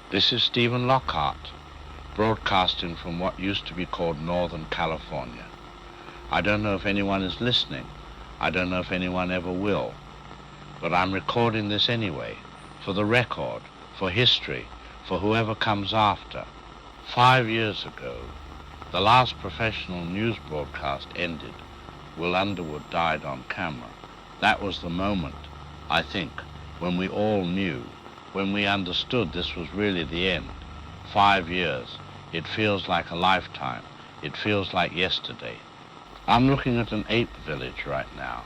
This is Stephen Lockhart, broadcasting from what used to be called Northern California. I don't know if anyone is listening. I don't know if anyone ever will. But I'm recording this anyway, for the record, for history, for whoever comes after. 5 years ago, the last professional news broadcast ended. Will Underwood died on camera. That was the moment, I think, when we all knew, when we understood this was really the end. 5 years. It feels like a lifetime. It feels like yesterday. I'm looking at an ape village right now.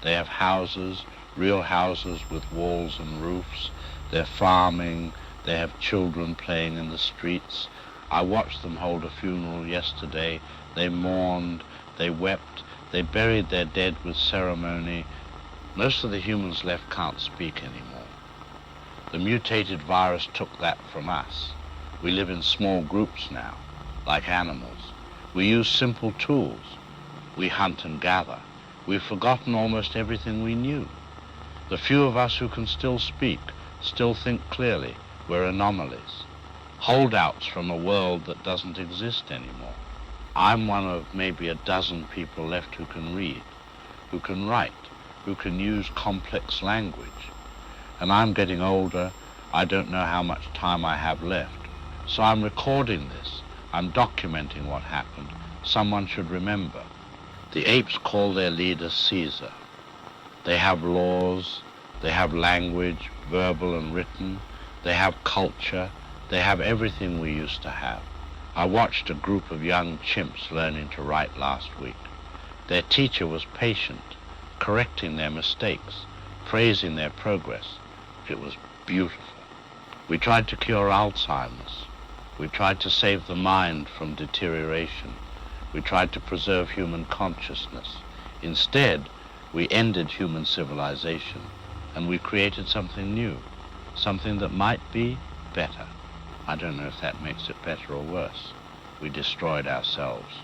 They have houses, real houses with walls and roofs. They're farming. They have children playing in the streets. I watched them hold a funeral yesterday. They mourned. They wept. They buried their dead with ceremony. Most of the humans left can't speak anymore. The mutated virus took that from us. We live in small groups now, like animals. We use simple tools. We hunt and gather. We've forgotten almost everything we knew. The few of us who can still speak, still think clearly, we're anomalies. Holdouts from a world that doesn't exist anymore. I'm one of maybe a dozen people left who can read, who can write, who can use complex language. And I'm getting older. I don't know how much time I have left. So I'm recording this. I'm documenting what happened. Someone should remember. The apes call their leader Caesar. They have laws. They have language, verbal and written. They have culture. They have everything we used to have. I watched a group of young chimps learning to write last week. Their teacher was patient, correcting their mistakes, praising their progress. It was beautiful. We tried to cure Alzheimer's. We tried to save the mind from deterioration. We tried to preserve human consciousness. Instead, we ended human civilization, and we created something new, something that might be better. I don't know if that makes it better or worse. We destroyed ourselves.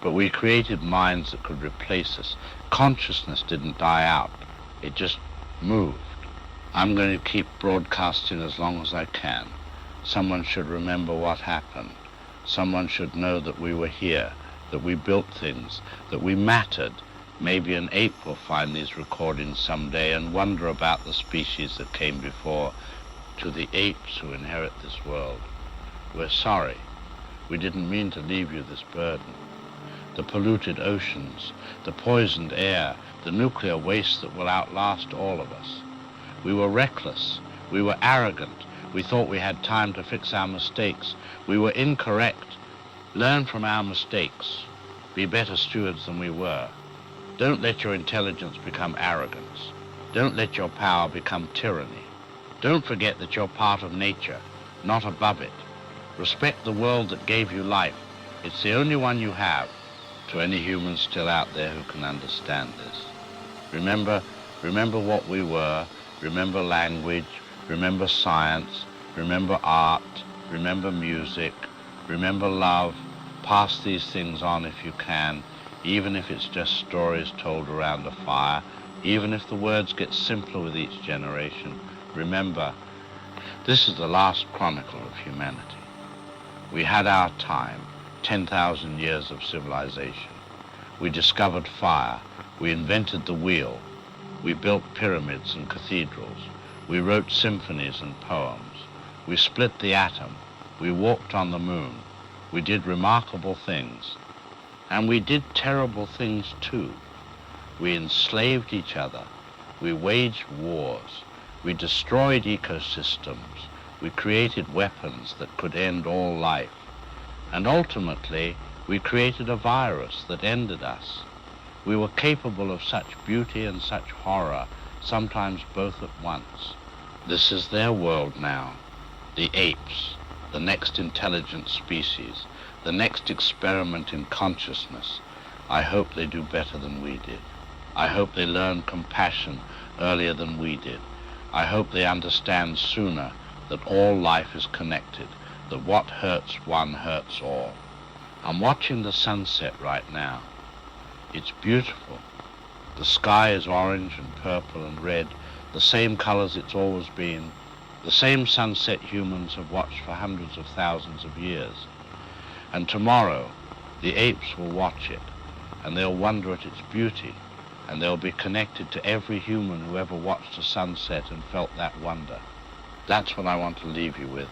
But we created minds that could replace us. Consciousness didn't die out. It just moved. I'm going to keep broadcasting as long as I can. Someone should remember what happened. Someone should know that we were here, that we built things, that we mattered. Maybe an ape will find these recordings someday and wonder about the species that came before. To the apes who inherit this world, we're sorry. We didn't mean to leave you this burden. The polluted oceans, the poisoned air, the nuclear waste that will outlast all of us. We were reckless. We were arrogant. We thought we had time to fix our mistakes. We were incorrect. Learn from our mistakes. Be better stewards than we were. Don't let your intelligence become arrogance. Don't let your power become tyranny. Don't forget that you're part of nature, not above it. Respect the world that gave you life. It's the only one you have. To any humans still out there who can understand this. Remember what we were. Remember language. Remember science. Remember art. Remember music. Remember love. Pass these things on if you can, even if it's just stories told around a fire, even if the words get simpler with each generation. Remember, this is the last chronicle of humanity. We had our time, 10,000 years of civilization. We discovered fire. We invented the wheel. We built pyramids and cathedrals. We wrote symphonies and poems. We split the atom. We walked on the moon. We did remarkable things. And we did terrible things too. We enslaved each other. We waged wars. We destroyed ecosystems. We created weapons that could end all life. And ultimately, we created a virus that ended us. We were capable of such beauty and such horror, sometimes both at once. This is their world now. The apes, the next intelligent species, the next experiment in consciousness. I hope they do better than we did. I hope they learn compassion earlier than we did. I hope they understand sooner that all life is connected, that what hurts one hurts all. I'm watching the sunset right now. It's beautiful. The sky is orange and purple and red, the same colors it's always been, the same sunset humans have watched for hundreds of thousands of years. And tomorrow, the apes will watch it, and they'll wonder at its beauty, and they'll be connected to every human who ever watched a sunset and felt that wonder. That's what I want to leave you with.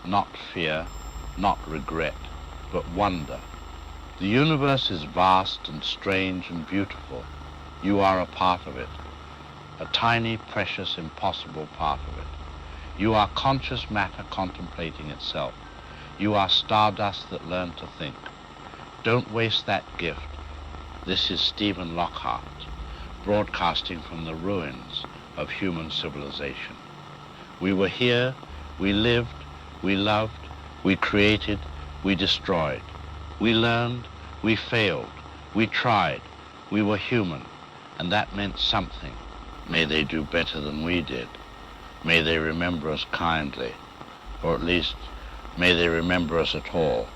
Not fear, not regret, but wonder. The universe is vast and strange and beautiful. You are a part of it, a tiny, precious, impossible part of it. You are conscious matter contemplating itself. You are stardust that learned to think. Don't waste that gift. This is Stephen Lockhart, broadcasting from the ruins of human civilization. We were here, we lived, we loved, we created, we destroyed. We learned, we failed, we tried, we were human, and that meant something. May they do better than we did. May they remember us kindly, or at least, may they remember us at all.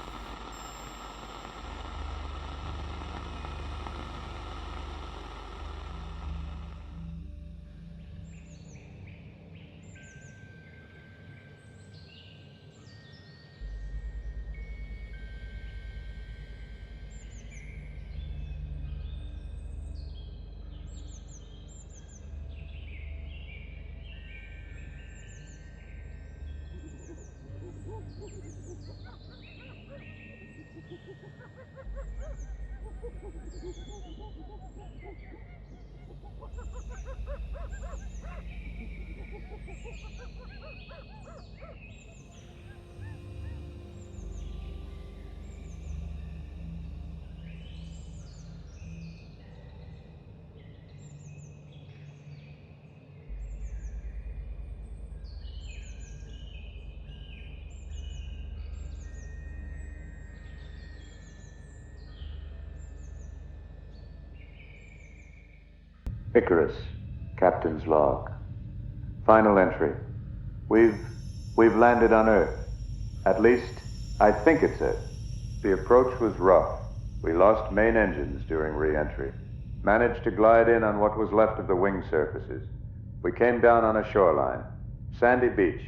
Icarus, Captain's Log. Final entry. We've landed on Earth. At least, I think it's Earth. The approach was rough. We lost main engines during re-entry. Managed to glide in on what was left of the wing surfaces. We came down on a shoreline. Sandy beach,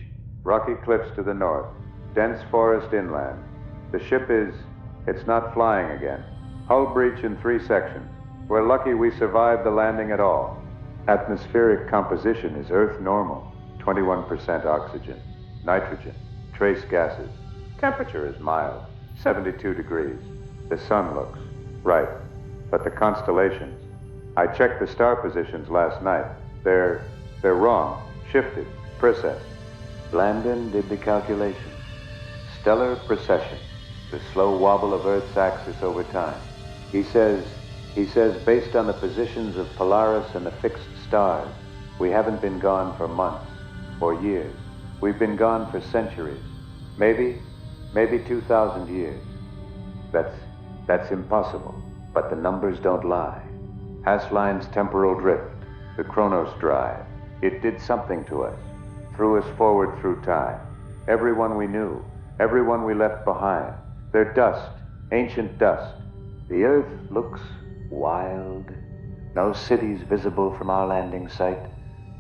rocky cliffs to the north, dense forest inland. The ship it's not flying again. Hull breach in 3 sections. We're lucky we survived the landing at all. Atmospheric composition is Earth normal. 21% oxygen, nitrogen, trace gases. Temperature is mild, 72 degrees. The sun looks right, but the constellations. I checked the star positions last night. They're wrong, shifted, precessed. Landon did the calculations. Stellar precession, the slow wobble of Earth's axis over time. He says based on the positions of Polaris and the fixed stars, we haven't been gone for months or years. We've been gone for centuries, maybe 2,000 years. That's impossible, but the numbers don't lie. Hasline's temporal drift, the Chronos drive, it did something to us, threw us forward through time. Everyone we knew, everyone we left behind, their dust, ancient dust. The Earth looks wild. No cities visible from our landing site,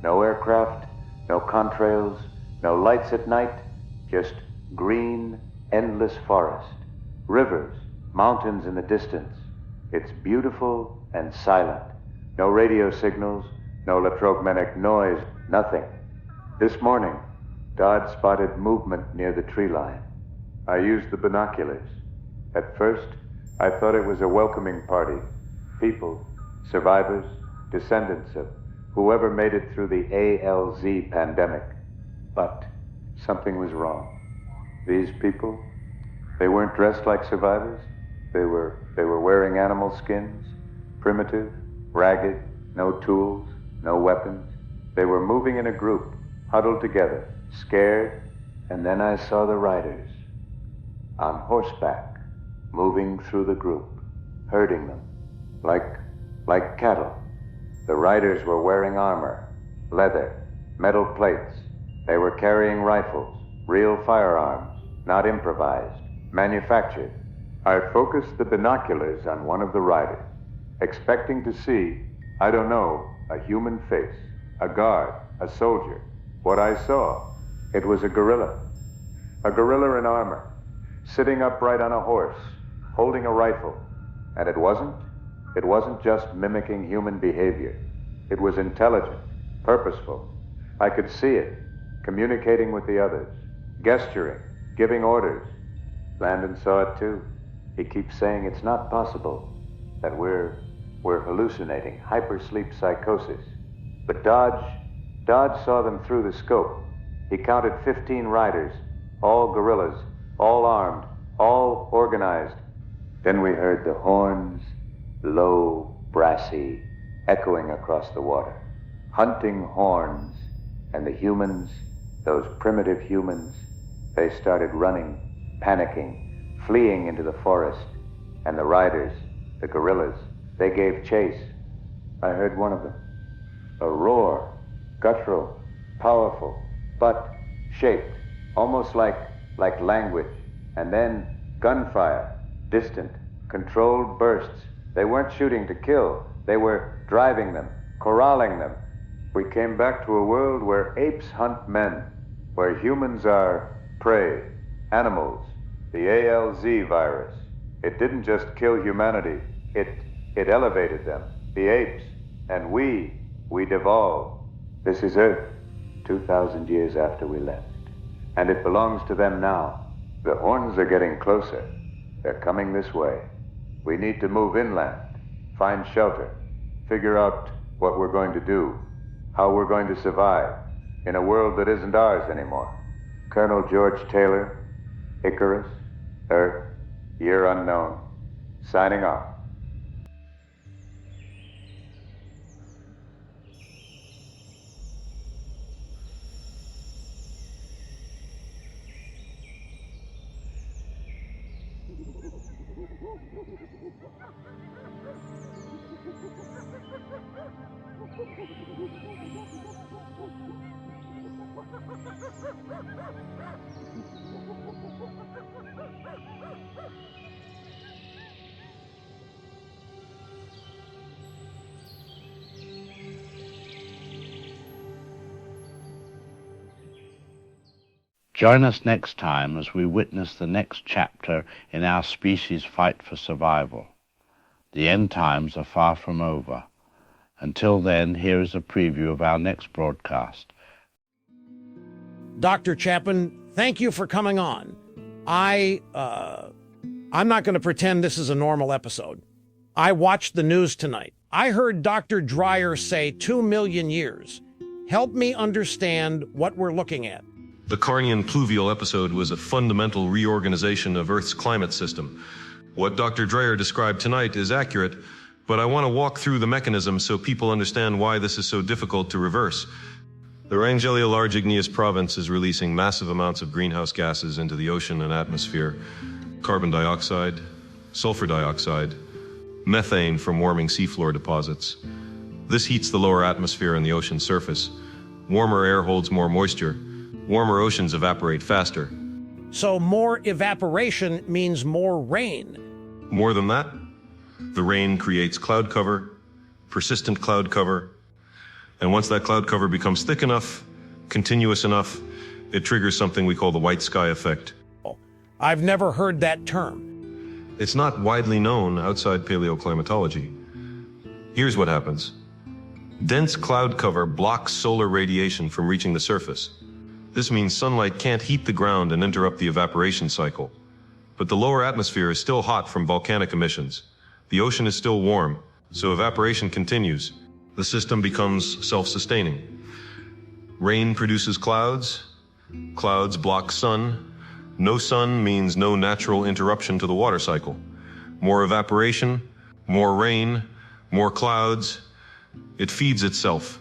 no aircraft, no contrails, no lights at night, just green, endless forest, rivers, mountains in the distance. It's beautiful and silent. No radio signals, no electromagnetic noise, nothing. This morning, Dodd spotted movement near the tree line. I used the binoculars. At first, I thought it was a welcoming party. People, survivors, descendants of whoever made it through the ALZ pandemic. But something was wrong. These people, they weren't dressed like survivors. They were wearing animal skins, primitive, ragged, no tools, no weapons. They were moving in a group, huddled together, scared, and then I saw the riders on horseback, moving through the group, herding them, like cattle. The riders were wearing armor, leather, metal plates. They were carrying rifles, real firearms, not improvised, manufactured. I focused the binoculars on one of the riders, expecting to see, I don't know, a human face, a guard, a soldier. What I saw, it was a gorilla in armor, sitting upright on a horse, holding a rifle. And it wasn't just mimicking human behavior. It was intelligent, purposeful. I could see it, communicating with the others, gesturing, giving orders. Landon saw it too. He keeps saying it's not possible, that we're hallucinating, hypersleep psychosis. But Dodge saw them through the scope. He counted 15 riders, all gorillas, all armed, all organized. Then we heard the horns, low, brassy, echoing across the water. Hunting horns, and the humans, those primitive humans, they started running, panicking, fleeing into the forest. And the riders, the gorillas, they gave chase. I heard one of them. A roar, guttural, powerful, but shaped, almost like language. And then gunfire, distant, controlled bursts. They weren't shooting to kill. They were driving them, corralling them. We came back to a world where apes hunt men, where humans are prey, animals. The ALZ virus. It didn't just kill humanity. It elevated them, the apes. And we devolved. This is Earth, 2,000 years after we left. And it belongs to them now. The horns are getting closer. They're coming this way. We need to move inland, find shelter, figure out what we're going to do, how we're going to survive in a world that isn't ours anymore. Colonel George Taylor, Icarus, Earth, year unknown, signing off. Join us next time as we witness the next chapter in our species' fight for survival. The end times are far from over. Until then, here is a preview of our next broadcast. Dr. Chapman, thank you for coming on. I'm not going to pretend this is a normal episode. I watched the news tonight. I heard Dr. Dreyer say 2 million years. Help me understand what we're looking at. The Carnian pluvial episode was a fundamental reorganization of Earth's climate system. What Dr. Dreyer described tonight is accurate, but I want to walk through the mechanism so people understand why this is so difficult to reverse. The Rangelia Large Igneous Province is releasing massive amounts of greenhouse gases into the ocean and atmosphere. Carbon dioxide, sulfur dioxide, methane from warming seafloor deposits. This heats the lower atmosphere and the ocean surface. Warmer air holds more moisture. Warmer oceans evaporate faster. So more evaporation means more rain. More than that, the rain creates cloud cover, persistent cloud cover, and once that cloud cover becomes thick enough, continuous enough, it triggers something we call the white sky effect. I've never heard that term. It's not widely known outside paleoclimatology. Here's what happens. Dense cloud cover blocks solar radiation from reaching the surface. This means sunlight can't heat the ground and interrupt the evaporation cycle. But the lower atmosphere is still hot from volcanic emissions. The ocean is still warm, so evaporation continues. The system becomes self-sustaining. Rain produces clouds. Clouds block sun. No sun means no natural interruption to the water cycle. More evaporation, more rain, more clouds. It feeds itself.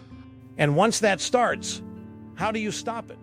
And once that starts, how do you stop it?